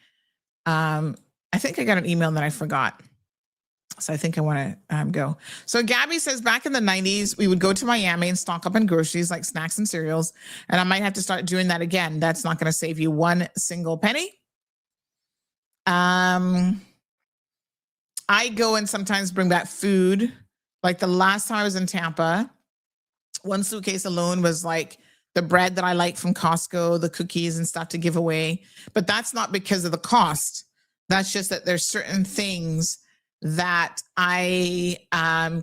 I think I got an email that I forgot. So I think I want to go. So Gabby says, back in the 90s, we would go to Miami and stock up on groceries like snacks and cereals. And I might have to start doing that again. That's not going to save you one single penny. I go and sometimes bring back food. Like the last time I was in Tampa, one suitcase alone was like the bread that I like from Costco, the cookies and stuff to give away. But that's not because of the cost. That's just that there's certain things that I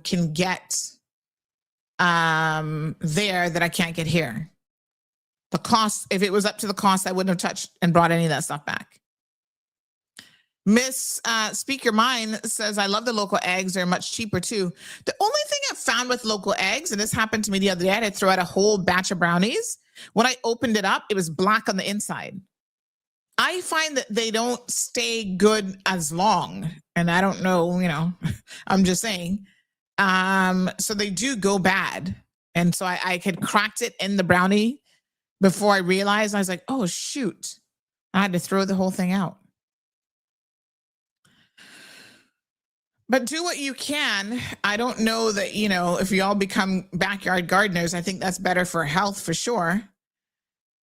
can get there that I can't get here. The cost, if it was up to the cost, I wouldn't have touched and brought any of that stuff back. Miss Speak Your Mind says, I love the local eggs. They're much cheaper too. The only thing I've found with local eggs, and this happened to me the other day, I had to throw out a whole batch of brownies. When I opened it up, it was black on the inside. I find that they don't stay good as long. And I don't know, I'm just saying. So they do go bad. And so I had cracked it in the brownie before I realized. I was like, oh, shoot. I had to throw the whole thing out. But do what you can. I don't know that, if you all become backyard gardeners, I think that's better for health for sure.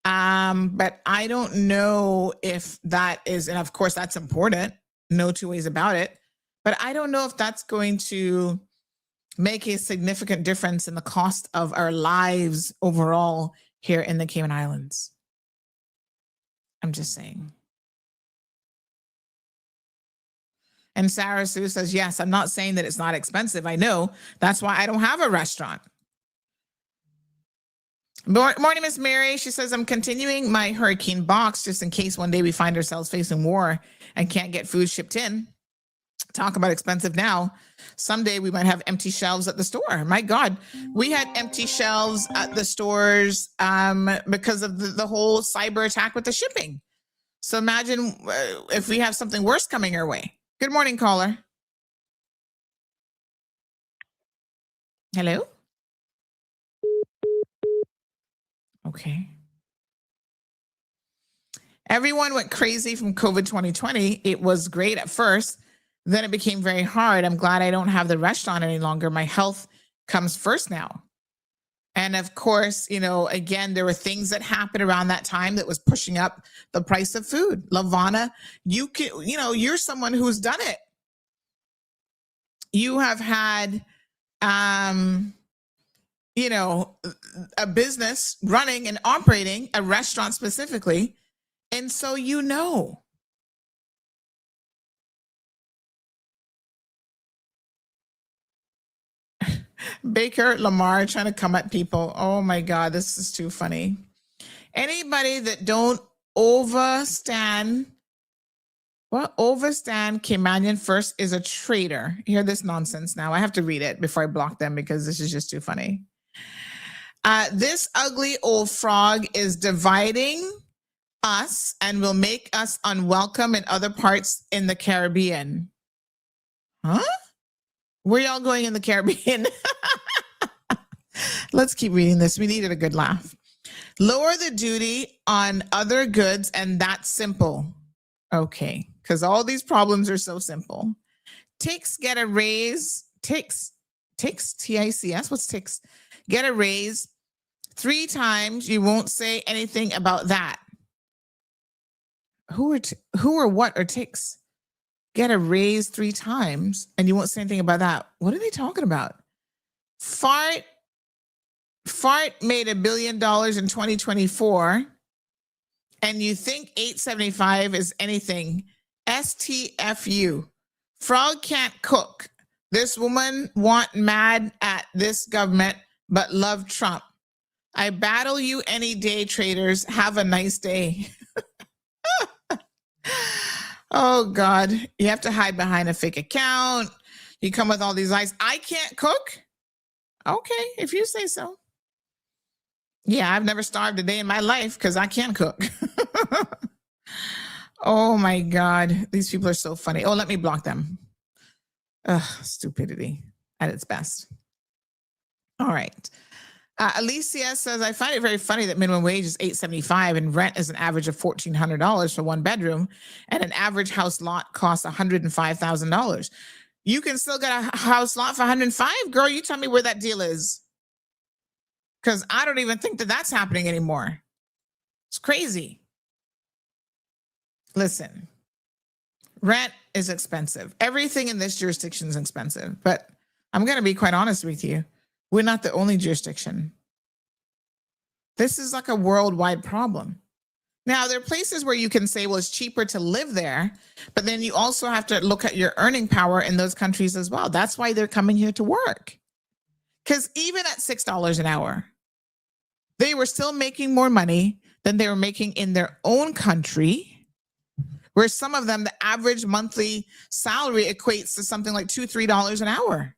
But I don't know if that is, and of course that's important, no two ways about it, but I don't know if that's going to make a significant difference in the cost of our lives overall here in the Cayman Islands. I'm just saying. And Sarah Sue says, yes, I'm not saying that it's not expensive. I know. That's why I don't have a restaurant. Morning, Miss Mary. She says, I'm continuing my hurricane box just in case one day we find ourselves facing war and can't get food shipped in. Talk about expensive now. Someday we might have empty shelves at the store. My God, we had empty shelves at the stores because of the whole cyber attack with the shipping. So imagine if we have something worse coming our way. Good morning, caller. Hello? Okay. Everyone went crazy from COVID 2020. It was great at first. Then it became very hard. I'm glad I don't have the restaurant any longer. My health comes first now. And of course, you know, again, there were things that happened around that time that was pushing up the price of food. Lavana, you can, you know, you're someone who's done it. You have had, you know, a business running and operating, a restaurant specifically. And so, you know. Baker Lamar trying to come at people. Oh my God, this is too funny. Anybody that don't overstand Caymanian first is a traitor. Hear this nonsense now. I have to read it before I block them because this is just too funny. This ugly old frog is dividing us and will make us unwelcome in other parts in the Caribbean. Huh? Where y'all going in the Caribbean? Let's keep reading this. We needed a good laugh. Lower the duty on other goods, and that's simple. Okay, because all these problems are so simple. Ticks get a raise. Ticks, T-I-C-S. What's ticks? Get a raise 3 times. You won't say anything about that. Who or what are ticks? Get a raise 3 times, and you won't say anything about that. What are they talking about? Fart made $1 billion in 2024, and you think 875 is anything. STFU. Frog can't cook. This woman mad at this government, but love Trump. I battle you any day, traders. Have a nice day. Oh, God. You have to hide behind a fake account. You come with all these lies. I can't cook? Okay, if you say so. Yeah, I've never starved a day in my life because I can't cook. Oh, my God. These people are so funny. Oh, let me block them. Ugh, stupidity at its best. All right. Alicia says, I find it very funny that minimum wage is $8.75 and rent is an average of $1,400 for 1 bedroom, and an average house lot costs $105,000. You can still get a house lot for $105,000, girl. You tell me where that deal is, because I don't even think that that's happening anymore. It's crazy. Listen, rent is expensive. Everything in this jurisdiction is expensive, but I'm going to be quite honest with you. We're not the only jurisdiction. This is like a worldwide problem. Now, there are places where you can say, well, it's cheaper to live there, but then you also have to look at your earning power in those countries as well. That's why they're coming here to work. Because even at $6 an hour, they were still making more money than they were making in their own country, where some of them, the average monthly salary equates to something like $2-3 an hour.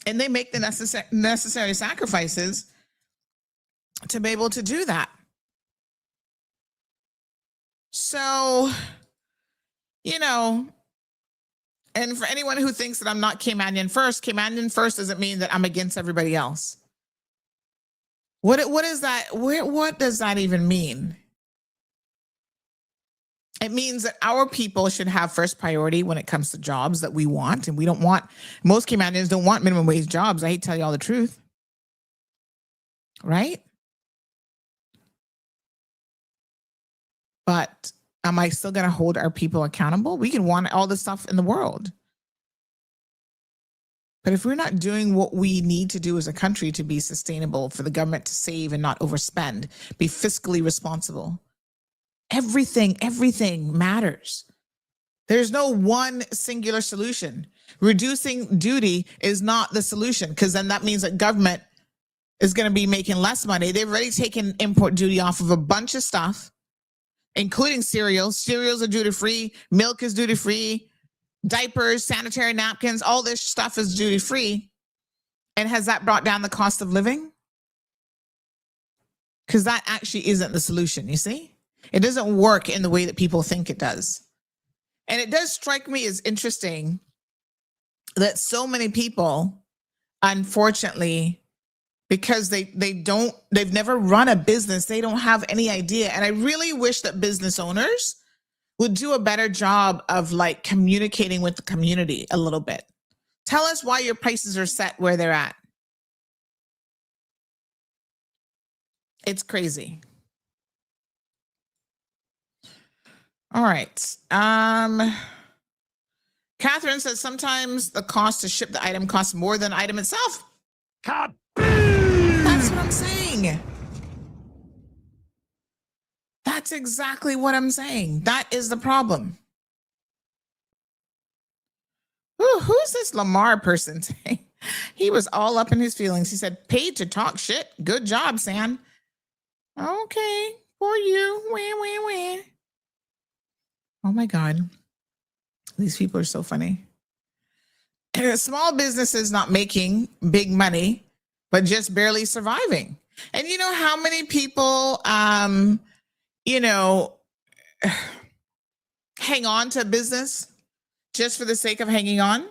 And they make the necessary sacrifices to be able to do that. So, you know, and for anyone who thinks that I'm not Caymanian first doesn't mean that I'm against everybody else. What is that? What does that even mean? It means that our people should have first priority when it comes to jobs that we want. And we don't want, most Caymanians don't want minimum wage jobs. I hate to tell you all the truth. Right? But am I still going to hold our people accountable? We can want all the stuff in the world. But if we're not doing what we need to do as a country to be sustainable, for the government to save and not overspend, be fiscally responsible, everything matters. There's no one singular solution. Reducing duty is not the solution, because then that means that government is going to be making less money. They've already taken import duty off of a bunch of stuff, including cereals. Cereals are duty-free. Milk is duty-free. Diapers, sanitary napkins, all this stuff is duty-free. And has that brought down the cost of living? Because that actually isn't the solution, you see? It doesn't work in the way that people think it does. And it does strike me as interesting that so many people, unfortunately, because they've never run a business, they don't have any idea. And I really wish that business owners would do a better job of like communicating with the community a little bit. Tell us why your prices are set where they're at. It's crazy. All right. Catherine says sometimes the cost to ship the item costs more than the item itself. Kaboom! That's what I'm saying. That's exactly what I'm saying. That is the problem. Ooh, who's this Lamar person? He was all up in his feelings. He said, paid to talk shit. Good job, Sam. Okay, for you. Wah, wah, wah. Oh my God. These people are so funny. Small businesses not making big money, but just barely surviving. And you know how many people, hang on to business just for the sake of hanging on?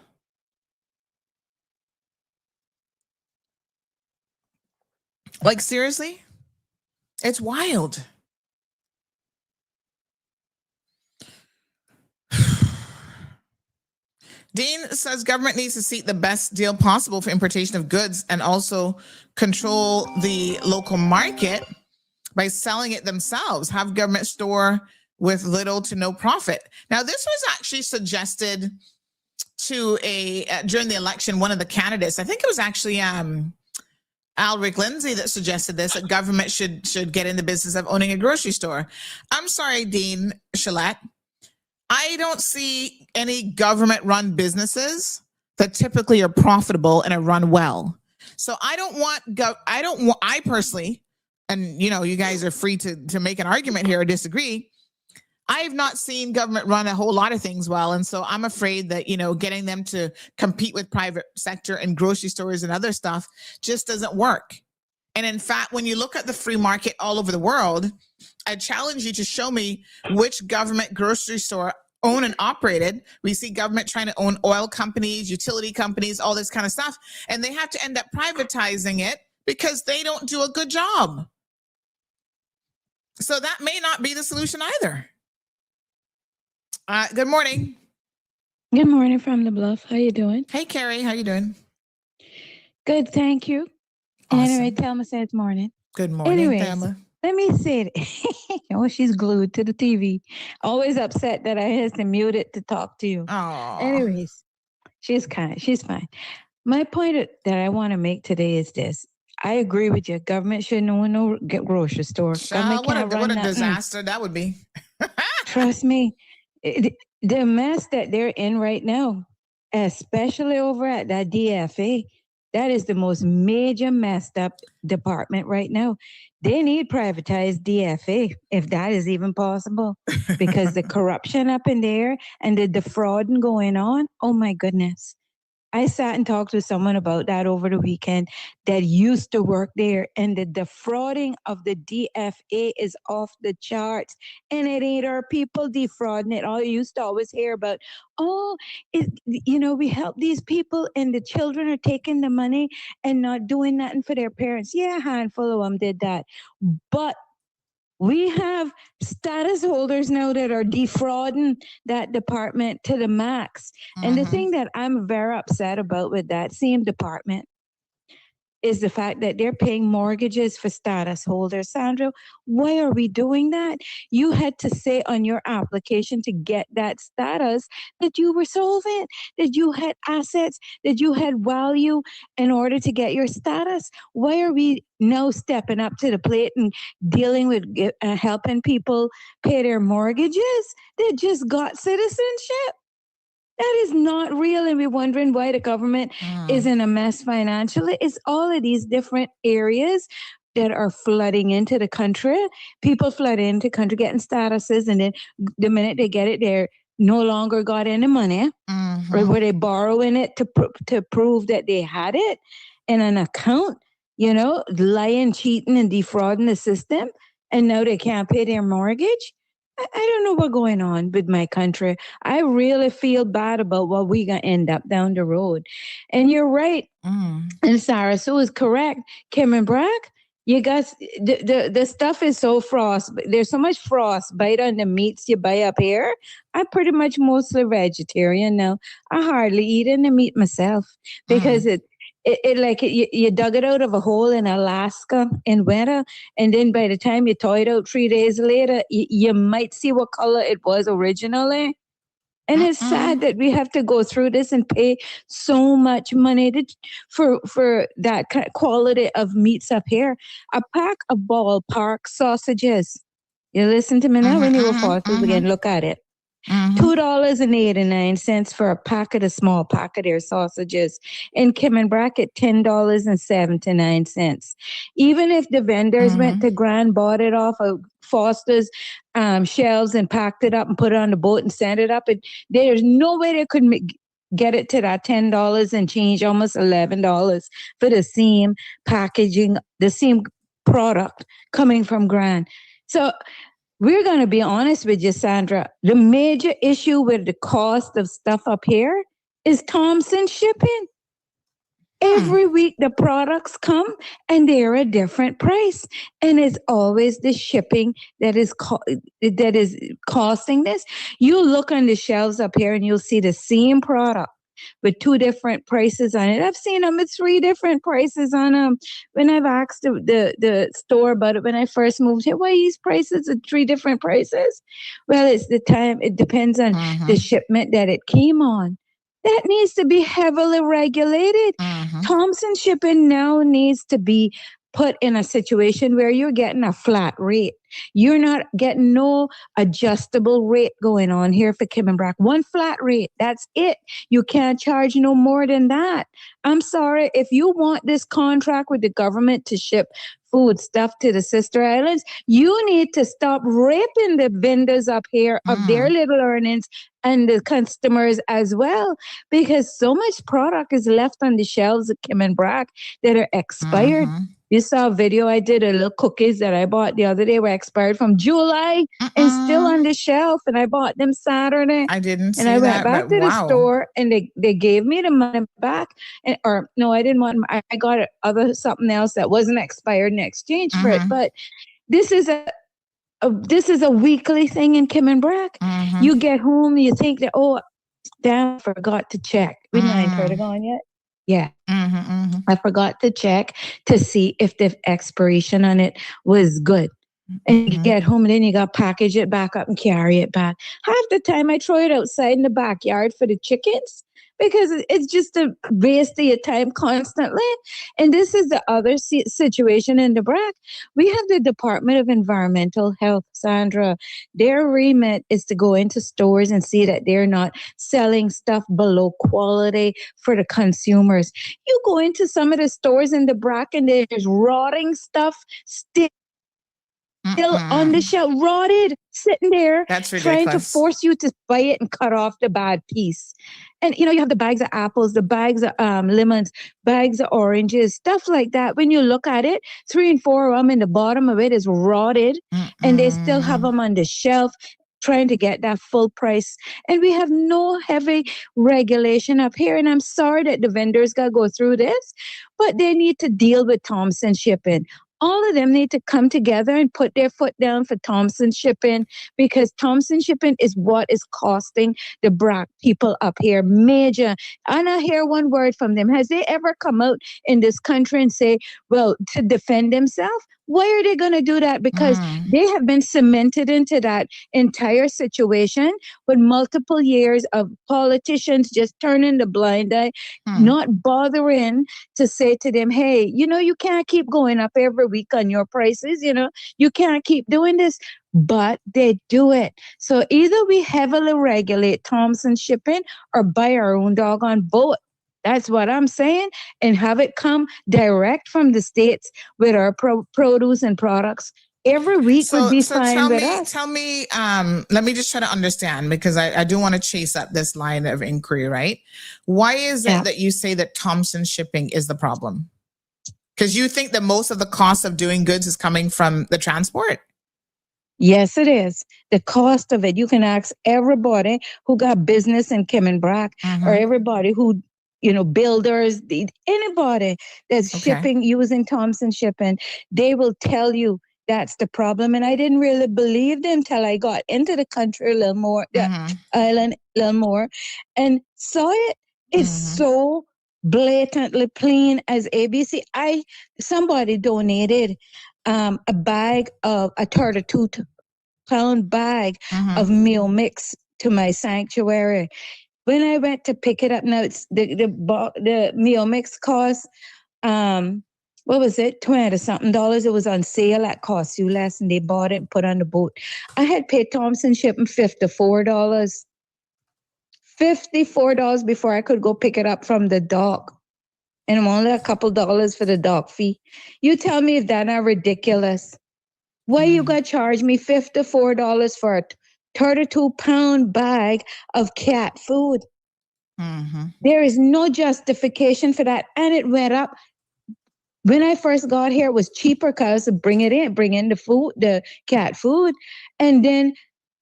Like, seriously? It's wild. Dean says government needs to seek the best deal possible for importation of goods and also control the local market by selling it themselves. Have government store with little to no profit. Now, this was actually suggested to during the election, one of the candidates, I think it was actually Alric Lindsay that suggested this, that government should get in the business of owning a grocery store. I'm sorry, Dean Chalette. I don't see any government-run businesses that typically are profitable and are run well. So I personally, and you guys are free to make an argument here or disagree. I have not seen government run a whole lot of things well. And so I'm afraid that, getting them to compete with private sector and grocery stores and other stuff just doesn't work. And in fact, when you look at the free market all over the world, I challenge you to show me which government grocery store owned and operated. We see government trying to own oil companies, utility companies, all this kind of stuff. And they have to end up privatizing it because they don't do a good job. So that may not be the solution either. Good morning. Good morning from the Bluff. How you doing? Hey, Carrie. How you doing? Good, thank you. Awesome. Anyway, Thelma says morning. Good morning, Thelma. Let me say it. Oh, she's glued to the TV. Always upset that I has to mute it to talk to you. Oh. Anyways, she's kind. She's fine. My point that I want to make today is this. I agree with you. Government shouldn't own no grocery store. What a disaster that would be. Trust me. The mess that they're in right now, especially over at that DFA, that is the most major messed up department right now. They need privatized DFA, if that is even possible, because the corruption up in there and the defrauding going on, oh my goodness. I sat and talked with someone about that over the weekend that used to work there, and the defrauding of the DFA is off the charts, and it ain't our people defrauding it. All you used to always hear about, we help these people and the children are taking the money and not doing nothing for their parents. Yeah, a handful of them did that. But we have status holders now that are defrauding that department to the max. Mm-hmm. And the thing that I'm very upset about with that same department is the fact that they're paying mortgages for status holders. Sandra, why are we doing that? You had to say on your application to get that status that you were solvent, that you had assets, that you had value in order to get your status. Why are we now stepping up to the plate and dealing with helping people pay their mortgages that just got citizenship? That is not real. And we're wondering why the government is in a mess financially. It's all of these different areas that are flooding into the country. People flood into country getting statuses, and then the minute they get it, they're no longer got any money, or were they borrowing it to prove that they had it in an account, lying, cheating, and defrauding the system, and now they can't pay their mortgage. I don't know what's going on with my country. I really feel bad about what we're going to end up down the road. And you're right. And Sarah Sue is correct. Kim and Brack, you guys, the stuff is so frost. There's so much frostbite on the meats you buy up here. I'm pretty much mostly vegetarian now. I hardly eat any meat myself because you dug it out of a hole in Alaska in winter, and then by the time you thaw it out 3 days later, you might see what color it was originally. And it's sad that we have to go through this and pay so much money for that kind of quality of meats up here. A pack of ballpark sausages. You listen to me now when you go forces again, look at it. $2.89 for a packet, a small packet of sausages. In Kim and Brackett, $10.79. Even if the vendors went to Grand, bought it off of Foster's shelves and packed it up and put it on the boat and sent it up, there's no way they could get it to that $10 and change, almost $11 for the same packaging, the same product coming from Grand. So we're going to be honest with you, Sandra. The major issue with the cost of stuff up here is Thompson shipping. Every week the products come and they're a different price. And it's always the shipping that is costing this. You look on the shelves up here and you'll see the same product with 2 different prices on it. I've seen them with 3 different prices on them. When I've asked the store about it when I first moved here, why these prices are 3 different prices? Well, it's the time. It depends on the shipment that it came on. That needs to be heavily regulated. Thompson shipping now needs to be put in a situation where you're getting a flat rate. You're not getting no adjustable rate going on here for Kim and Brack. One flat rate. That's it. You can't charge no more than that. I'm sorry. If you want this contract with the government to ship food stuff to the sister islands, you need to stop raping the vendors up here of their little earnings and the customers as well, because so much product is left on the shelves of Kim and Brack that are expired. You saw a video I did of little cookies that I bought the other day were expired from July and still on the shelf, and I bought them Saturday. I didn't see that. And I that, went back to the store and they gave me the money back. Or no, I didn't want them. I got something else that wasn't expired in exchange for it. But this is a weekly thing in Kim and Brack. You get home, you think that, oh, damn, I forgot to check. We ain't heard it gone yet. Yeah. I forgot to check to see if the expiration on it was good. And you get home and then you got to package it back up and carry it back. Half the time I throw it outside in the backyard for the chickens because it's just a waste of your time constantly. And this is the other situation in the Brack. We have the Department of Environmental Health, Sandra. Their remit is to go into stores and see that they're not selling stuff below quality for the consumers. You go into some of the stores in the Brack and there's rotting stuff still on the shelf, rotted, sitting there. That's trying to ridiculous. force you to buy it and cut off the bad piece. And, you have the bags of apples, the bags of lemons, bags of oranges, stuff like that. When you look at it, 3 and 4 of them in the bottom of it is rotted, and they still have them on the shelf trying to get that full price. And we have no heavy regulation up here. And I'm sorry that the vendors got to go through this, but they need to deal with Thompson shipping. All of them need to come together and put their foot down for Thompson shipping, because Thompson shipping is what is costing the Brack people up here major. And I hear one word from them. Has they ever come out in this country and say, well, to defend themselves? Why are they going to do that? Because they have been cemented into that entire situation with multiple years of politicians just turning the blind eye, not bothering to say to them, hey, you can't keep going up every week on your prices. You can't keep doing this. but they do it. So either we heavily regulate Thompson shipping or buy our own doggone boat. That's what I'm saying. And have it come direct from the States with our produce and products. Every week would be fine with us. Tell me, let me just try to understand, because I do want to chase up this line of inquiry, right? Why is it that you say that Thompson shipping is the problem? Because you think that most of the cost of doing goods is coming from the transport? Yes, it is. The cost of it. You can ask everybody who got business in Kimmenbrack, or everybody who, builders, anybody that's shipping using Thompson shipping, they will tell you that's the problem. And I didn't really believe them till I got into the country a little more, the island a little more, and saw it. It's so blatantly plain as ABC. Somebody donated a bag of a 32-pound bag of meal mix to my sanctuary. When I went to pick it up, now it's the meal mix cost, what was it, $20-something. It was on sale at Cost You Less, and they bought it and put on the boat. I had paid Thompson shipping $54. $54 before I could go pick it up from the dock. And only a couple dollars for the dock fee. You tell me if that's not ridiculous. Why you got to charge me $54 for a 32-pound bag of cat food? There is no justification for that. And it went up. When I first got here, it was cheaper because bring in the food, the cat food. And then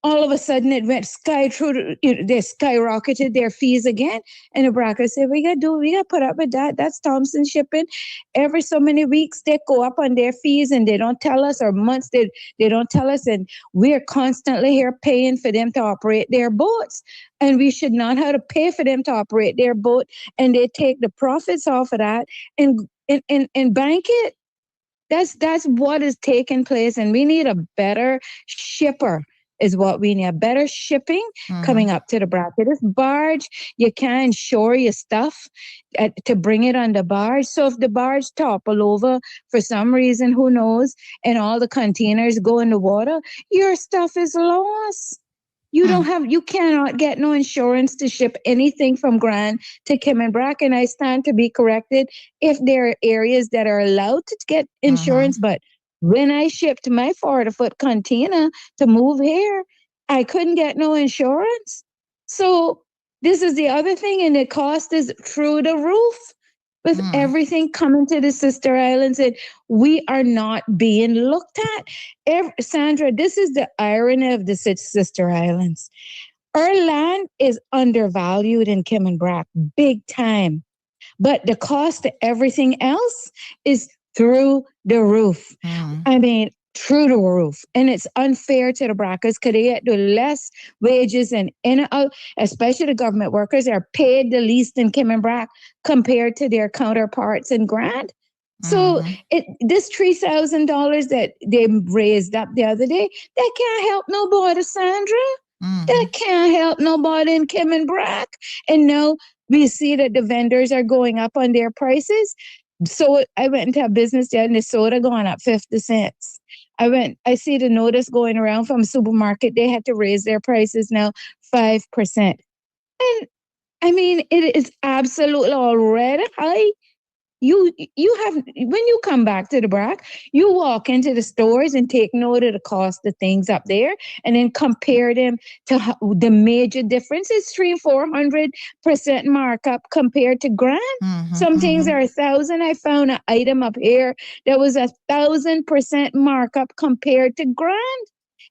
all of a sudden it went they skyrocketed their fees again. And the broker said, we got to put up with that. That's Thompson shipping. Every so many weeks they go up on their fees and they don't tell us, or months they don't tell us. And we're constantly here paying for them to operate their boats. And we should not have to pay for them to operate their boat. And they take the profits off of that and bank it. That's what is taking place. And we need a better shipper. Is what we need. Better shipping coming up to the bracket. This barge, you can't shore your stuff to bring it on the barge. So if the barge topple over for some reason, who knows, and all the containers go in the water, your stuff is lost. You cannot get no insurance to ship anything from Grand to Kimmenbrack. And I stand to be corrected if there are areas that are allowed to get insurance, but when I shipped my 40-foot container to move here, I couldn't get no insurance. So this is the other thing, and the cost is through the roof with everything coming to the sister islands, and we are not being looked at. Sandra, this is the irony of the sister islands. Our land is undervalued in Kimmenbrack, big time. But the cost of everything else is through the roof. I mean, through the roof. And it's unfair to the Brackers because they get the less wages and especially the government workers are paid the least in Kimmenbrack compared to their counterparts in Grand. So this $3,000 that they raised up the other day, that can't help nobody, Sandra. That can't help nobody in Kimmenbrack. And now we see that the vendors are going up on their prices. So I went into a business there and the soda going up 50 cents. I see the notice going around from supermarket. They had to raise their prices now 5%. And I mean, it is absolutely already high. You have, when you come back to the Brack, you walk into the stores and take note of the cost of things up there and then compare them to the major differences, 300-400% markup compared to Grand. Some things are 1,000. I found an item up here that was 1,000% markup compared to Grand.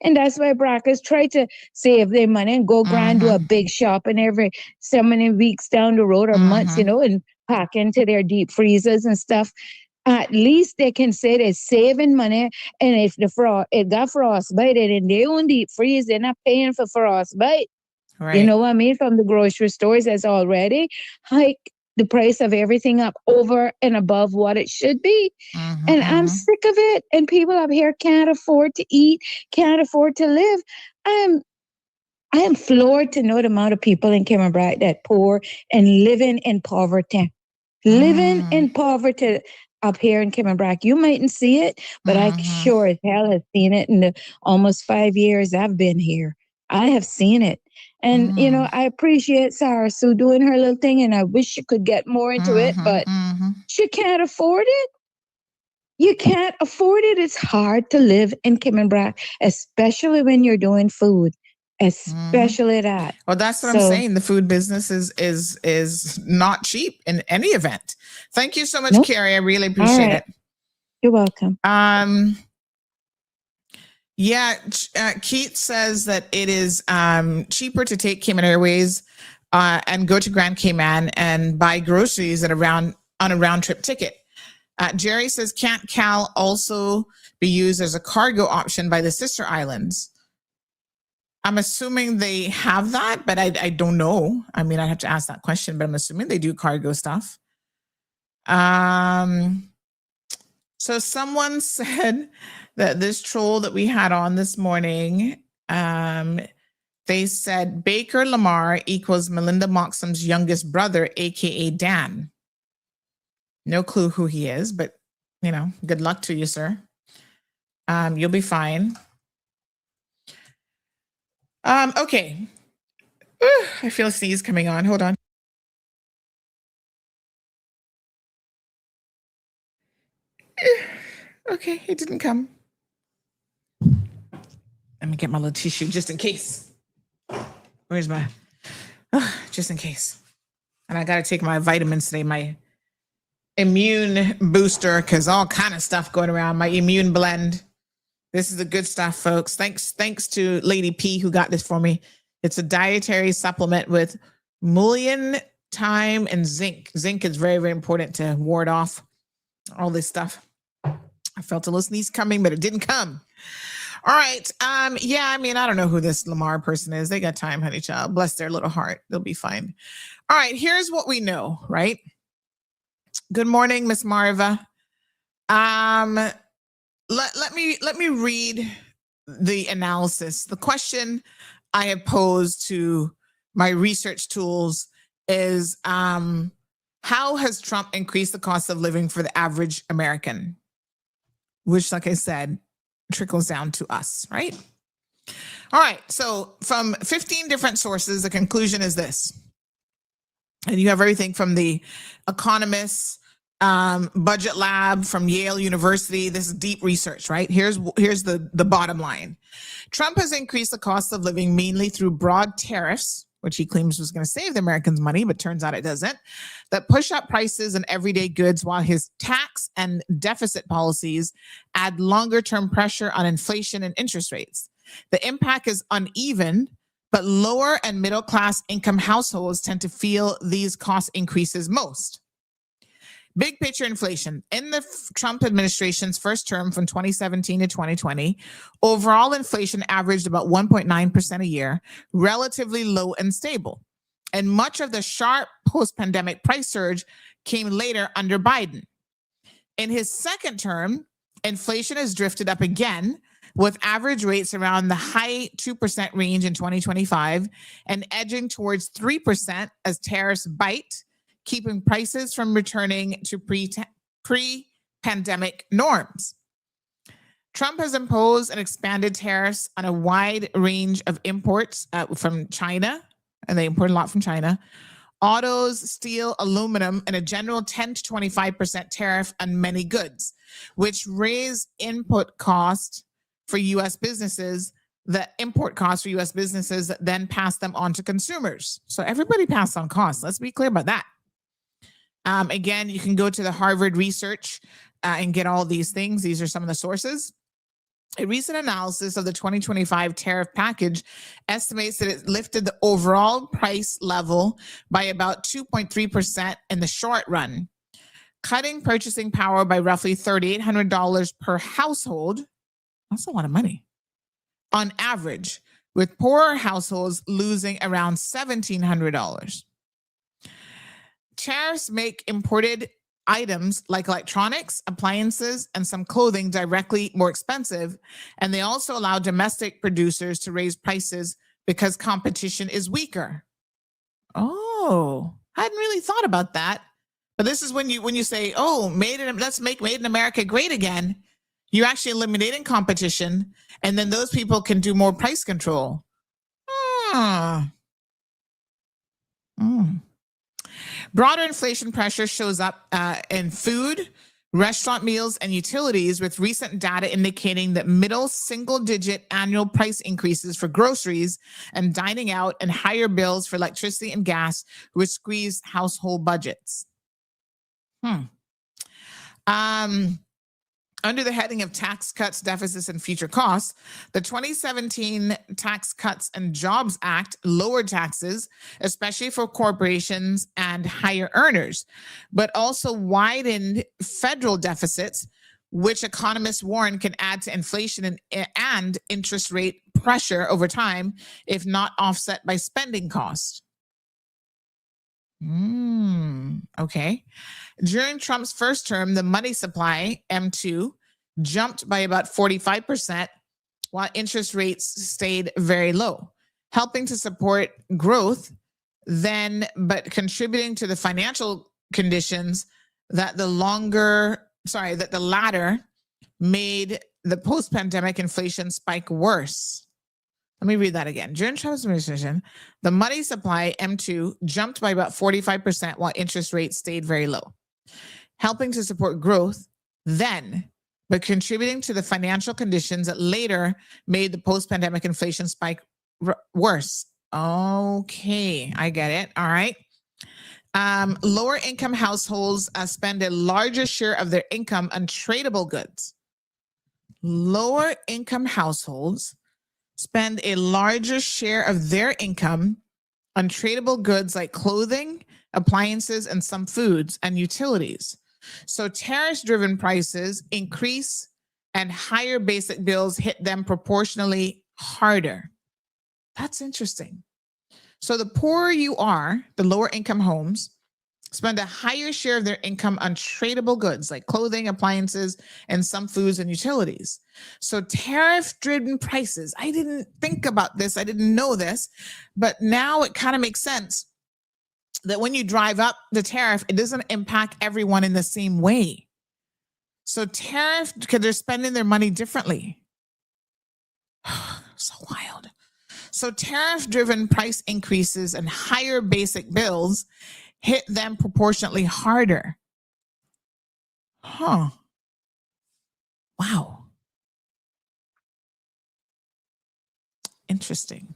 And that's why Brackers try to save their money and go Grand, do a big shopping every so many weeks down the road or months, and pack into their deep freezers and stuff. At least they can say they're saving money. And if it got frostbite in their own deep freeze, they're not paying for frostbite. Right. You know what I mean? From the grocery stores, that's already hike the price of everything up over and above what it should be. And I'm sick of it. And people up here can't afford to eat, can't afford to live. I am floored to know the amount of people in Kimmenbrack that poor and living in poverty. Living in poverty. up here in Kimmerbrook. You mightn't see it, but I sure as hell have seen it in the almost 5 years I've been here. I have seen it. And, you know, I appreciate Sarah Sue doing her little thing, and I wish she could get more into it, but she can't afford it. You can't afford it. It's hard to live in Kimmerbrook, especially when you're doing food, especially that. Well, that's what I'm saying. The food business is not cheap in any event. Thank you so much, Nope. Carrie. I really appreciate it. You're welcome. Yeah, Keith says that it is cheaper to take Cayman Airways and go to Grand Cayman and buy groceries on a round trip ticket. Jerry says, can't Cal also be used as a cargo option by the sister islands? I'm assuming they have that, but I don't know. I mean, I'd have to ask that question, but I'm assuming they do cargo stuff. So someone said that this troll that we had on this morning, they said Baker Lamar equals Melinda Moxham's youngest brother, aka Dan. No clue who he is, but you know, good luck to you, sir. You'll be fine. Okay. I feel a sneeze coming on. Hold on. Okay, it didn't come. Let me get my little tissue just in case. Where's my, just in case. And I got to take my vitamins today, my immune booster, because all kind of stuff going around, my immune blend. This is the good stuff, folks. Thanks to Lady P who got this for me. It's a dietary supplement with mullein, thyme, and zinc. Zinc is very, very important to ward off all this stuff. I felt a little sneeze coming, but it didn't come. All right. Yeah, I mean, I don't know who this Lamar person is. They got time, honey child. Bless their little heart. They'll be fine. All right. Here's what we know, right? Good morning, Miss Marva. Let me read the analysis. The question I have posed to my research tools is, how has Trump increased the cost of living for the average American? Which, like I said, trickles down to us, right? All right. So from 15 different sources, the conclusion is this. And you have everything from the Economist, Budget Lab, from Yale University. This is deep research, right? Here's the bottom line. Trump has increased the cost of living mainly through broad tariffs, which he claims was going to save the Americans money, but turns out it doesn't, that push up prices and everyday goods, while his tax and deficit policies add longer-term pressure on inflation and interest rates. The impact is uneven, but lower and middle-class income households tend to feel these cost increases most. Big picture inflation. In the Trump administration's first term from 2017 to 2020, overall inflation averaged about 1.9% a year, relatively low and stable. And much of the sharp post-pandemic price surge came later under Biden. In his second term, inflation has drifted up again, with average rates around the high 2% range in 2025 and edging towards 3% as tariffs bite, keeping prices from returning to pre-pandemic norms. Trump has imposed and expanded tariffs on a wide range of imports from China, and they import a lot from China, autos, steel, aluminum, and a general 10 to 25% tariff on many goods, which raise input costs for U.S. businesses, the import costs for U.S. businesses that then pass them on to consumers. So everybody passed on costs. Let's be clear about that. Again, you can go to the Harvard research and get all these things. These are some of the sources. A recent analysis of the 2025 tariff package estimates that it lifted the overall price level by about 2.3% in the short run, cutting purchasing power by roughly $3,800 per household. That's a lot of money on average, with poorer households losing around $1,700. Tariffs make imported items like electronics, appliances, and some clothing directly more expensive, and they also allow domestic producers to raise prices because competition is weaker. Oh, I hadn't really thought about that. But this is when you say, "Oh, let's make Made in America great again." You're actually eliminating competition, and then those people can do more price control. Broader inflation pressure shows up in food, restaurant meals, and utilities, with recent data indicating that middle single-digit annual price increases for groceries and dining out, and higher bills for electricity and gas, which squeeze household budgets. Under the heading of tax cuts, deficits, and future costs, the 2017 Tax Cuts and Jobs Act lowered taxes, especially for corporations and higher earners, but also widened federal deficits, which economists warn can add to inflation and interest rate pressure over time if not offset by spending costs. Okay. During Trump's first term, the money supply, M2, jumped by about 45%, while interest rates stayed very low, helping to support growth, but contributing to the financial conditions that the latter made the post-pandemic inflation spike worse. Let me read that again. During Trump's administration, the money supply, M2, jumped by about 45%, while interest rates stayed very low, helping to support growth but contributing to the financial conditions that later made the post-pandemic inflation spike worse. Okay, I get it. All right. Lower income households spend a larger share of their income on tradable goods. Lower income households spend a larger share of their income on tradable goods like clothing, appliances, and some foods and utilities. So tariff-driven prices increase and higher basic bills hit them proportionally harder. That's interesting. So the poorer you are, the lower income homes spend a higher share of their income on tradable goods like clothing, appliances, and some foods and utilities. So tariff-driven prices, I didn't think about this, I didn't know this, but now it kind of makes sense that when you drive up the tariff, it doesn't impact everyone in the same way. So tariff, because they're spending their money differently. So wild. So tariff-driven price increases and higher basic bills hit them proportionately harder. Wow. Interesting.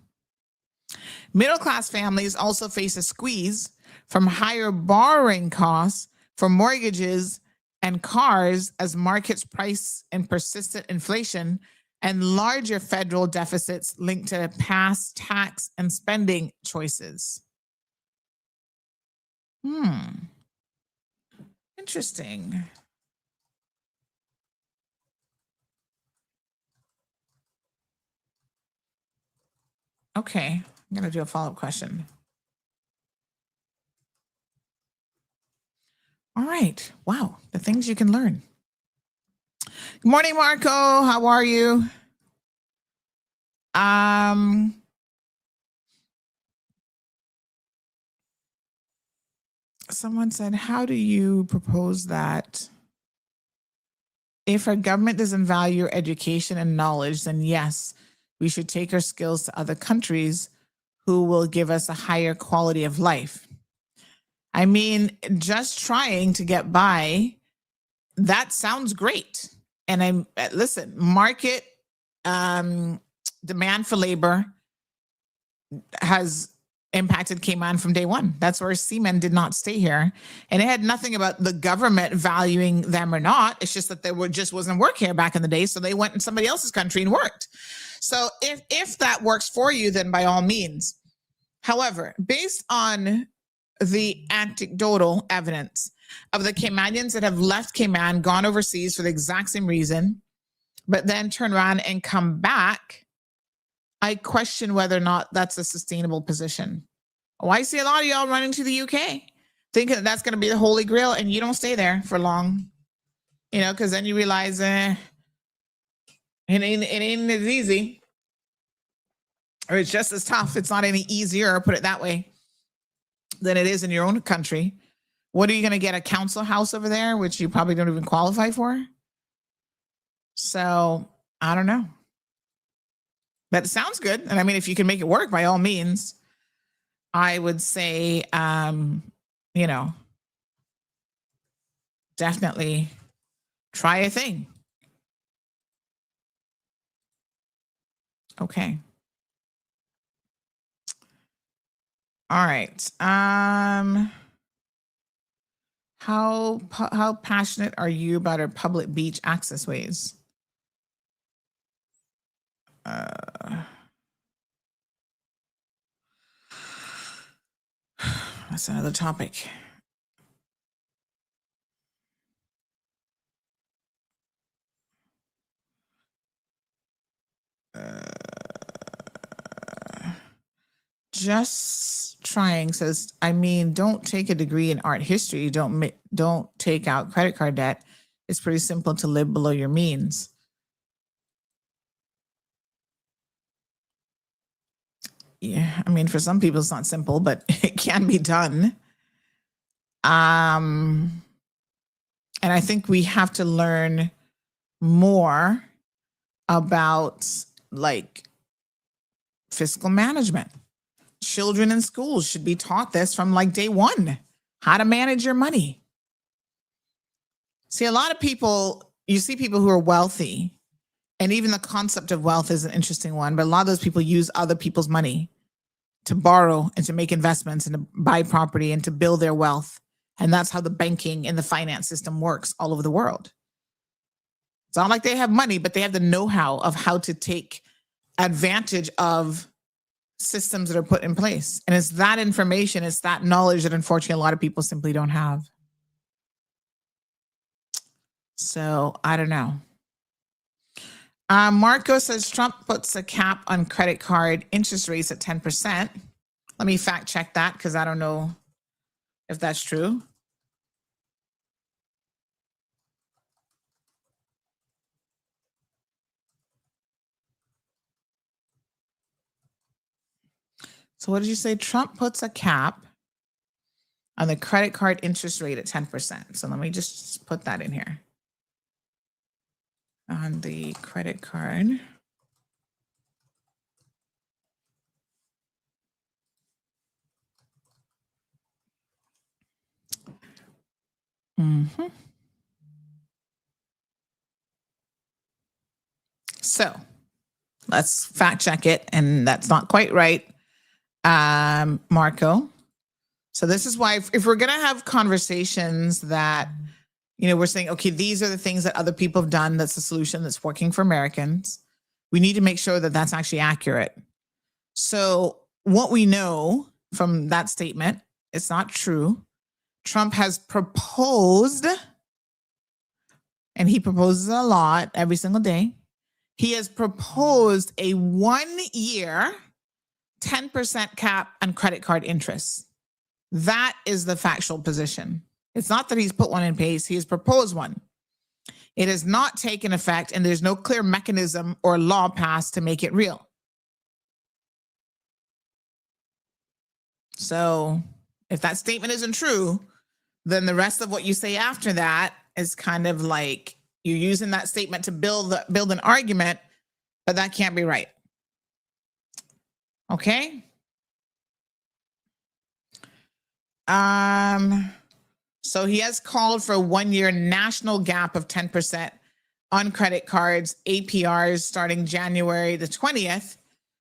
Middle-class families also face a squeeze from higher borrowing costs for mortgages and cars as markets price and persistent inflation and larger federal deficits linked to past tax and spending choices. Interesting. Okay, I'm going to do a follow-up question. All right. Wow, the things you can learn. Good morning, Marco. How are you? Someone said, how do you propose that if our government doesn't value education and knowledge, then yes, we should take our skills to other countries who will give us a higher quality of life? I mean, just trying to get by, that sounds great. And listen, market demand for labor has impacted Cayman from day one. That's where seamen did not stay here. And it had nothing about the government valuing them or not. It's just that just wasn't work here back in the day. So they went in somebody else's country and worked. So if that works for you, then by all means. However, based on the anecdotal evidence of the Caymanians that have left Cayman, gone overseas for the exact same reason, but then turn around and come back, I question whether or not that's a sustainable position. Oh, I see a lot of y'all running to the UK, thinking that that's going to be the holy grail, and you don't stay there for long, because then you realize it ain't as easy, or it's just as tough. It's not any easier, put it that way, than it is in your own country. What are you going to get, a council house over there, which you probably don't even qualify for? So I don't know. But it sounds good. And I mean, if you can make it work, by all means, I would say, you know, definitely try a thing. Okay. All right. How passionate are you about our public beach access ways? That's another topic. Just trying says, I mean, don't take a degree in art history. Don't take out credit card debt. It's pretty simple to live below your means. Yeah, I mean, for some people it's not simple, but it can be done. And I think we have to learn more about like fiscal management. Children in schools should be taught this from like day one, how to manage your money. See, a lot of people, you see people who are wealthy, and even the concept of wealth is an interesting one, but a lot of those people use other people's money to borrow and to make investments and to buy property and to build their wealth. And that's how the banking and the finance system works all over the world. It's not like they have money, but they have the know-how of how to take advantage of systems that are put in place. And it's that information, it's that knowledge that unfortunately a lot of people simply don't have. So I don't know. Marco says Trump puts a cap on credit card interest rates at 10%. Let me fact check that because I don't know if that's true. So what did you say? Trump puts a cap on the credit card interest rate at 10%. So let me just put that in here. On the credit card. Mm-hmm. So let's fact check it. And that's not quite right, Marco. So this is why if we're going to have conversations that, you know, we're saying, okay, these are the things that other people have done. That's the solution that's working for Americans. We need to make sure that that's actually accurate. So what we know from that statement, it's not true. Trump has proposed, and he proposes a lot every single day. He has proposed a 1-year 10% cap on credit card interest. That is the factual position. It's not that he's put one in place, he has proposed one. It has not taken effect, and there's no clear mechanism or law passed to make it real. So if that statement isn't true, then the rest of what you say after that is kind of like you're using that statement to build an argument, but that can't be right. Okay? So he has called for a 1-year national gap of 10% on credit cards, APRs starting January the 20th,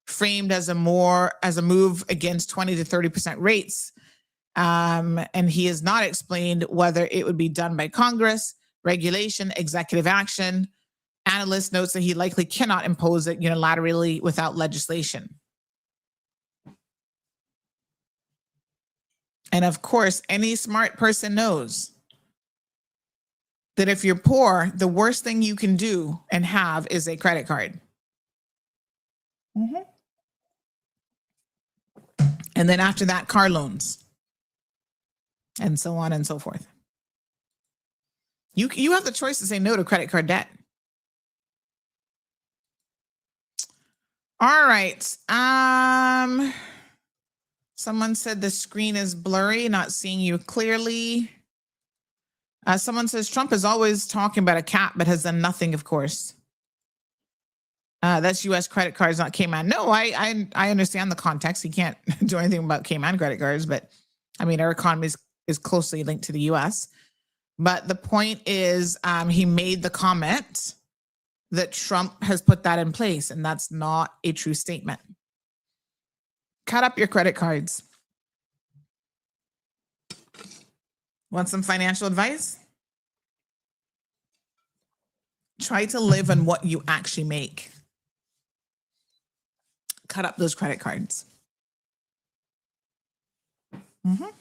framed as a move against 20 to 30% rates. And he has not explained whether it would be done by Congress, regulation, executive action. Analyst notes that he likely cannot impose it unilaterally without legislation. And of course, any smart person knows that if you're poor, the worst thing you can do and have is a credit card. Mm-hmm. And then after that, car loans. And so on and so forth. You have the choice to say no to credit card debt. All right. Someone said the screen is blurry, not seeing you clearly. Someone says Trump is always talking about a cap, but has done nothing, of course. That's U.S. credit cards, not Cayman. No, I understand the context. He can't do anything about Cayman credit cards, but I mean, our economy is closely linked to the U.S. But the point is, he made the comment that Trump has put that in place, and that's not a true statement. Cut up your credit cards. Want some financial advice? Try to live on what you actually make. Cut up those credit cards. You're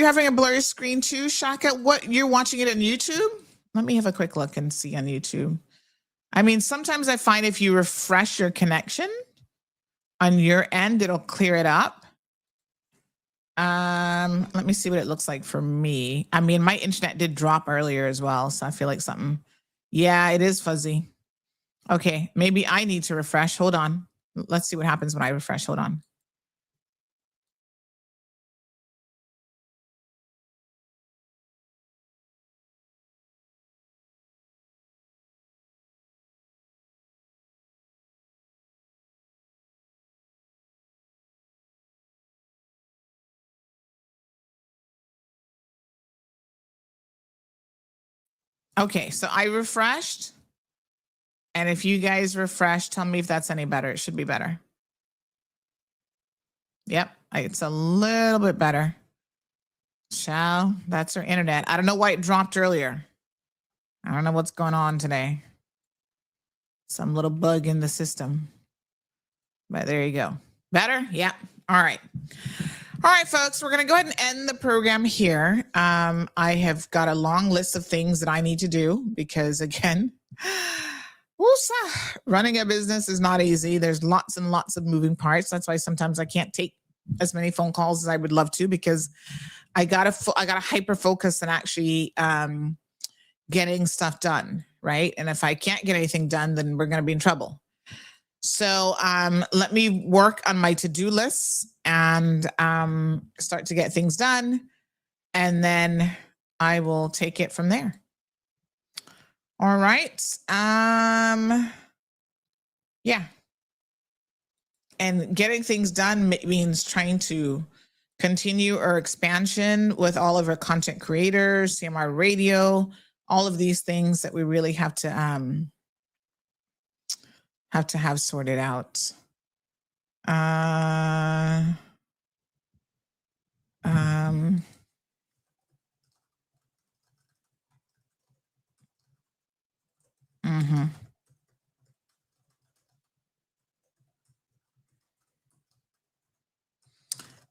having a blurry screen too, Shaka. What, you're watching it on YouTube? Let me have a quick look and see on YouTube. I mean, sometimes I find if you refresh your connection on your end, it'll clear it up. Let me see what it looks like for me. I mean, my internet did drop earlier as well, so I feel like something. Yeah, it is fuzzy. Okay, maybe I need to refresh. Hold on. Let's see what happens when I refresh. Hold on. Okay, so I refreshed. And if you guys refresh, tell me if that's any better. It should be better. Yep, it's a little bit better. That's our internet. I don't know why it dropped earlier. I don't know what's going on today. Some little bug in the system. But there you go. Better? Yeah. All right. All right, folks, we're going to go ahead and end the program here. I have got a long list of things that I need to do because, again, running a business is not easy. There's lots and lots of moving parts. That's why sometimes I can't take as many phone calls as I would love to, because I got to hyper focus on actually getting stuff done, right? And if I can't get anything done, then we're going to be in trouble. So let me work on my to-do lists and start to get things done. And then I will take it from there. All right. Yeah. And getting things done means trying to continue our expansion with all of our content creators, CMR radio, all of these things that we really have to have sorted out.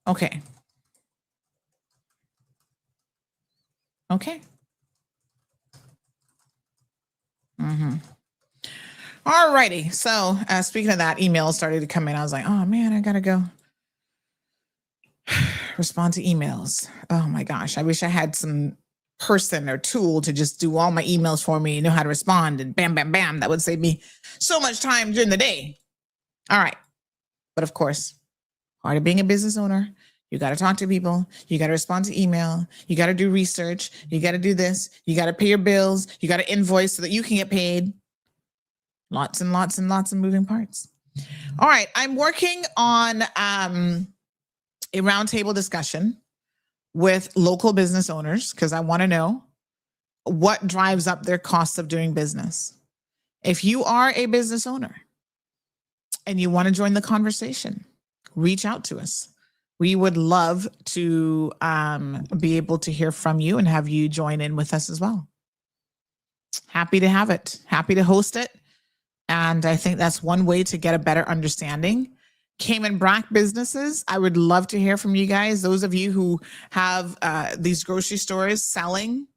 Okay. Okay. All righty. So speaking of that, emails started to come in. I was like, oh man, I gotta go respond to emails. Oh my gosh. I wish I had some person or tool to just do all my emails for me, know how to respond, and bam, bam, bam. That would save me so much time during the day. All right. But of course, part of being a business owner, you got to talk to people. You got to respond to email. You got to do research. You got to do this. You got to pay your bills. You got to invoice so that you can get paid. Lots and lots and lots of moving parts. All right. I'm working on a roundtable discussion with local business owners because I want to know what drives up their costs of doing business. If you are a business owner and you want to join the conversation, reach out to us. We would love to be able to hear from you and have you join in with us as well. Happy to have it. Happy to host it. And I think that's one way to get a better understanding. Cayman Brac businesses, I would love to hear from you guys. Those of you who have these grocery stores selling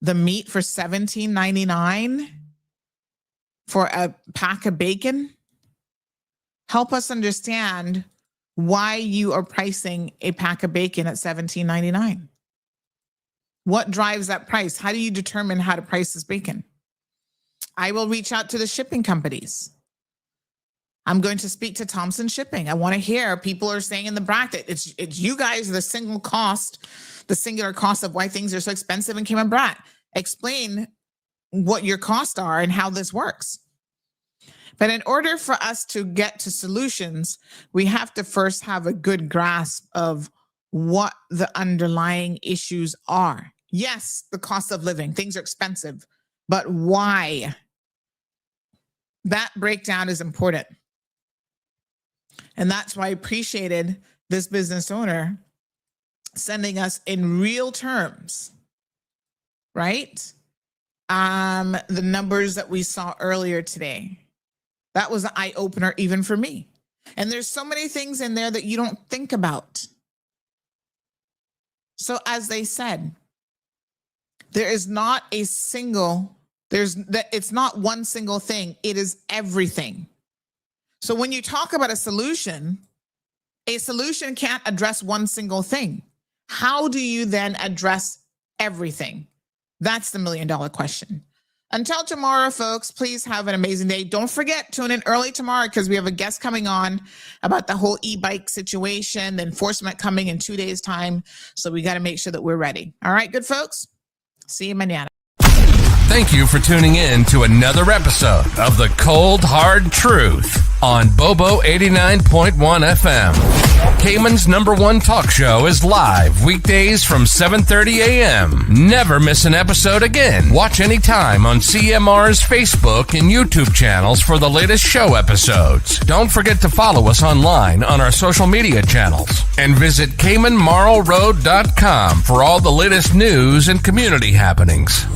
the meat for $17.99 for a pack of bacon. Help us understand why you are pricing a pack of bacon at $17.99. What drives that price? How do you determine how to price this bacon? I will reach out to the shipping companies I'm going to speak to Thompson Shipping. I want to hear people are saying in the bracket, it's you guys, the singular cost of why things are so expensive in Cayman Brac. Explain what your costs are and how this works. But in order for us to get to solutions, we have to first have a good grasp of what the underlying issues are. Yes, the cost of living, things are expensive, but why? That breakdown is important. And that's why I appreciated this business owner sending us in real terms, right? The numbers that we saw earlier today. That was an eye opener even for me. And there's so many things in there that you don't think about. So as they said, there is not a single, it's not one single thing. It is everything. So when you talk about a solution can't address one single thing. How do you then address everything? That's the $1 million question. Until tomorrow, folks, please have an amazing day. Don't forget, tune in early tomorrow because we have a guest coming on about the whole e-bike situation, the enforcement coming in 2 days' time. So we got to make sure that we're ready. All right, good folks. See you mañana. Thank you for tuning in to another episode of The Cold Hard Truth on Bobo 89.1 FM. Cayman's #1 talk show is live weekdays from 7:30 a.m. Never miss an episode again. Watch anytime on CMR's Facebook and YouTube channels for the latest show episodes. Don't forget to follow us online on our social media channels and visit CaymanMarlRoad.com for all the latest news and community happenings.